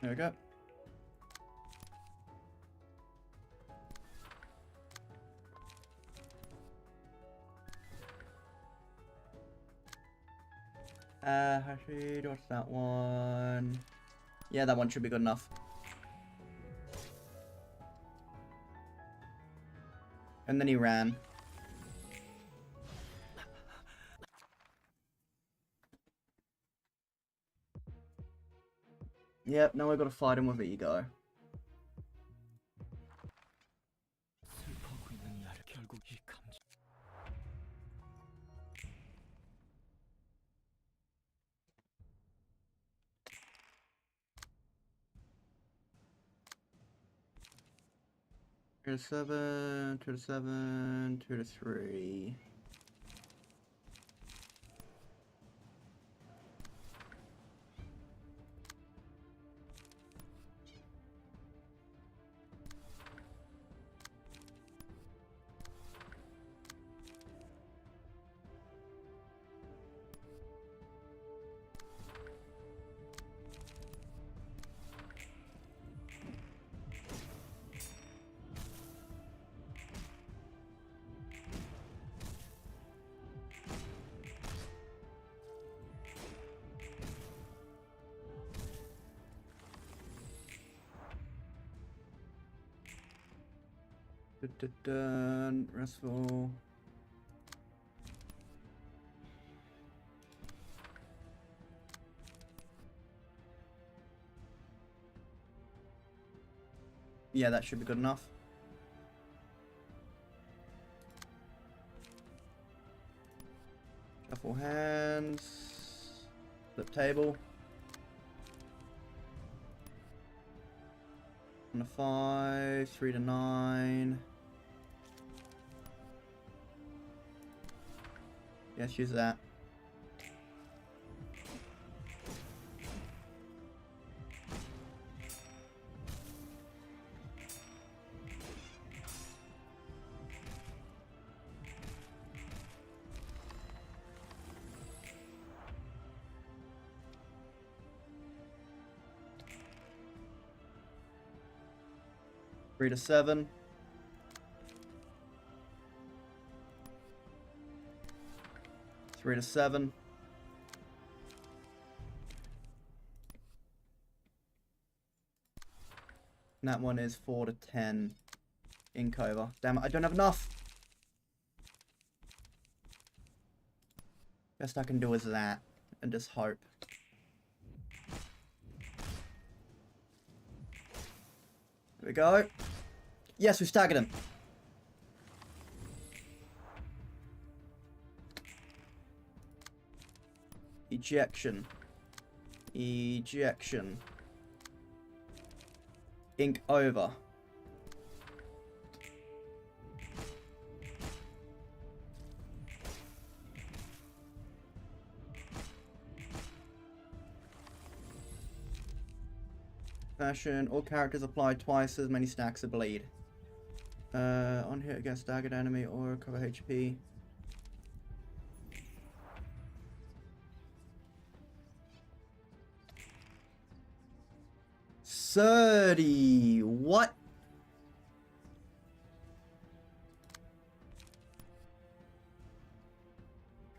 There we go. Hashid, what's that one? Yeah, that one should be good enough. And then he ran. Yep, now I gotta fight him with ego. Two to 7, 2 to 7, 2 to 3. Restful. Yeah, that should be good enough. Shuffle hands. Flip table. On a 5, 3 to 9. Yes, use that. Three to 7. Three to 7. And that one is 4 to 10. Ink over. Damn it, I don't have enough. Best I can do is that. And just hope. There we go. Yes, we staggered him. Ejection. Ejection. Ink over. Fashion. All characters apply twice as many stacks of bleed. On hit against staggered enemy or recover HP. $30. What?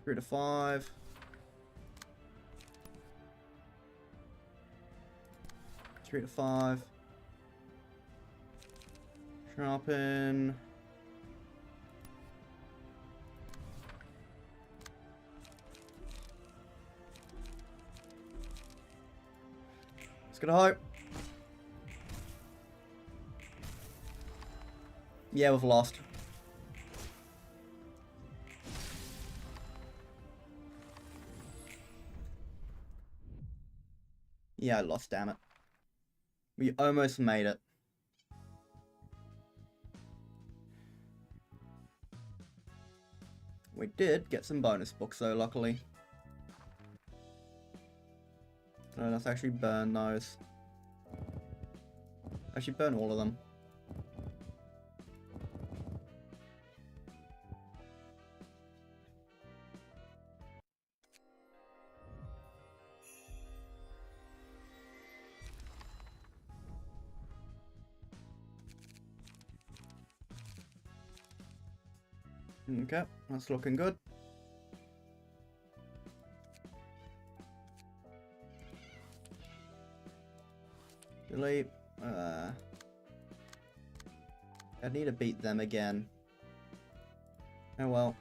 Three to 5. Three to 5. Sharpen. Let's get a hope. Yeah, we've lost. Yeah, I lost, damn it. We almost made it. We did get some bonus books though, luckily. So let's actually burn those. Actually burn all of them. Okay, that's looking good. Delete. I need to beat them again. Oh well.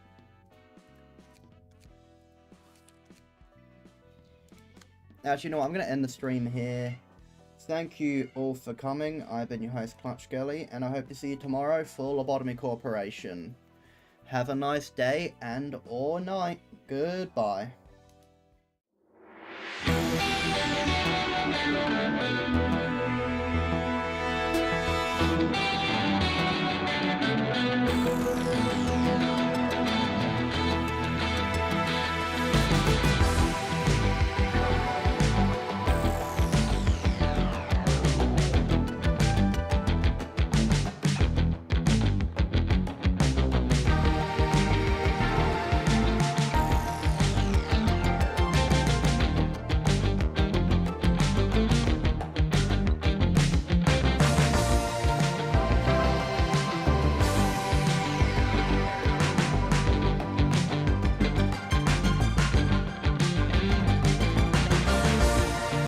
Actually, no, I'm going to end the stream here. Thank you all for coming. I've been your host, clutchskelly, and I hope to see you tomorrow for Lobotomy Corporation. Have a nice day and or night. Goodbye.